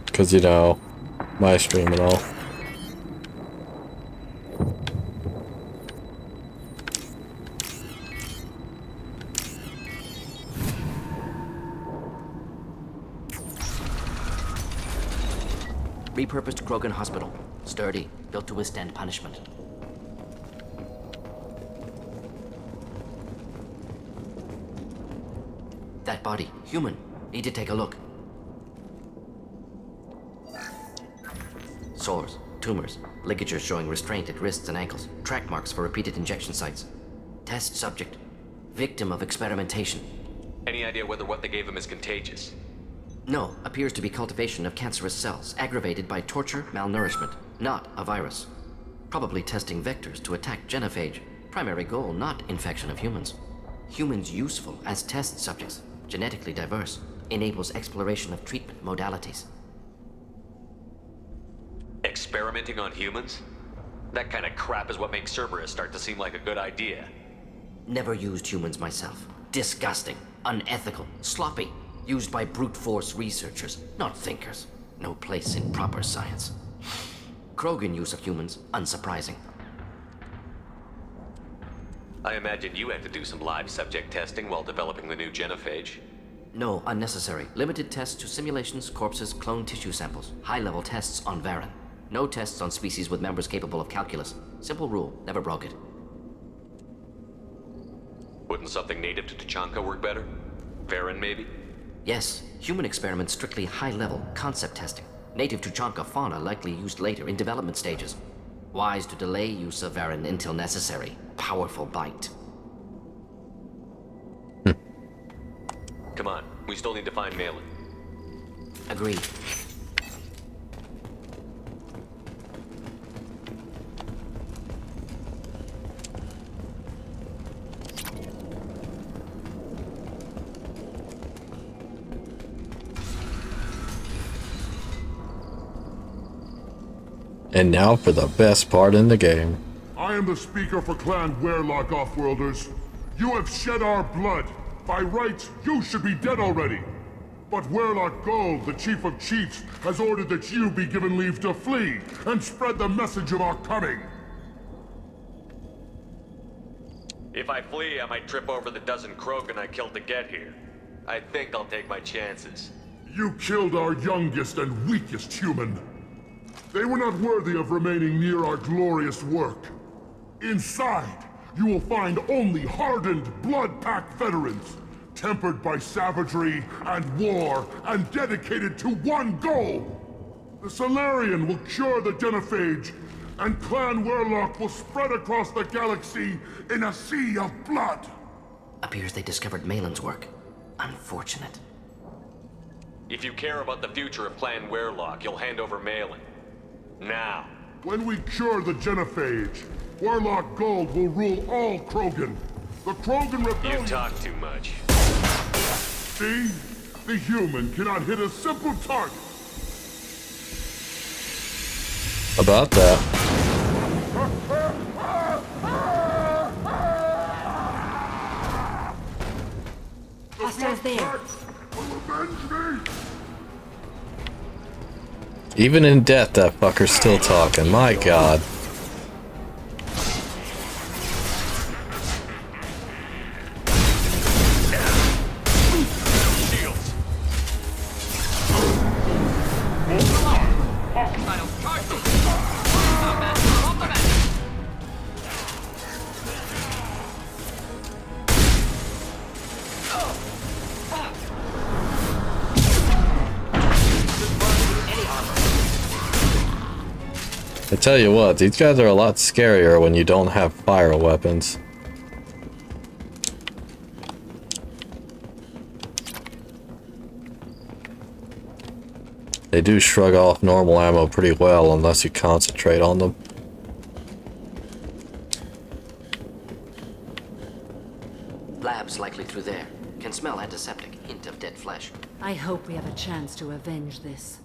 Because, you know, my stream and all. Repurposed Krogan Hospital. Sturdy, built to withstand punishment. That body, human. Need to take a look. Sores, tumors, ligatures showing restraint at wrists and ankles, track marks for repeated injection sites. Test subject, victim of experimentation. Any idea whether what they gave him is contagious? No, appears to be cultivation of cancerous cells, aggravated by torture, malnourishment, not a virus. Probably testing vectors to attack genophage. Primary goal, not infection of humans. Humans useful as test subjects, genetically diverse, enables exploration of treatment modalities. Experimenting on humans? That kind of crap is what makes Cerberus start to seem like a good idea. Never used humans myself. Disgusting, unethical, sloppy. Used by brute force researchers, not thinkers. no place in proper science. Krogan use of humans, unsurprising. I imagine you had to do some live subject testing while developing the new genophage. No, unnecessary. Limited tests to simulations, corpses, clone tissue samples. High-level tests on Varen. No tests on species with members capable of calculus. Simple rule, never broke it. Wouldn't something native to Tuchanka work better? Varen, maybe? Yes, human experiments strictly high-level, concept testing. Native Tuchanka fauna likely used later in development stages. Wise to delay use of Varen until necessary. Powerful bite. Come on, we still need to find Malin. Agreed. And now for the best part in the game. I am the speaker for Clan Werlock, Offworlders. You have shed our blood. By rights, you should be dead already. But Werlock Gold, the Chief of Chiefs, has ordered that you be given leave to flee and spread the message of our coming. If I flee, I might trip over the dozen Krogan I killed to get here. I think I'll take my chances. You killed our youngest and weakest human. They were not worthy of remaining near our glorious work. Inside, you will find only hardened, blood-packed veterans, tempered by savagery and war, and dedicated to one goal. The Solarian will cure the genophage, and Clan Werlock will spread across the galaxy in a sea of blood. Appears they discovered Malin's work. Unfortunate. If you care about the future of Clan Werlock, you'll hand over Malin. Now. When we cure the genophage, Werlock Gold will rule all Krogan. The Krogan rebellion... You talk too much. See? The human cannot hit a simple target. About that. Hostiles there. Even in death, that fucker's still talking. My god. I tell you what, these guys are a lot scarier when you don't have fire weapons. They do shrug off normal ammo pretty well unless you concentrate on them. Labs likely through there. Can smell antiseptic, hint of dead flesh. I hope we have a chance to avenge this.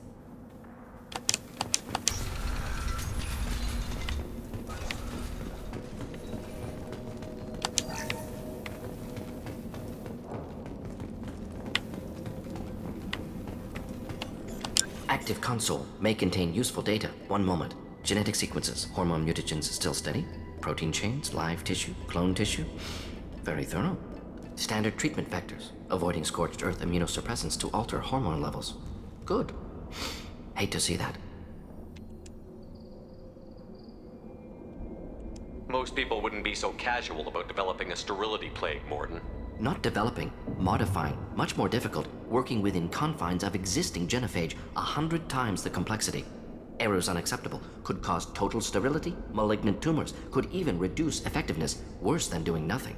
Active console may contain useful data. One moment. Genetic sequences, hormone mutagens still steady. Protein chains, live tissue, clone tissue. Very thorough. Standard treatment vectors, avoiding scorched earth immunosuppressants to alter hormone levels. Good. Hate to see that. Most people wouldn't be so casual about developing a sterility plague, Morden. Not developing, modifying, much more difficult, working within confines of existing genophage, 100 times the complexity. Errors unacceptable, could cause total sterility, malignant tumors, could even reduce effectiveness, worse than doing nothing.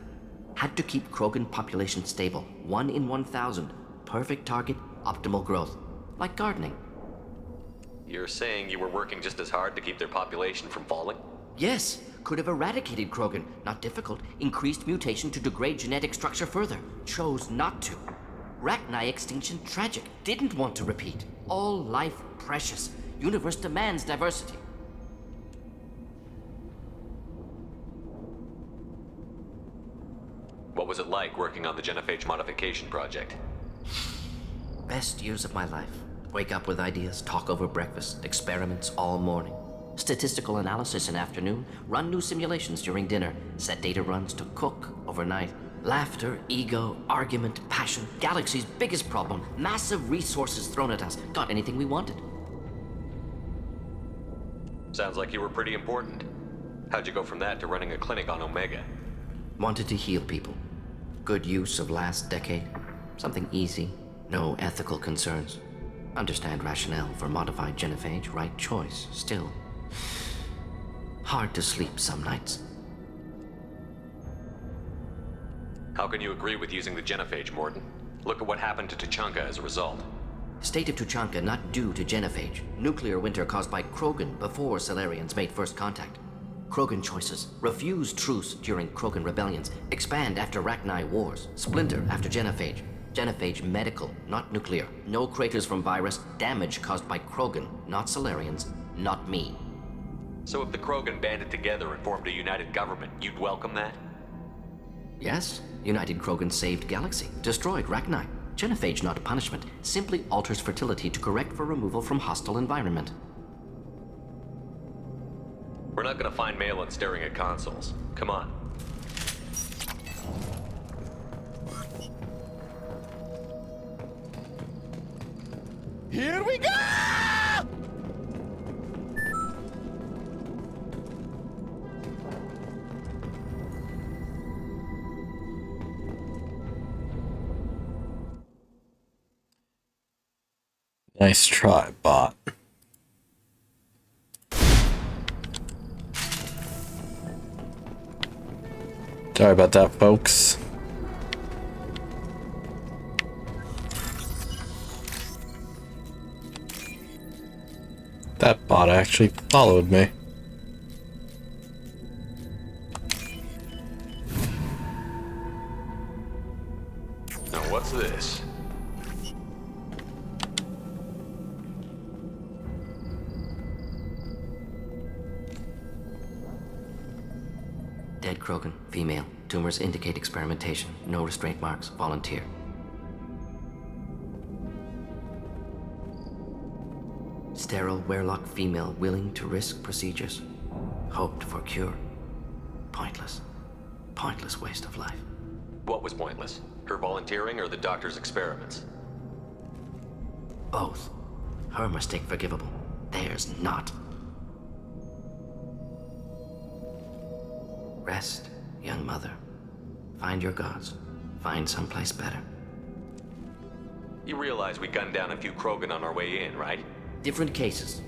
Had to keep Krogan population stable, 1 in 1,000, perfect target, optimal growth, like gardening. You're saying you were working just as hard to keep their population from falling? Yes, could have eradicated Krogan, not difficult, increased mutation to degrade genetic structure further, chose not to. Rachni extinction tragic, didn't want to repeat. All life precious, universe demands diversity. What was it like working on the genophage modification project? Best years of my life. Wake up with ideas, talk over breakfast, experiments all morning. Statistical analysis in afternoon, run new simulations during dinner, set data runs to cook overnight. Laughter, ego, argument, passion, galaxy's biggest problem, massive resources thrown at us. Got anything we wanted. Sounds like you were pretty important. How'd you go from that to running a clinic on Omega? Wanted to heal people. Good use of last decade. Something easy, no ethical concerns. Understand rationale for modified genophage, right choice, still. Hard to sleep some nights. How can you agree with using the genophage, Morton? Look at what happened to Tuchanka as a result. State of Tuchanka not due to genophage. Nuclear winter caused by Krogan before Solarians made first contact. Krogan choices. Refuse truce during Krogan rebellions. Expand after Rachni wars. Splinter after genophage. Genophage medical, not nuclear. No craters from virus. Damage caused by Krogan, not Solarians, not me. So if the Krogan banded together and formed a united government, you'd welcome that? Yes. United Krogan saved Galaxy. Destroyed Rachni. Genophage not a punishment. Simply alters fertility to correct for removal from hostile environment. We're not gonna find Malin staring at consoles. Come on. Here we go! Nice try, bot. Sorry about that, folks. That bot actually followed me. Now what's this? Dead Krogan, female. Tumors indicate experimentation. No restraint marks. Volunteer. Sterile Werelock female willing to risk procedures. Hoped for cure. Pointless. Pointless waste of life. What was pointless? Her volunteering or the doctor's experiments? Both. Her mistake forgivable. Theirs not. Rest, young mother. Find your gods. Find someplace better. You realize we gunned down a few Krogan on our way in, right? Different cases.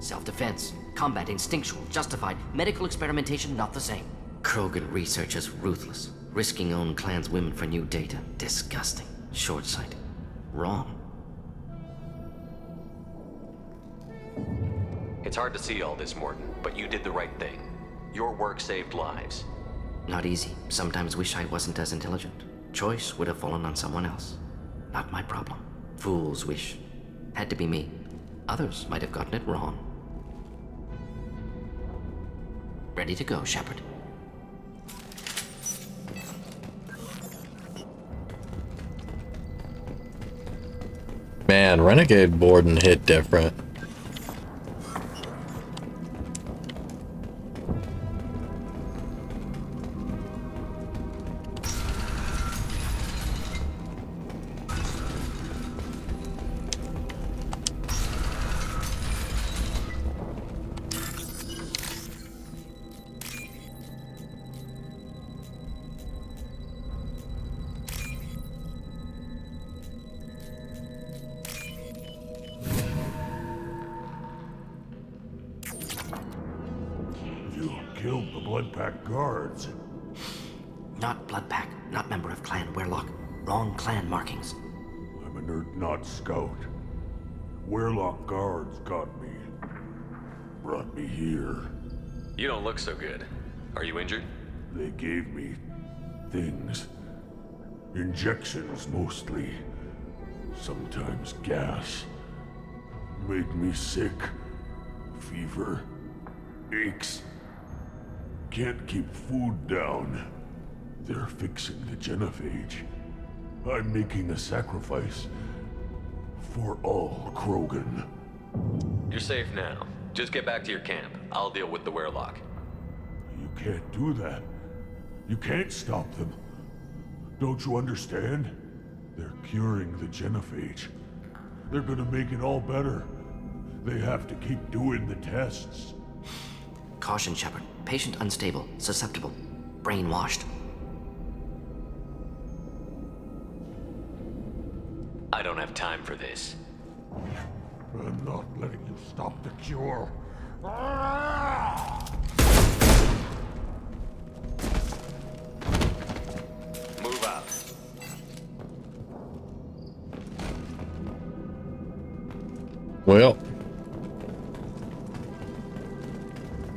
Self-defense, combat instinctual, justified, medical experimentation not the same. Krogan research is ruthless, risking own clan's women for new data. Disgusting. Short-sighted. Wrong. It's hard to see all this, Morton, but you did the right thing. Your work saved lives. Not easy. Sometimes wish I wasn't as intelligent. Choice would have fallen on someone else. Not my problem. Fool's wish. Had to be me. Others might have gotten it wrong. Ready to go, Shepard. Man, Renegade Borden hit different. Killed the Blood Pack guards. Not Blood Pack, not member of Clan Werelock. Wrong clan markings. I'm a nerd, not scout. Werelock guards got me. Brought me here. You don't look so good. Are you injured? They gave me things. Injections, mostly. Sometimes gas. Made me sick. Fever. Aches. Can't keep food down. They're fixing the genophage. I'm making a sacrifice for all, Krogan. You're safe now. Just get back to your camp. I'll deal with the Werelock. You can't do that. You can't stop them. Don't you understand? They're curing the genophage. They're gonna make it all better. They have to keep doing the tests. Caution, Shepard. Patient unstable, susceptible, brainwashed. I don't have time for this. I'm not letting you stop the cure. Move out. Well.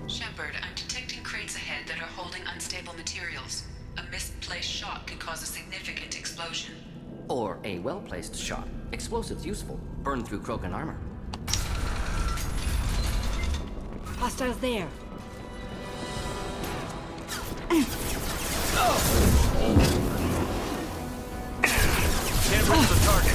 Shepard, I'm detecting crates ahead that are holding unstable materials. A misplaced shot could cause a significant explosion. Or a well-placed shot. Explosives useful. Burn through Krogan armor. Hostiles there. Can't reach the target.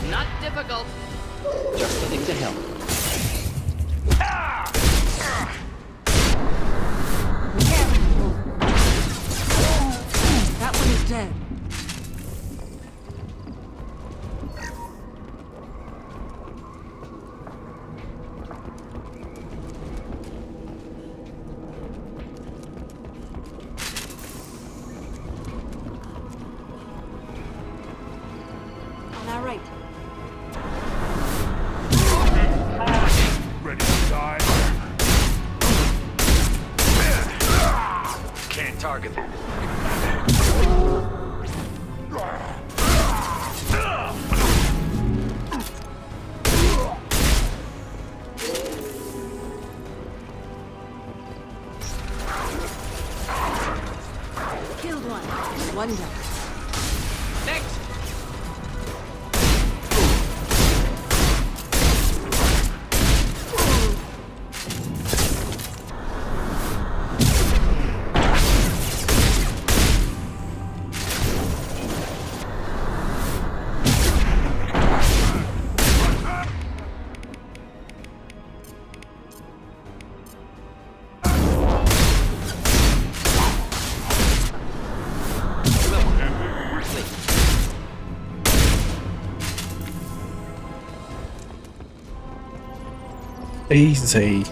Not difficult. Just getting to help. That one is dead. On our right. Ready to die? Can't target them. Killed one. One down. Next! Easy.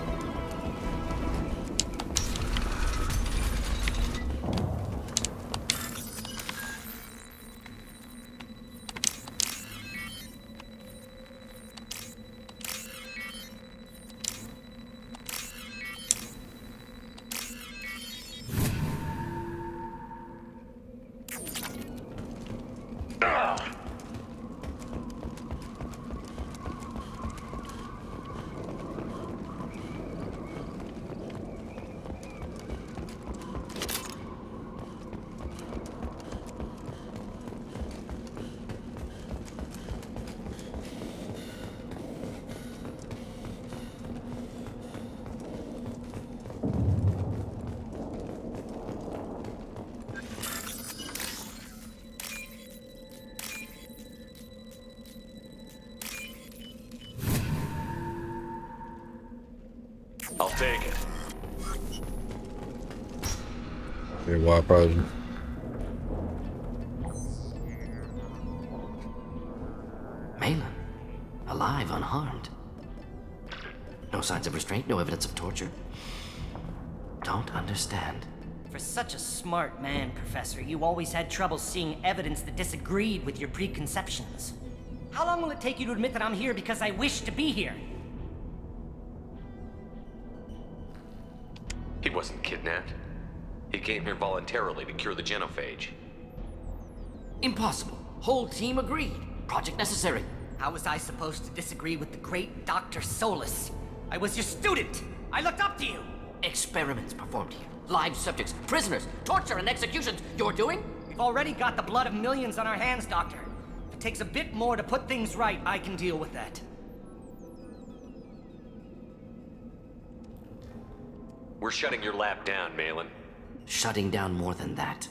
I'll take it. Your wipe out. Malin, alive, unharmed. No signs of restraint, no evidence of torture. Don't understand. For such a smart man, Professor, you always had trouble seeing evidence that disagreed with your preconceptions. How long will it take you to admit that I'm here because I wish to be here? He wasn't kidnapped. He came here voluntarily to cure the genophage. Impossible. Whole team agreed. Project necessary. How was I supposed to disagree with the great Dr. Solus? I was your student! I looked up to you! Experiments performed here. Live subjects, prisoners, torture and executions. You're doing? We've already got the blood of millions on our hands, Doctor. If it takes a bit more to put things right, I can deal with that. We're shutting your lab down, Malin. Shutting down more than that.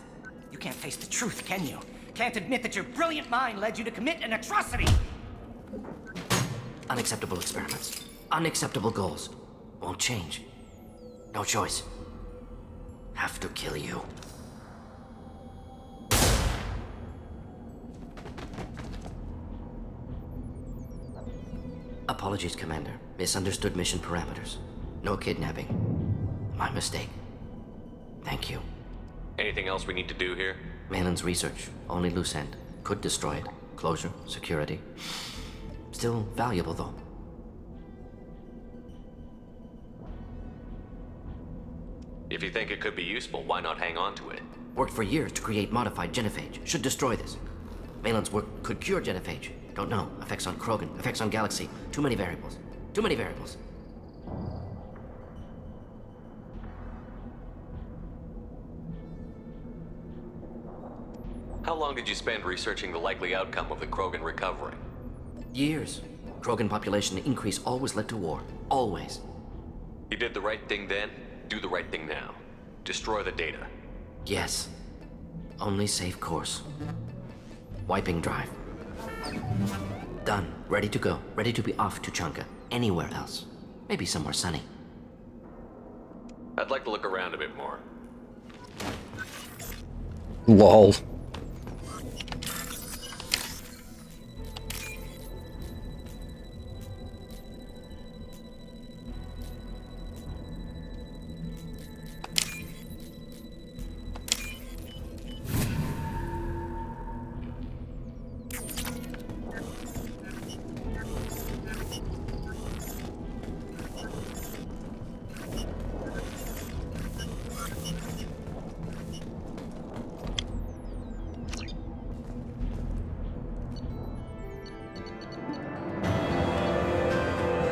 You can't face the truth, can you? Can't admit that your brilliant mind led you to commit an atrocity! Unacceptable experiments. Unacceptable goals. Won't change. No choice. Have to kill you. Apologies, Commander. Misunderstood mission parameters. No kidnapping. My mistake. Thank you. Anything else we need to do here? Malin's research. Only loose end. Could destroy it. Closure. Security. Still valuable, though. If you think it could be useful, why not hang on to it? Worked for years to create modified genophage. Should destroy this. Malin's work could cure genophage. Don't know. Effects on Krogan. Effects on Galaxy. Too many variables. Too many variables. How long did you spend researching the likely outcome of the Krogan recovery? Years. Krogan population increase always led to war. Always. You did the right thing then, do the right thing now. Destroy the data. Yes. Only safe course. Wiping drive. Done. Ready to go. Ready to be off to Chunka. Anywhere else. Maybe somewhere sunny. I'd like to look around a bit more. Lol.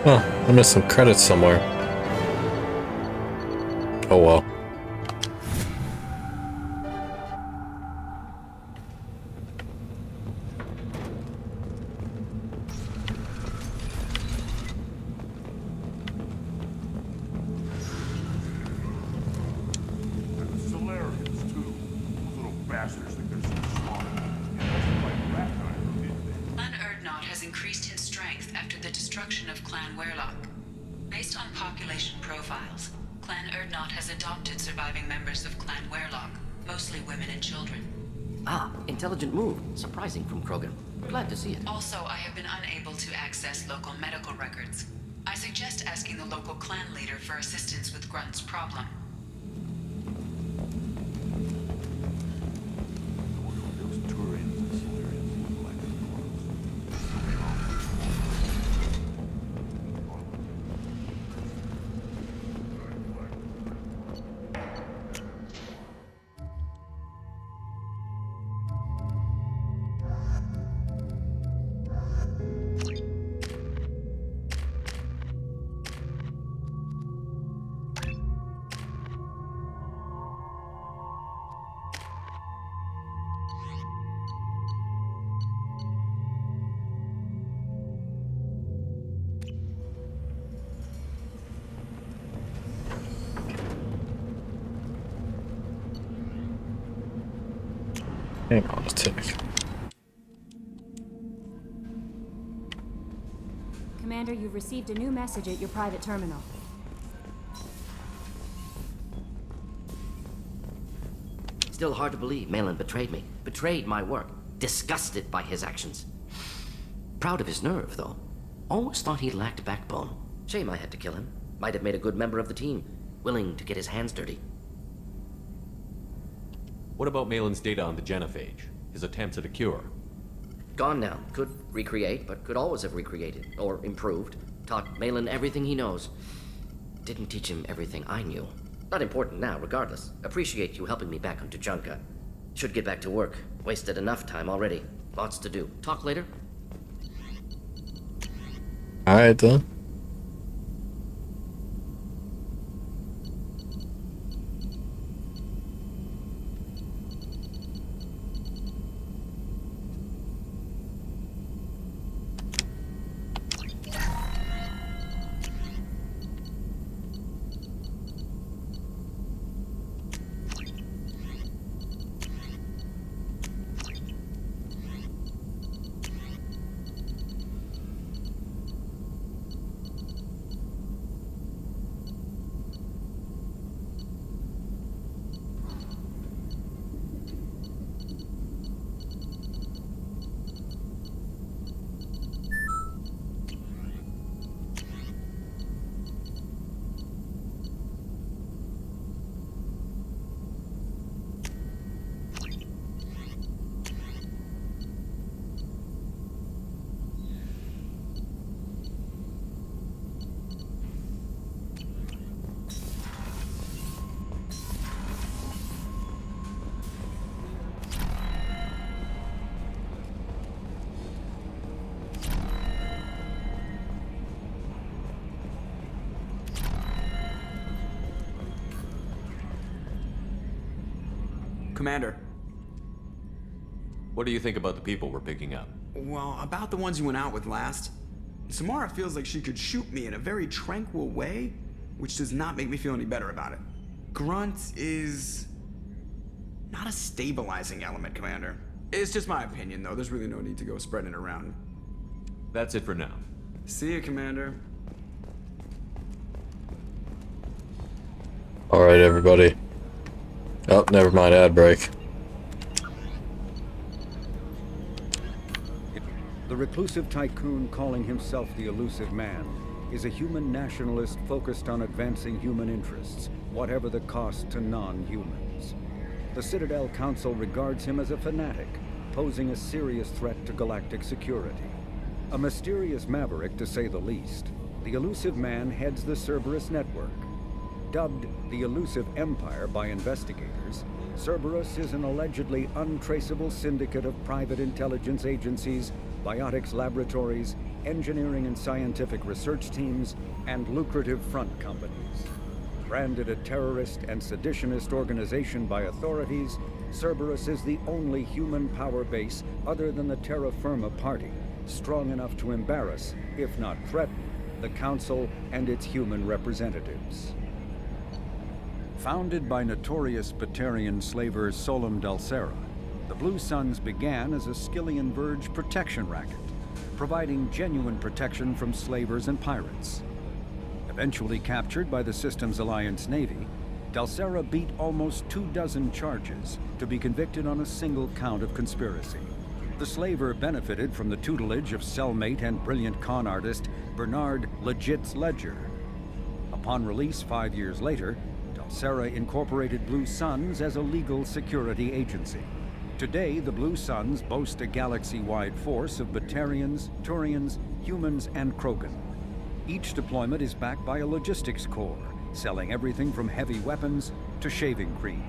Oh, I missed some credits somewhere. Oh well. And the Solarians, too. Those little bastards think they're so smart. Clan Erdnot has increased in strength after the destruction of Clan Werlock. Based on population profiles, Clan Erdnot has adopted surviving members of Clan Werlock, mostly women and children. Ah, intelligent move. Surprising from Krogan. Glad to see it. Also, I have been unable to access local medical records. I suggest asking the local clan leader for assistance with Grunt's problem. Hang on a tick. Commander, you've received a new message at your private terminal. Still hard to believe Malin betrayed me. Betrayed my work. Disgusted by his actions. Proud of his nerve, though. Always thought he lacked backbone. Shame I had to kill him. Might have made a good member of the team. Willing to get his hands dirty. What about Malin's data on the genophage? His attempts at a cure? Gone now. Could recreate, but could always have recreated. Or improved. Taught Malin everything he knows. Didn't teach him everything I knew. Not important now, regardless. Appreciate you helping me back on Tuchanka. Should get back to work. Wasted enough time already. Lots to do. Talk later? Alright then. Commander. What do you think about the people we're picking up? Well, about the ones you went out with last. Samara feels like she could shoot me in a very tranquil way, which does not make me feel any better about it. Grunt is not a stabilizing element, Commander. It's just my opinion, though. There's really no need to go spreading it around. That's it for now. See you, Commander. Alright, everybody. Oh, never mind, ad break. The reclusive tycoon calling himself the Elusive Man is a human nationalist focused on advancing human interests, whatever the cost to non-humans. The Citadel Council regards him as a fanatic, posing a serious threat to galactic security. A mysterious maverick, to say the least, the Elusive Man heads the Cerberus network. Dubbed the Elusive Empire by investigators, Cerberus is an allegedly untraceable syndicate of private intelligence agencies, biotics laboratories, engineering and scientific research teams, and lucrative front companies. Branded a terrorist and seditionist organization by authorities, Cerberus is the only human power base other than the Terra Firma Party, strong enough to embarrass, if not threaten, the Council and its human representatives. Founded by notorious Batarian slaver Solum Dalsera, the Blue Suns began as a Skillian Verge protection racket, providing genuine protection from slavers and pirates. Eventually captured by the Systems Alliance Navy, Dalsera beat almost 24 charges to be convicted on a single count of conspiracy. The slaver benefited from the tutelage of cellmate and brilliant con artist Bernard Legit's Ledger. Upon release 5 years later, Dalsera incorporated Blue Suns as a legal security agency. Today, the Blue Suns boast a galaxy-wide force of Batarians, Turians, humans, and Krogan. Each deployment is backed by a logistics corps, selling everything from heavy weapons to shaving cream.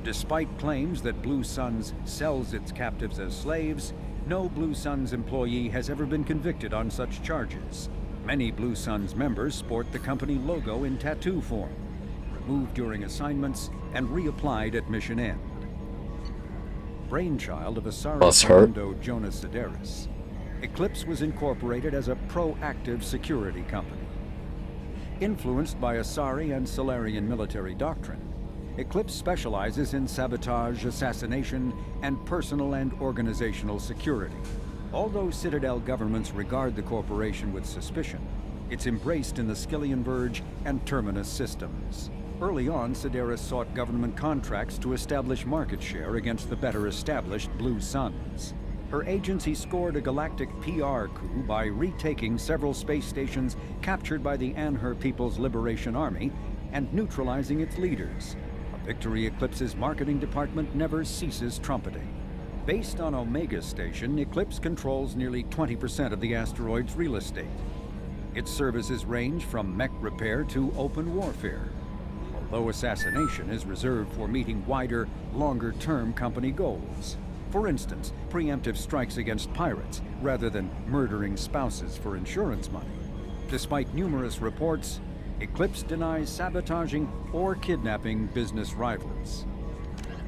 Despite claims that Blue Suns sells its captives as slaves, no Blue Suns employee has ever been convicted on such charges. Many Blue Suns members sport the company logo in tattoo form, removed during assignments and reapplied at mission end. Brainchild of Asari Commando Jonas Sedaris, Eclipse was incorporated as a proactive security company. Influenced by Asari and Solarian military doctrine, Eclipse specializes in sabotage, assassination, and personal and organizational security. Although Citadel governments regard the corporation with suspicion, it's embraced in the Skillian Verge and Terminus systems. Early on, Sedaris sought government contracts to establish market share against the better-established Blue Suns. Her agency scored a galactic PR coup by retaking several space stations captured by the Anhur People's Liberation Army and neutralizing its leaders, a Victory Eclipse's marketing department never ceases trumpeting. Based on Omega Station, Eclipse controls nearly 20% of the asteroid's real estate. Its services range from mech repair to open warfare, although assassination is reserved for meeting wider, longer-term company goals. For instance, preemptive strikes against pirates, rather than murdering spouses for insurance money. Despite numerous reports, Eclipse denies sabotaging or kidnapping business rivals.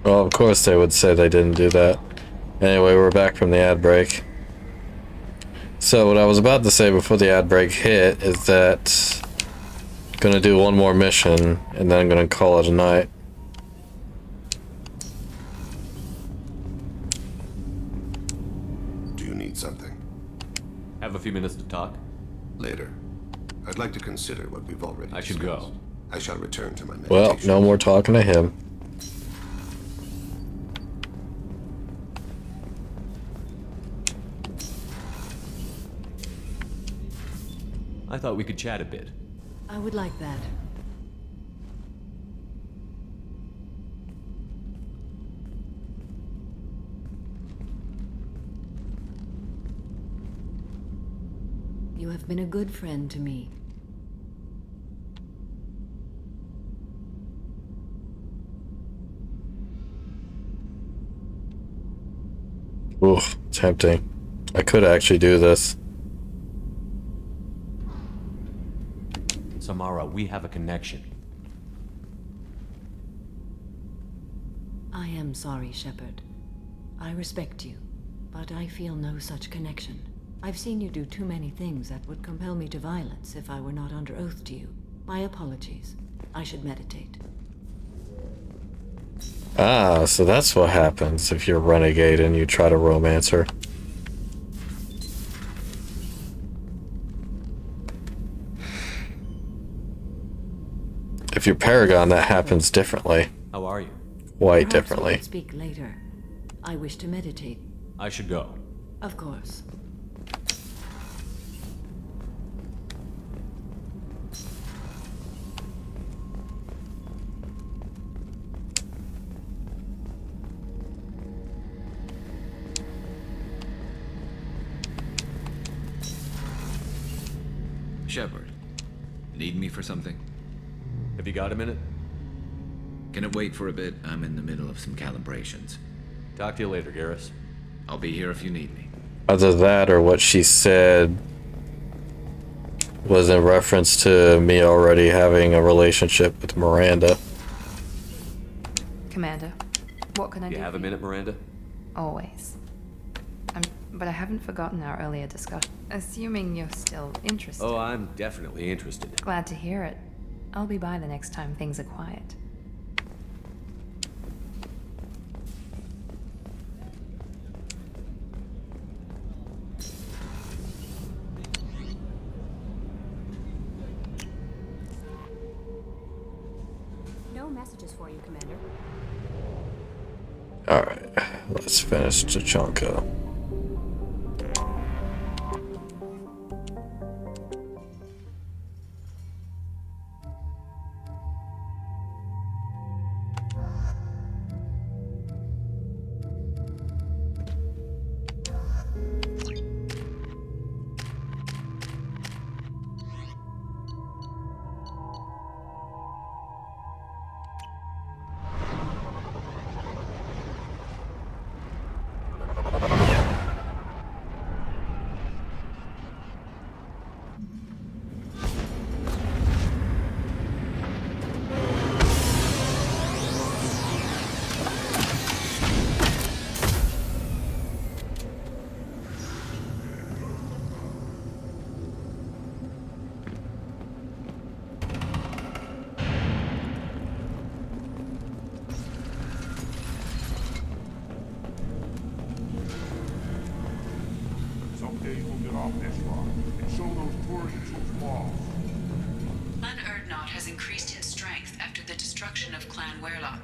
Well, of course they would say they didn't do that. Anyway, we're back from the ad break. So what I was about to say before the ad break hit is that I'm gonna do one more mission and then I'm gonna call it a night. Do you need something? Have a few minutes to talk? Later. I'd like to consider what we've already discussed. I should go. I shall return to my meditation. Well, no more talking to him. I thought we could chat a bit. I would like that. You have been a good friend to me. Oof, tempting. I could actually do this. Samara, we have a connection. I am sorry, Shepard. I respect you, but I feel no such connection. I've seen you do too many things that would compel me to violence if I were not under oath to you. My apologies. I should meditate. Ah, so that's what happens if you're a renegade and you try to romance her. If you're Paragon, that happens differently. How are you? Quite Perhaps differently. we could speak later. I wish to meditate. I should go. Of course. Shepard, need me for something? Have you got a minute? Can it wait for a bit? I'm in the middle of some calibrations. Talk to you later, Garrus. I'll be here if you need me. Either that or what she said was in reference to me already having a relationship with Miranda. Commander, what can I do? You have a minute, Miranda? Always. But I haven't forgotten our earlier discussion. Assuming you're still interested. Oh, I'm definitely interested. Glad to hear it. I'll be by the next time things are quiet. No messages for you, Commander. Alright, let's finish Tachanka. Someday we'll get off this rock and show those tourists who's lost. Clan Erdnot has increased in strength after the destruction of Clan Werlock.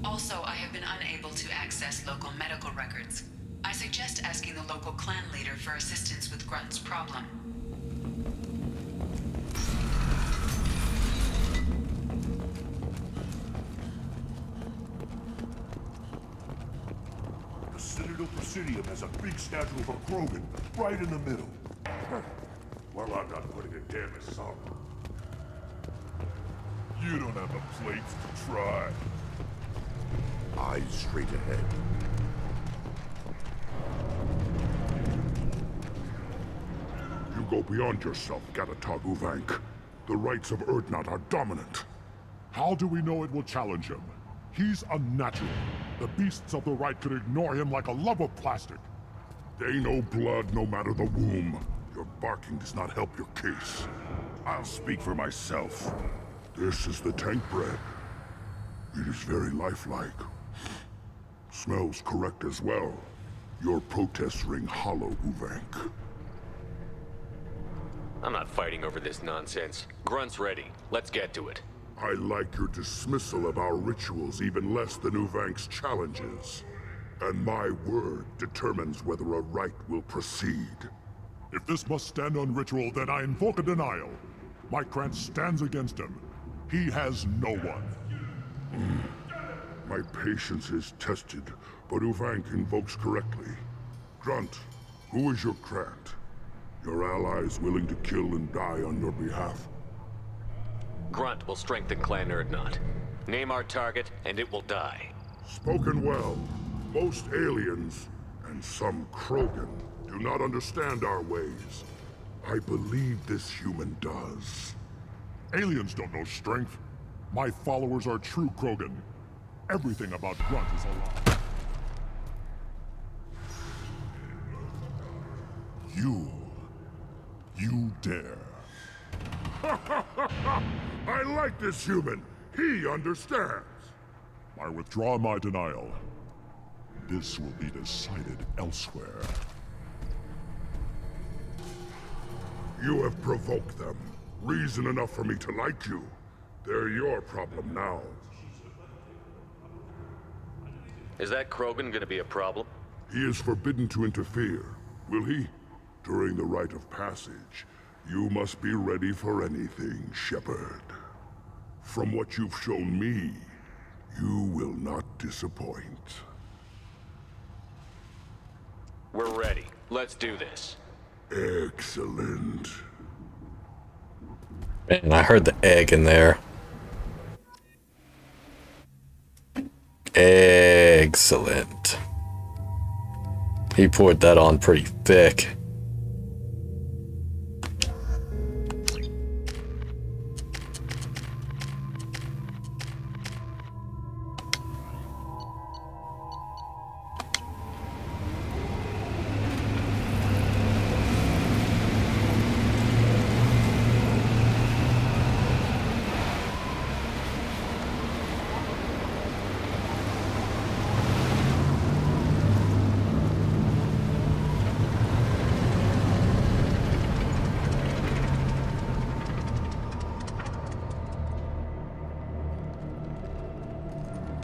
Also, I have been unable to access local medical records. I suggest asking the local clan leader for assistance with Grunt's problem. Presidium has a big statue of a Krogan right in the middle. Well, I'm not putting a damn assault. You don't have the plates to try. Eyes straight ahead. You go beyond yourself, Gatatog Uvank. The rights of Urdnot are dominant. How do we know it will challenge him? He's unnatural. The beasts of the right could ignore him like a lump of plastic. They know blood no matter the womb. Your barking does not help your case. I'll speak for myself. This is the tank bread. It is very lifelike. Smells correct as well. Your protests ring hollow, Uvank. I'm not fighting over this nonsense. Grunt's ready. Let's get to it. I like your dismissal of our rituals even less than Uvank's challenges. And my word determines whether a rite will proceed. If this must stand on ritual, then I invoke a denial. Mike Grant stands against him. He has no one. My patience is tested, but Uvank invokes correctly. Grunt, who is your Grant? Your allies willing to kill and die on your behalf? Grunt will strengthen Clan Urdnot. Name our target, and it will die. Spoken well. Most aliens, and some Krogan, do not understand our ways. I believe this human does. Aliens don't know strength. My followers are true Krogan. Everything about Grunt is a lie. You dare. I like this human. He understands. I withdraw my denial. This will be decided elsewhere. You have provoked them. Reason enough for me to like you. They're your problem now. Is that Krogan gonna be a problem? He is forbidden to interfere. Will he? During the rite of passage, you must be ready for anything, Shepard. From what you've shown me, you will not disappoint. We're ready. Let's do this. Excellent. Man, I heard the egg in there. Excellent. He poured that on pretty thick.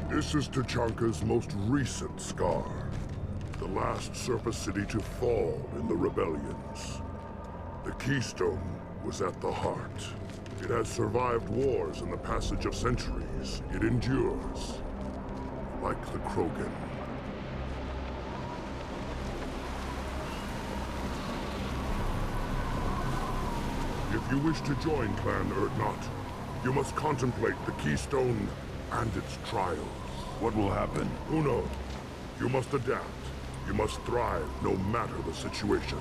This is Tachanka's most recent scar. The last surface city to fall in the rebellions. The Keystone was at the heart. It has survived wars and the passage of centuries. It endures. Like the Krogan. If you wish to join Clan Urdnot, you must contemplate the Keystone and its trials. What will happen? Who knows? You must adapt. You must thrive no matter the situation.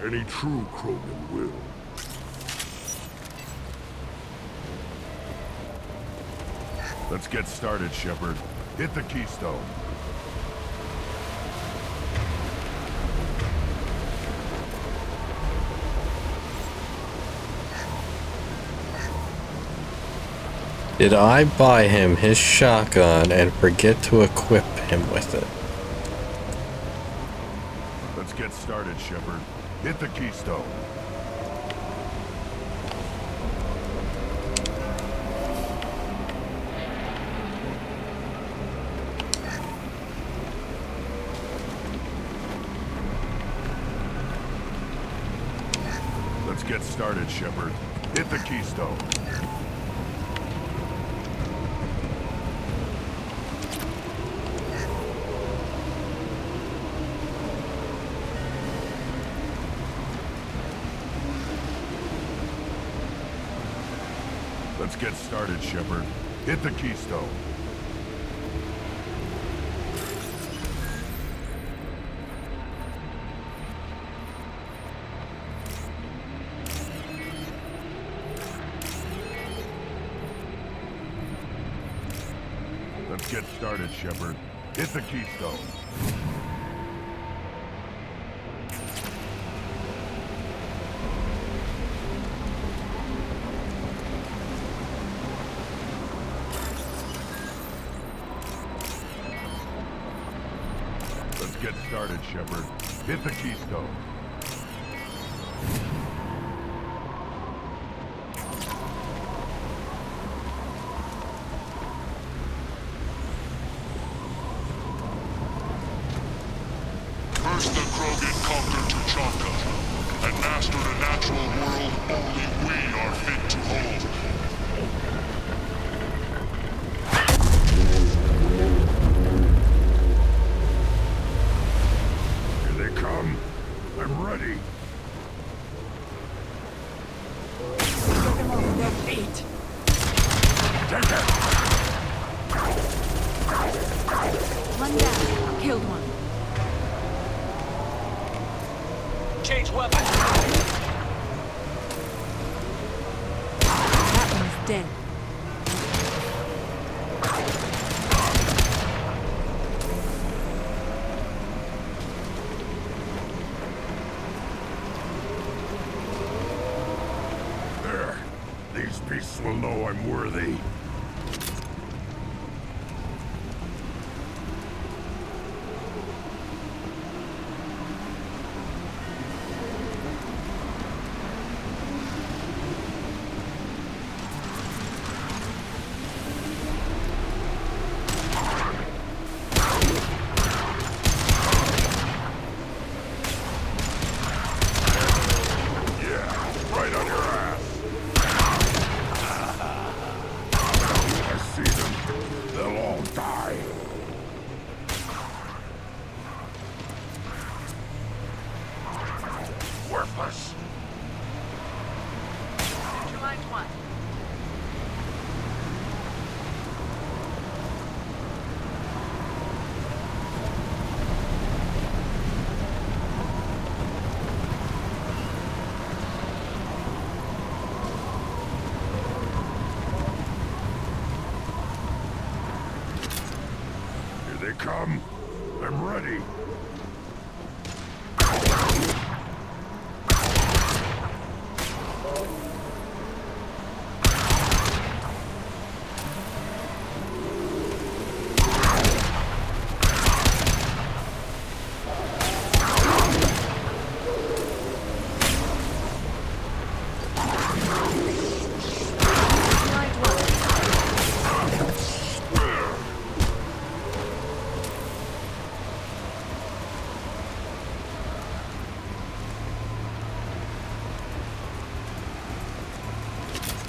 Any true Krogan will. Let's get started, Shepard. Hit the Keystone. Did I buy him his shotgun and forget to equip him with it? Let's get started, Shepard. Hit the Keystone. Let's get started, Shepard. Hit the Keystone. Let's get started, Shepard. Hit the keystone. Let's get started, Shepard. Hit the keystone. Let's get started, Shepard. Hit the keystone. First the Krogan conquered Tuchanka, and mastered a natural world only we are fit to hold. Here they come. I'm ready. Get them off their feet. Take it! One down. Killed one. Change weapon. That one's dead. There. These beasts will know I'm worthy. Worthless. Neutralize one. Here they come. I'm ready.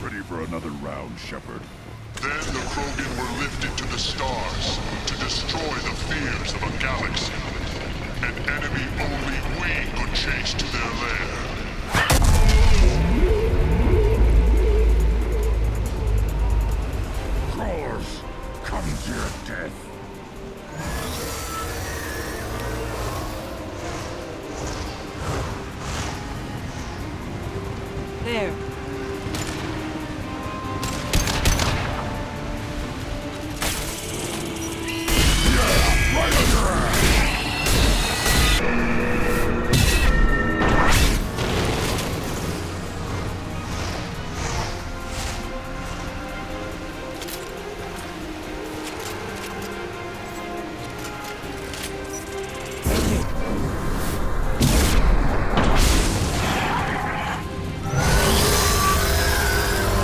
Ready for another round, Shepard. Then the Krogan were lifted to the stars to destroy the fears of a galaxy. An enemy only we could chase to their lair. Crawlers, come to your death. There.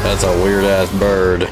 That's a weird ass bird.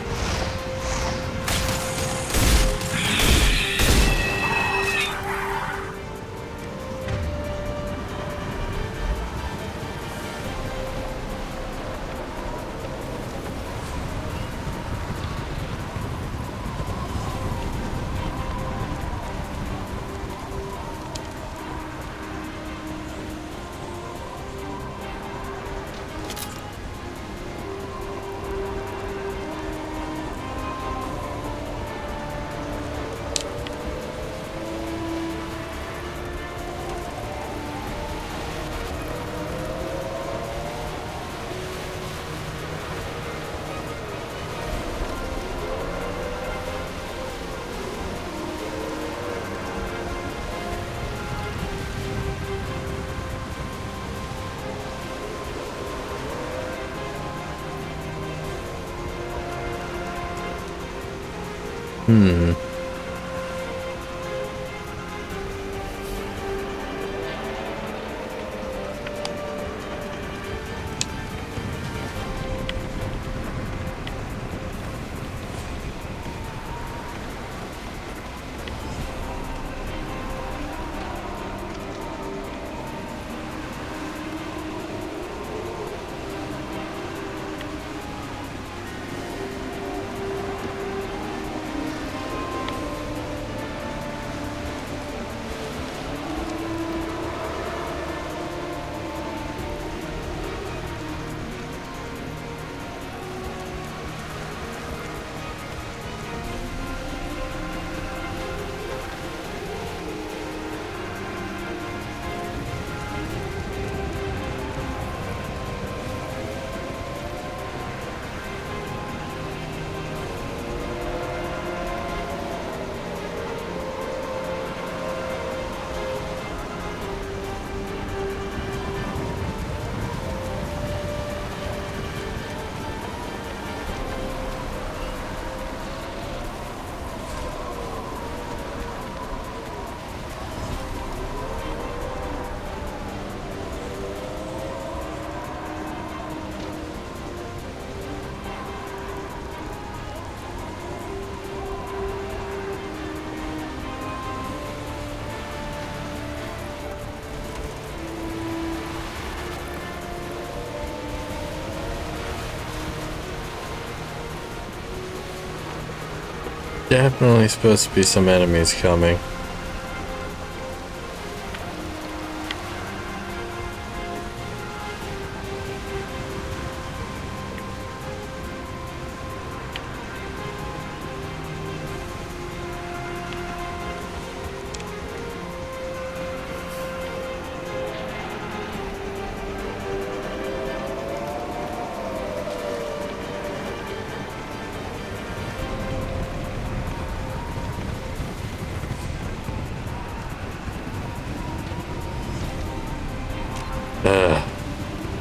Definitely supposed to be some enemies coming.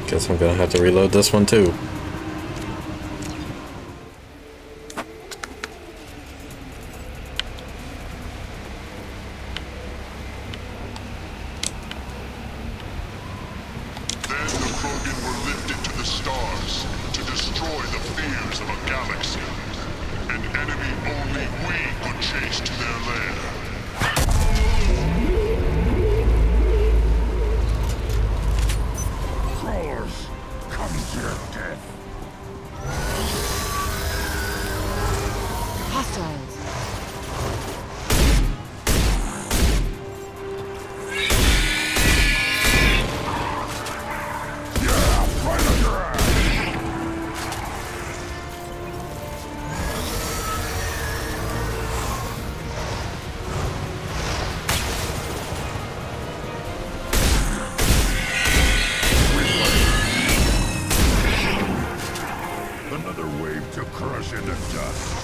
Guess I'm gonna have to reload this one too. Then the Krogan were lifted to the stars to destroy the fears of a galaxy. An enemy only we could chase to their lair. Crawlers, come to your death. Hostiles. Another wave to crush into dust.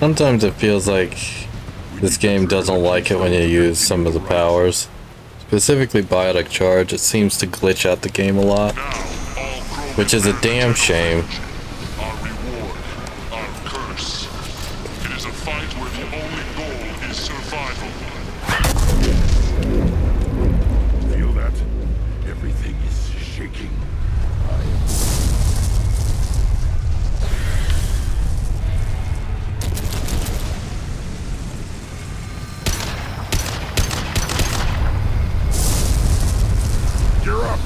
Sometimes it feels like this game doesn't like it when you use some of the powers. Specifically Biotic Charge, it seems to glitch out the game a lot. Which is a damn shame. Our reward, our curse. It is a fight where the only goal is survival. Feel that? Everything is shaking. Gear up!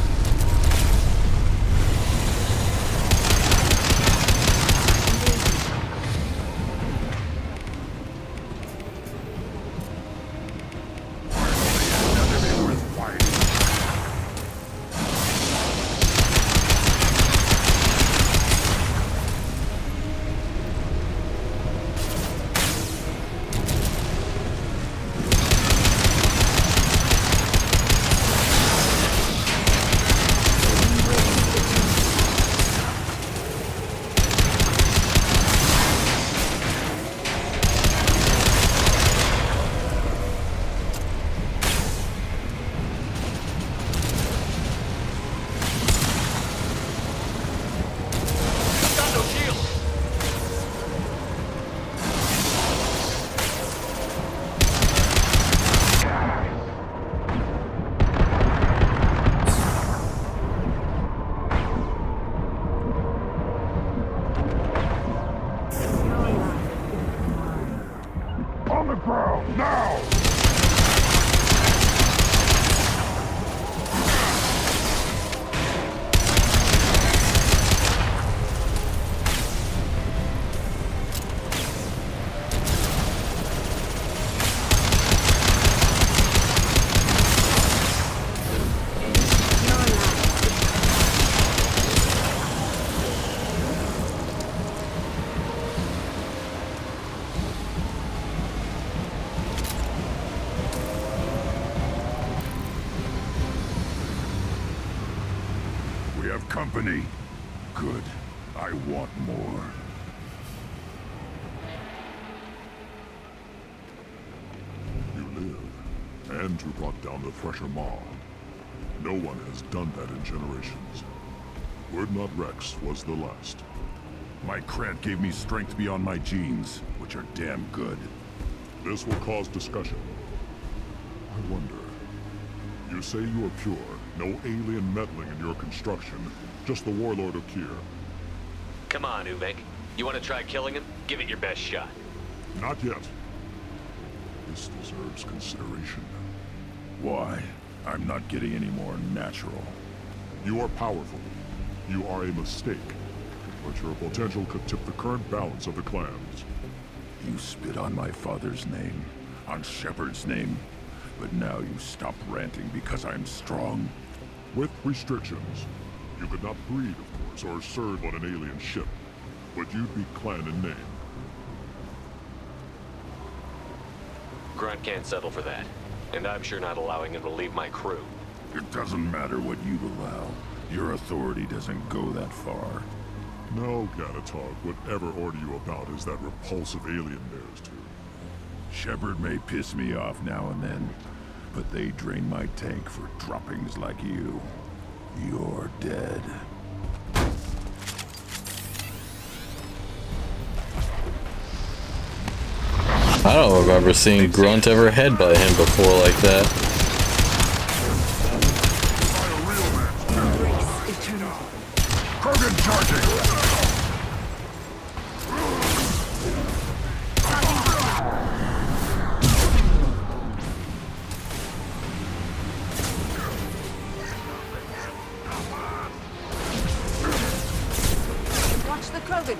On the ground, now! We have company. Good. I want more. You live, and you brought down the Thresher Maw. No one has done that in generations. Word Not Rex was the last. My Krant gave me strength beyond my genes, which are damn good. This will cause discussion. I wonder. You say you are pure, no alien meddling in your construction, just the warlord of Kier. Come on, Uvek. You want to try killing him? Give it your best shot. Not yet. This deserves consideration. Why? I'm not getting any more natural. You are powerful. You are a mistake. But your potential could tip the current balance of the clans. You spit on my father's name, on Shepard's name, but now you stop ranting because I'm strong. With restrictions. You could not breed, of course, or serve on an alien ship. But you'd be clan in name. Grunt can't settle for that. And I'm sure not allowing him to leave my crew. It doesn't matter what you allow. Your authority doesn't go that far. No, Gatitog, whatever order you about is that repulsive alien bears to. Shepard may piss me off now and then, but they drain my tank for droppings like you. You're dead. I don't remember seeing Grunt ever headbutt him before like that. Krogan charging! Watch the Krogan.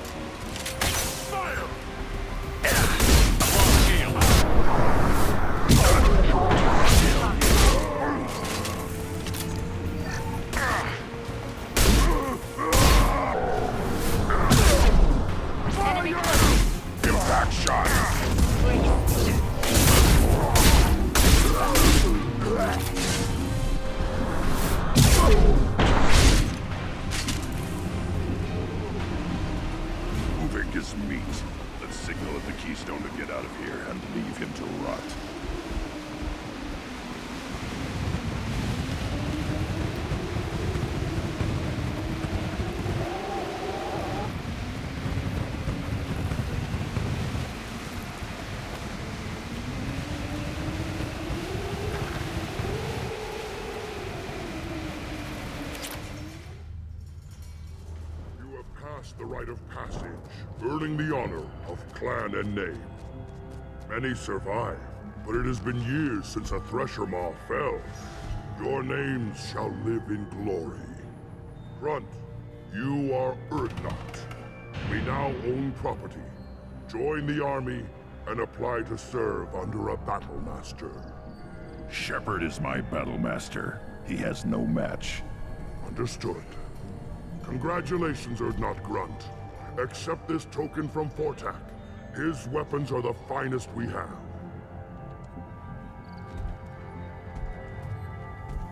Impact shot! Moving is meat. Let's signal at the Keystone to get out of here and leave him to rot. The rite of passage, earning the honor of clan and name. Many survive, but it has been years since a Thresher Maw fell. Your names shall live in glory. Grunt, you are Urdnot. We now own property. Join the army and apply to serve under a battle master. Shepard is my battle master. He has no match. Understood. Congratulations, Urdnot Grunt. Accept this token from Fortak. His weapons are the finest we have.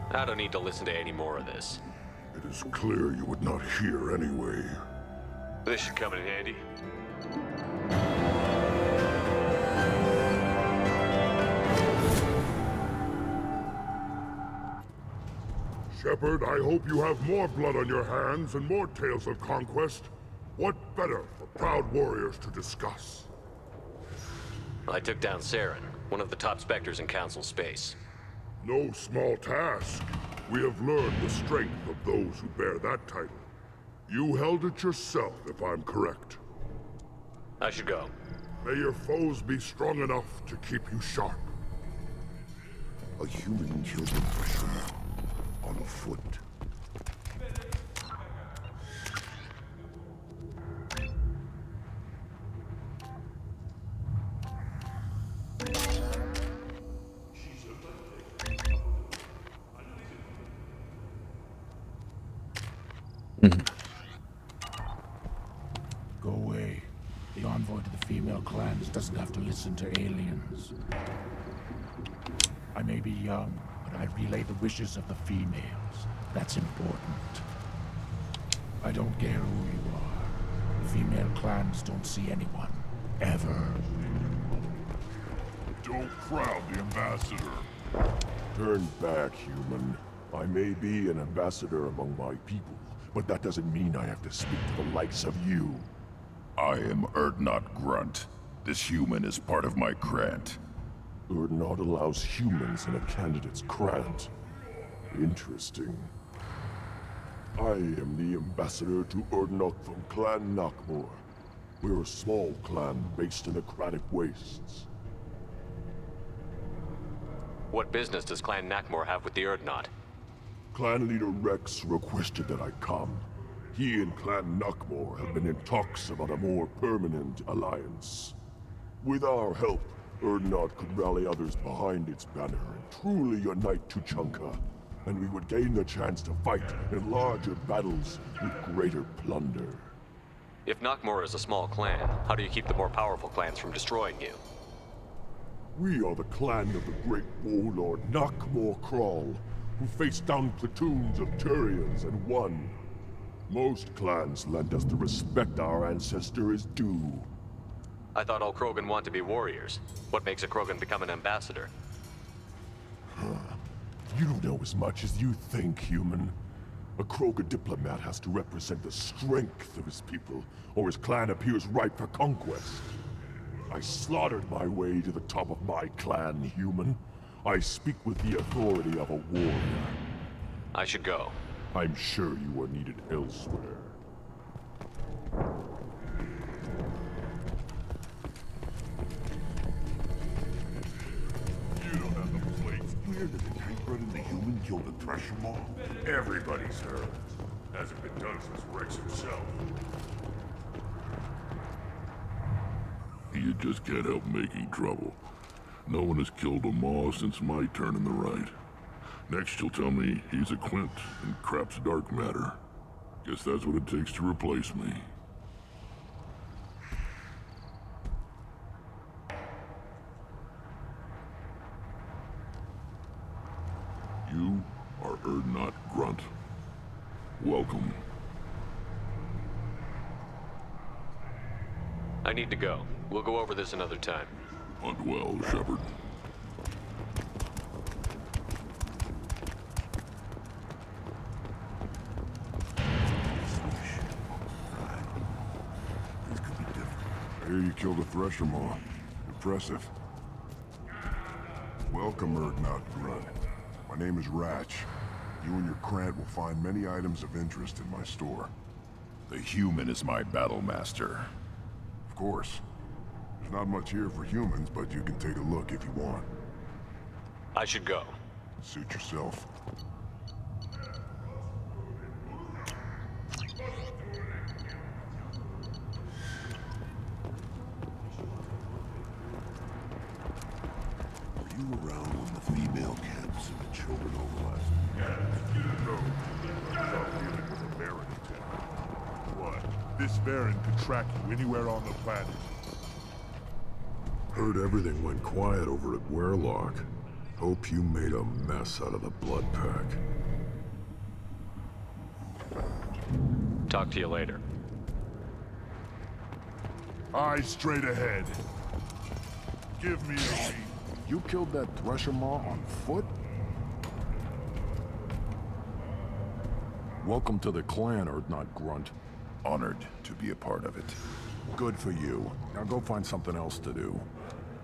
I don't need to listen to any more of this. It is clear you would not hear anyway. This should come in handy. Shepard, I hope you have more blood on your hands and more tales of conquest. What better for proud warriors to discuss? I took down Saren, one of the top specters in Council space. No small task. We have learned the strength of those who bear that title. You held it yourself, if I'm correct. I should go. May your foes be strong enough to keep you sharp. A human killed a Thresher Maw. On foot. Go away. The envoy to the female clans doesn't have to listen to aliens. I may be young, but I relay the wishes of the females. That's important. I don't care who you are. The female clans don't see anyone. Ever. Don't crowd the ambassador. Turn back, human. I may be an ambassador among my people, but that doesn't mean I have to speak to the likes of you. I am Urdnot Grunt. This human is part of my Krant. Urdnot allows humans in a candidate's Krant. Interesting. I am the ambassador to Urdnot from Clan Nakmor. We're a small clan based in the Kratic Wastes. What business does Clan Nakmor have with the Urdnot? Clan leader Rex requested that I come. He and Clan Nakmor have been in talks about a more permanent alliance. With our help, Urdnot could rally others behind its banner and truly unite Tuchanka, and we would gain the chance to fight in larger battles with greater plunder. If Nakmor is a small clan, how do you keep the more powerful clans from destroying you? We are the clan of the great warlord Nakmor Krawl, who faced down platoons of Turians and won. Most clans lend us the respect our ancestor is due. I thought all Krogan want to be warriors. What makes a Krogan become an ambassador? You don't know as much as you think, human. A Krogan diplomat has to represent the strength of his people, or his clan appears ripe for conquest. I slaughtered my way to the top of my clan, human. I speak with the authority of a warrior. I should go. I'm sure you are needed elsewhere. You don't have the plates. Where did the tank run and the human kill the Thresher Maw? Everybody's heard. Hasn't been done since Rex himself. You just can't help making trouble. No one has killed a Maw since my turn in the right. Next you'll tell me he's a Quint and crap's dark matter. Guess that's what it takes to replace me. You are Urdnot Grunt. Welcome. I need to go. We'll go over this another time. Hunt well, Shepard. I hear you killed a Thresher Maw. Impressive. Welcome, Erdnot Grunt. My name is Ratch. You and your Krant will find many items of interest in my store. The human is my battle master. Of course. There's not much here for humans, but you can take a look if you want. I should go. Suit yourself. Were you around when the female camps and the children overlapped? No. Without dealing with a Baron attack. What? This Baron could track you anywhere on the planet. Heard everything went quiet over at Werlock. Hope you made a mess out of the Blood Pack. Talk to you later. Eyes straight ahead. Give me a seat. You killed that Thresher Maw on foot? Welcome to the clan, Erdnot Grunt. Honored to be a part of it. Good for you. Now go find something else to do.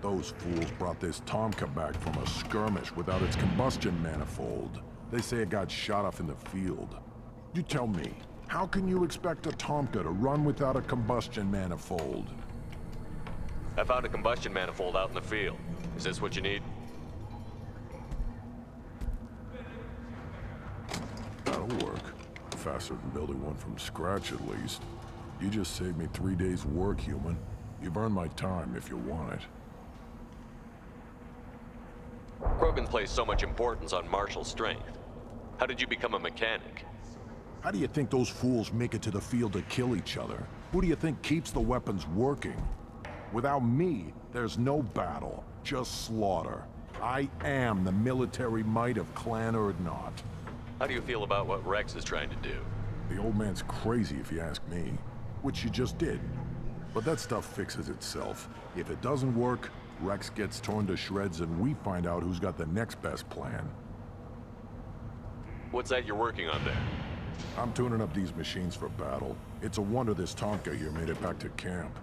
Those fools brought this Tomka back from a skirmish without its combustion manifold. They say it got shot off in the field. You tell me, how can you expect a Tomka to run without a combustion manifold? I found a combustion manifold out in the field. Is this what you need? That'll work. Faster than building one from scratch, at least. You just saved me 3 days' work, human. You've earned my time if you want it. Krogan placed so much importance on martial strength. How did you become a mechanic? How do you think those fools make it to the field to kill each other? Who do you think keeps the weapons working? Without me, there's no battle, just slaughter. I am the military might of Clan Erdnot. How do you feel about what Rex is trying to do? The old man's crazy if you ask me, which you just did. But that stuff fixes itself. If it doesn't work, Rex gets torn to shreds and we find out who's got the next best plan. What's that you're working on there? I'm tuning up these machines for battle. It's a wonder this Tomka here made it back to camp.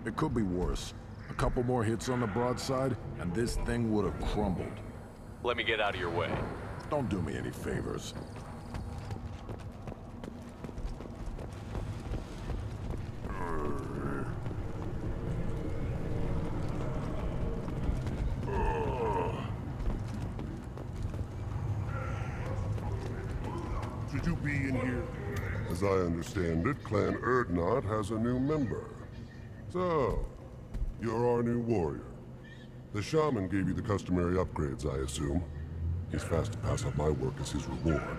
It could be worse. A couple more hits on the broadside, and this thing would have crumbled. Let me get out of your way. Don't do me any favors. Should you be in here? As I understand it, Clan Erdnot has a new member. So, you're our new warrior. The shaman gave you the customary upgrades, I assume. He's fast to pass up my work as his reward.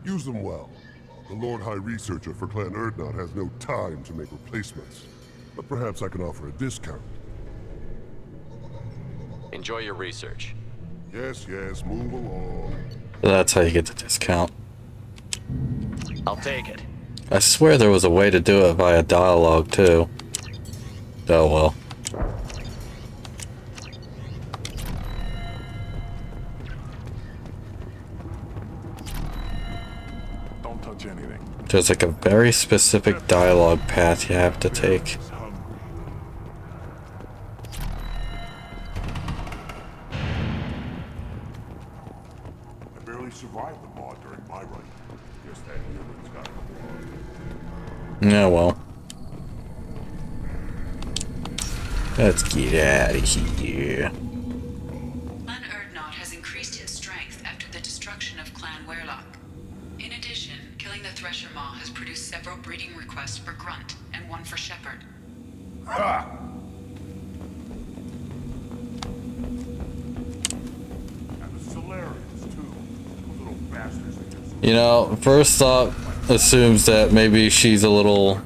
Use them well. The Lord High Researcher for Clan Erdnot has no time to make replacements. But perhaps I can offer a discount. Enjoy your research. Yes, move along. That's how you get the discount. I'll take it. I swear there was a way to do it via dialogue too. Oh well. Don't touch anything. There's like a very specific dialogue path you have to take. I barely survived the maw during my run. Guess that human's got it. Yeah, well. Let's get out of here. Clan Erdnot has increased in strength after the destruction of Clan Werlock. In addition, killing the Thresher Maw has produced several breeding requests for Grunt and one for Shepard. Ha! And the Solarians, too. Those little bastards that just... You know, first thought assumes that maybe she's a little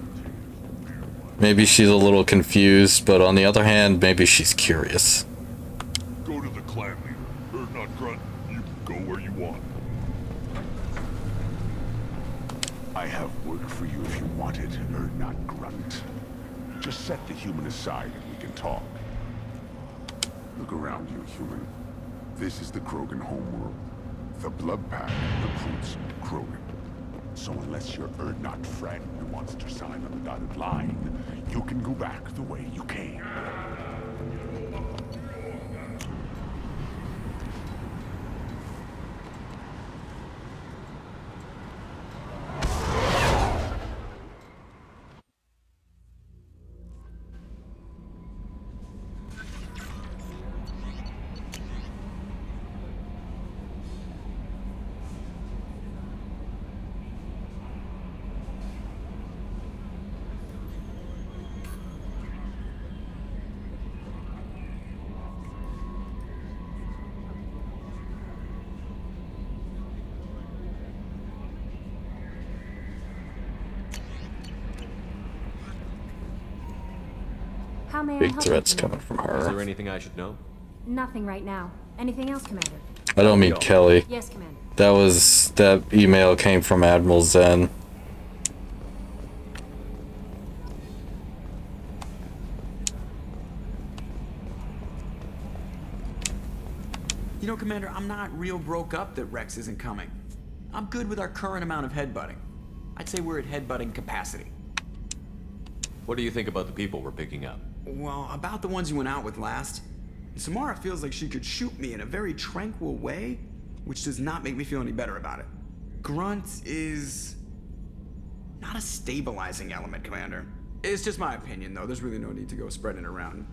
confused, but on the other hand, maybe she's curious. Go to the clan leader. Erdnot Grunt, you can go where you want. I have work for you if you want it, Erdnot Grunt. Just set the human aside and we can talk. Look around you, human. This is the Krogan homeworld. The Blood Pack recruits Krogan. So unless your Urdnot friend wants to sign on the dotted line, you can go back the way you came. How may I Big help threats you? coming from Is there her. anything I should know? Nothing right now. Anything else, Commander? I don't mean Kelly. Yes, Commander. That email came from Admiral Zen. You know, Commander, I'm not real broke up that Rex isn't coming. I'm good with our current amount of headbutting. I'd say we're at headbutting capacity. What do you think about the people we're picking up? Well, about the ones you went out with last. Samara feels like she could shoot me in a very tranquil way, which does not make me feel any better about it. Grunt is not a stabilizing element, Commander. It's just my opinion, though. There's really no need to go spreading it around.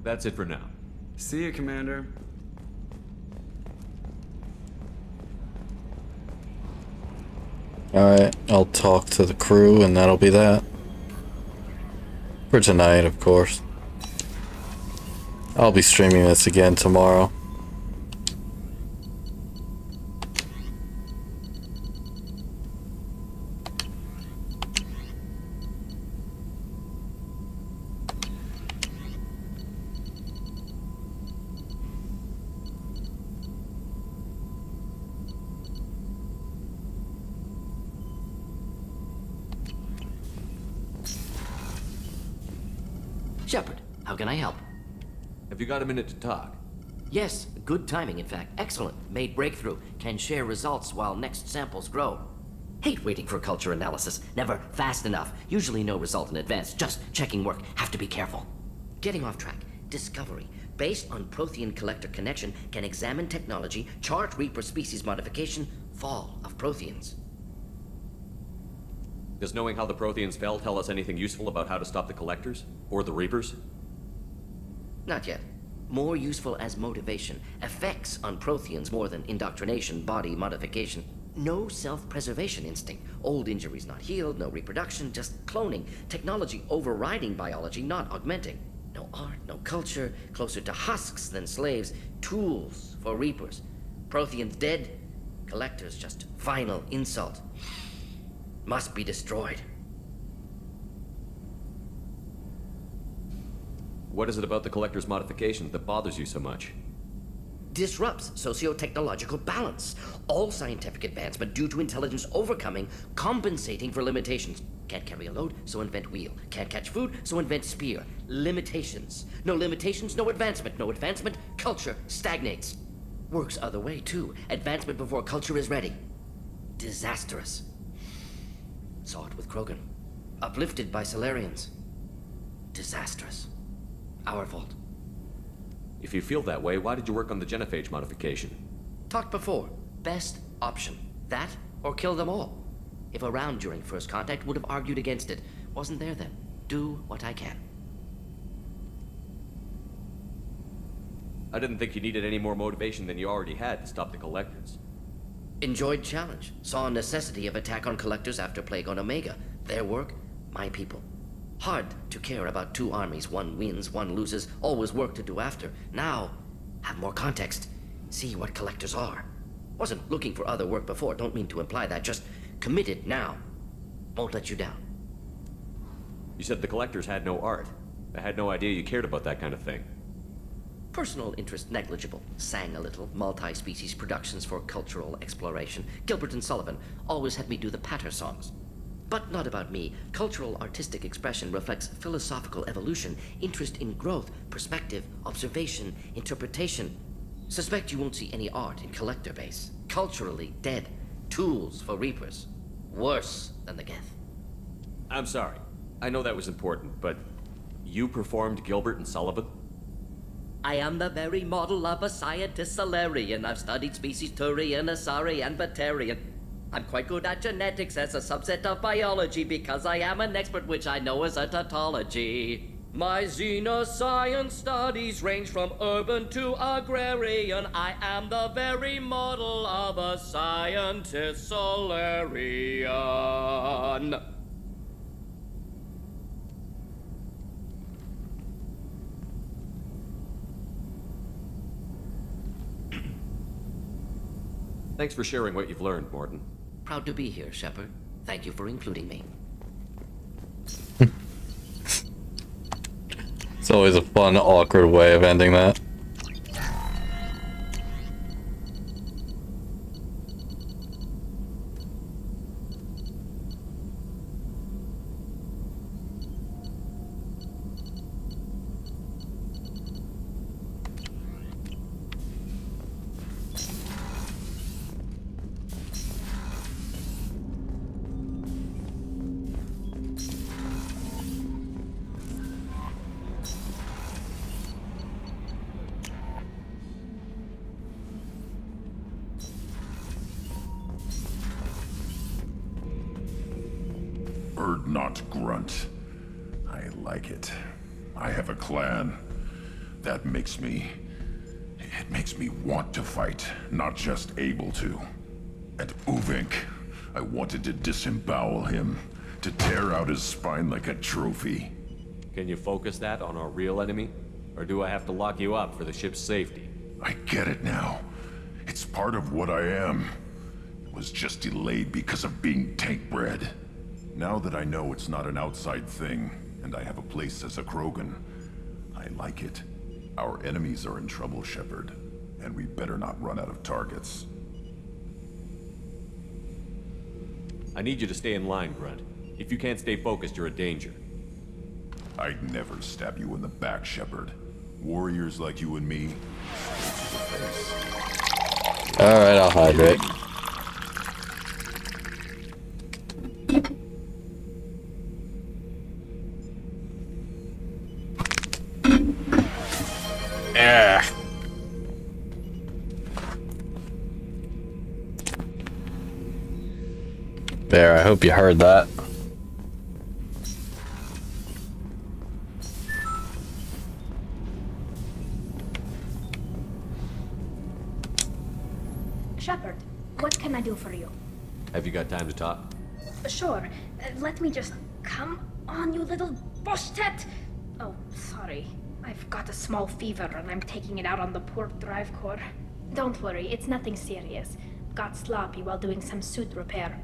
That's it for now. See ya, Commander. Alright, I'll talk to the crew and that'll be that. For tonight, of course. I'll be streaming this again tomorrow. Shepard, how can I help? Have you got a minute to talk? Yes, good timing, in fact. Excellent. Made breakthrough. Can share results while next samples grow. Hate waiting for culture analysis. Never fast enough. Usually no result in advance. Just checking work. Have to be careful. Getting off track. Discovery. Based on Prothean collector connection, can examine technology, chart Reaper species modification, fall of Protheans. Does knowing how the Protheans fell tell us anything useful about how to stop the Collectors? Or the Reapers? Not yet. More useful as motivation. Effects on Protheans more than indoctrination, body modification. No self-preservation instinct. Old injuries not healed, no reproduction, just cloning. Technology overriding biology, not augmenting. No art, no culture, closer to husks than slaves. Tools for Reapers. Protheans dead, Collectors just final insult. Must be destroyed. What is it about the Collector's modifications that bothers you so much? Disrupts socio-technological balance. All scientific advancement due to intelligence overcoming, compensating for limitations. Can't carry a load, so invent wheel. Can't catch food, so invent spear. Limitations. No limitations, no advancement. No advancement, culture stagnates. Works other way, too. Advancement before culture is ready. Disastrous. Saw it with Krogan. Uplifted by Solarians. Disastrous. Our fault. If you feel that way, why did you work on the genophage modification? Talked before. Best option. That or kill them all. If around during first contact, would have argued against it. Wasn't there then. Do what I can. I didn't think you needed any more motivation than you already had to stop the Collectors. Enjoyed challenge. Saw necessity of attack on Collectors after Plague on Omega. Their work, my people. Hard to care about two armies. One wins, one loses. Always work to do after. Now, have more context. See what Collectors are. Wasn't looking for other work before. Don't mean to imply that. Just committed now. Won't let you down. You said the Collectors had no art. I had no idea you cared about that kind of thing. Personal interest negligible. Sang a little. Multi-species productions for cultural exploration. Gilbert and Sullivan always had me do the patter songs. But not about me. Cultural artistic expression reflects philosophical evolution, interest in growth, perspective, observation, interpretation. Suspect you won't see any art in collector base. Culturally dead. Tools for reapers. Worse than the Geth. I'm sorry. I know that was important, but you performed Gilbert and Sullivan? I am the very model of a scientist Solarian. I've studied species Turian, Asari, and Batarian. I'm quite good at genetics as a subset of biology because I am an expert, which I know is a tautology. My xenoscience studies range from urban to agrarian. I am the very model of a scientist Solarian. Thanks for sharing what you've learned, Morton. Proud to be here, Shepard. Thank you for including me. It's always a fun, awkward way of ending that. Not grunt. I like it. I have a clan. That makes me... It makes me want to fight, not just able to. And Uvink, I wanted to disembowel him, to tear out his spine like a trophy. Can you focus that on our real enemy? Or do I have to lock you up for the ship's safety? I get it now. It's part of what I am. It was just delayed because of being tank-bred. Now that I know it's not an outside thing, and I have a place as a Krogan, I like it. Our enemies are in trouble, Shepard, and we better not run out of targets. I need you to stay in line, Grunt. If you can't stay focused, you're a danger. I'd never stab you in the back, Shepard. Warriors like you and me. Alright, I'll hydrate. There, I hope you heard that. Shepard, what can I do for you? Have you got time to talk? Sure. Let me just... Come on, you little bush-tet! Oh, sorry. I've got a small fever and I'm taking it out on the port drive core. Don't worry, it's nothing serious. Got sloppy while doing some suit repair.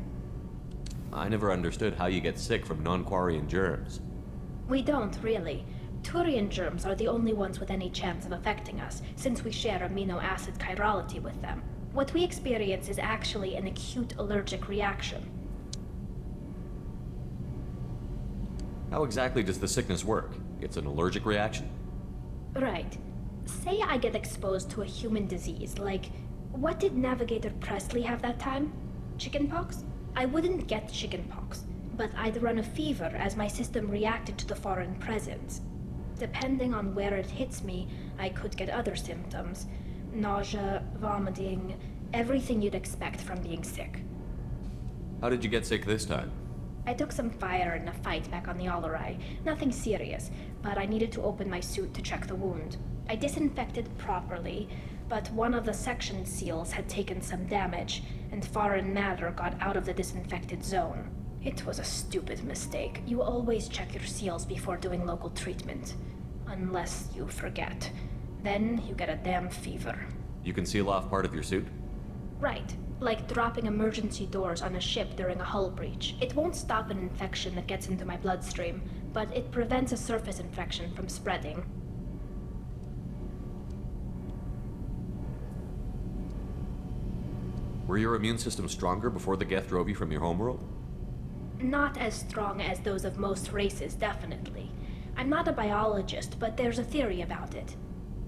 I never understood how you get sick from non-Quarian germs. We don't, really. Turian germs are the only ones with any chance of affecting us, since we share amino acid chirality with them. What we experience is actually an acute allergic reaction. How exactly does the sickness work? It's an allergic reaction? Right. Say I get exposed to a human disease, like... What did Navigator Presley have that time? Chickenpox? I wouldn't get chickenpox, but I'd run a fever as my system reacted to the foreign presence. Depending on where it hits me, I could get other symptoms. Nausea, vomiting, everything you'd expect from being sick. How did you get sick this time? I took some fire in a fight back on the Allerai. Nothing serious, but I needed to open my suit to check the wound. I disinfected properly, but one of the section seals had taken some damage, and foreign matter got out of the disinfected zone. It was a stupid mistake. You always check your seals before doing local treatment. Unless you forget. Then you get a damn fever. You can seal off part of your suit? Right. Like dropping emergency doors on a ship during a hull breach. It won't stop an infection that gets into my bloodstream, but it prevents a surface infection from spreading. Were your immune system stronger before the Geth drove you from your homeworld? Not as strong as those of most races, definitely. I'm not a biologist, but there's a theory about it.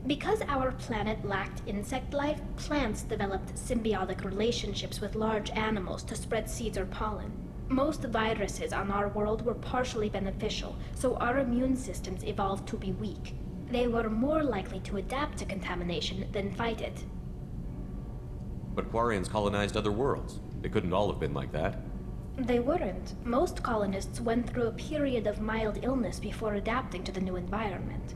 Because our planet lacked insect life, plants developed symbiotic relationships with large animals to spread seeds or pollen. Most viruses on our world were partially beneficial, so our immune systems evolved to be weak. They were more likely to adapt to contamination than fight it. But Quarians colonized other worlds. They couldn't all have been like that. They weren't. Most colonists went through a period of mild illness before adapting to the new environment.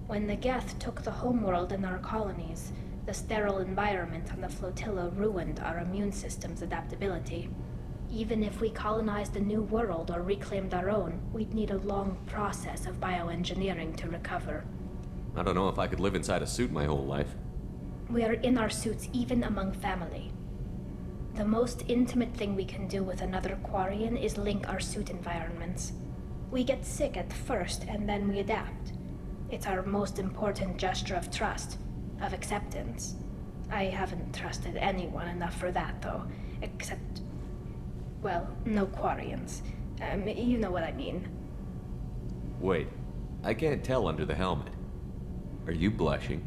When the Geth took the homeworld in our colonies, the sterile environment on the flotilla ruined our immune system's adaptability. Even if we colonized a new world or reclaimed our own, we'd need a long process of bioengineering to recover. I don't know if I could live inside a suit my whole life. We are in our suits even among family. The most intimate thing we can do with another Quarian is link our suit environments. We get sick at first and then we adapt. It's our most important gesture of trust, of acceptance. I haven't trusted anyone enough for that, though, except... well, no Quarians. You know what I mean. Wait, I can't tell under the helmet. Are you blushing?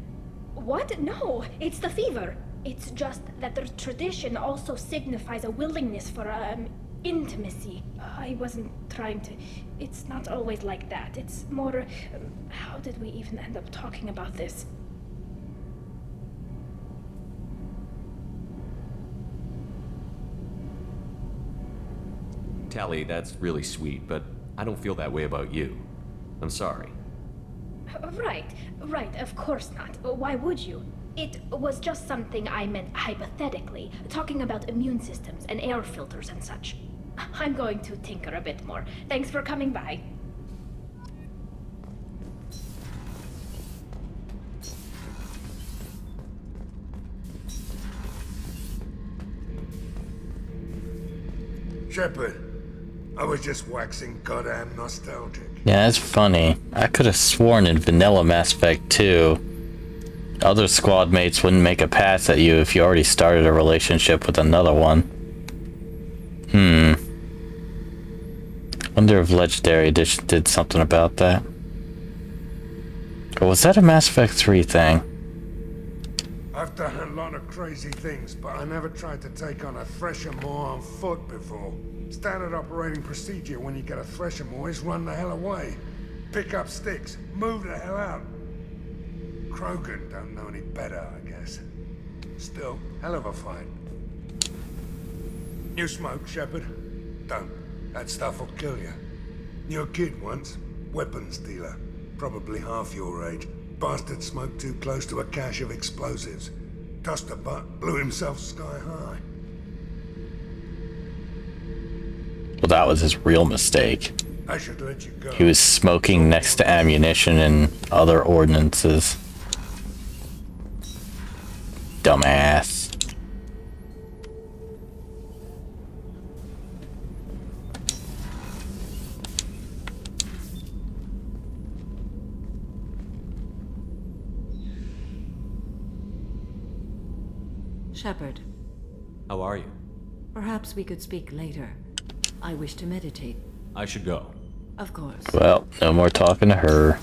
What? No, it's the fever. It's just that the tradition also signifies a willingness for, intimacy. I wasn't trying to... It's not always like that. It's more... how did we even end up talking about this? Tally, that's really sweet, but I don't feel that way about you. I'm sorry. Right, of course not. Why would you? It was just something I meant hypothetically, talking about immune systems and air filters and such. I'm going to tinker a bit more. Thanks for coming by. Shepard, I was just waxing goddamn nostalgic. Yeah, that's funny. I could have sworn in vanilla Mass Effect 2, other squad mates wouldn't make a pass at you if you already started a relationship with another one. Wonder if Legendary Edition did something about that. Or was that a Mass Effect 3 thing? I've done a lot of crazy things, but I never tried to take on a Thresher Maw on foot before. Standard operating procedure when you get a Thresher Maw is run the hell away. Pick up sticks, move the hell out. Krogan don't know any better, I guess. Still, hell of a fight. You smoke, Shepard? Don't. That stuff will kill you. You're a kid once. Weapons dealer. Probably half your age. Bastard smoked too close to a cache of explosives. Tossed a butt, blew himself sky high. Well, that was his real mistake. I should let you go. He was smoking next to ammunition and other ordnances. Dumbass. Shepard. How are you? Perhaps we could speak later. I wish to meditate. I should go. Of course. Well, no more talking to her.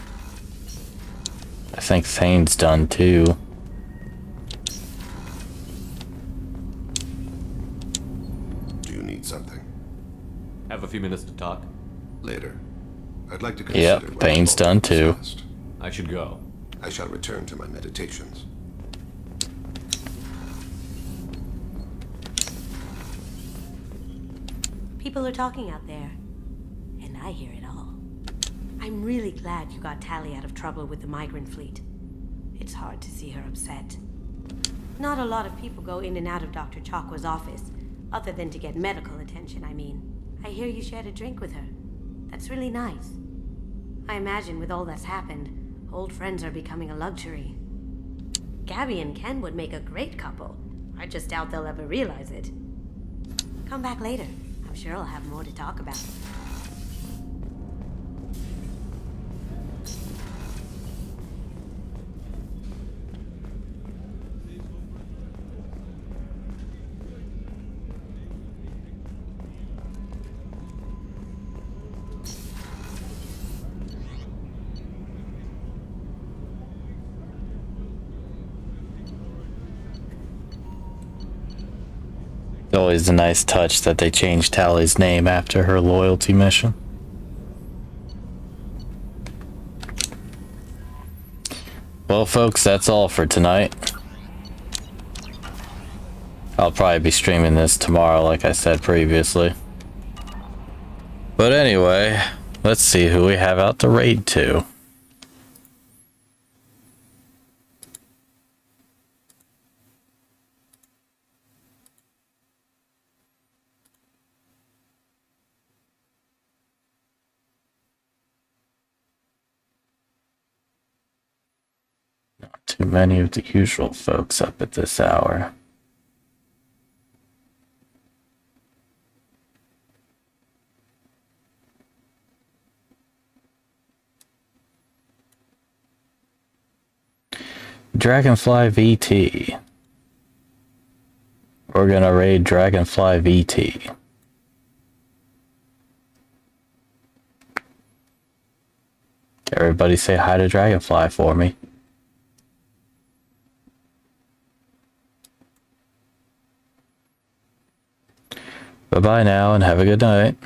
I think Thane's done too. Do you need something? Have a few minutes to talk? Later. I'd like to consider Yep, what Thane's I done too. discussed. I should go. I shall return to my meditations. People are talking out there, and I hear it all. I'm really glad you got Tally out of trouble with the migrant fleet. It's hard to see her upset. Not a lot of people go in and out of Dr. Chakwa's office, other than to get medical attention, I mean. I hear you shared a drink with her. That's really nice. I imagine with all that's happened, old friends are becoming a luxury. Gabby and Ken would make a great couple. I just doubt they'll ever realize it. Come back later. I'm sure I'll have more to talk about. Always a nice touch that they changed Tally's name after her loyalty mission. Well, folks, that's all for tonight. I'll probably be streaming this tomorrow, like I said previously. But anyway, let's see who we have out to raid to. Not too many of the usual folks up at this hour. Dragonfly VT. We're gonna raid Dragonfly VT. Everybody say hi to Dragonfly for me. Bye-bye now and have a good night.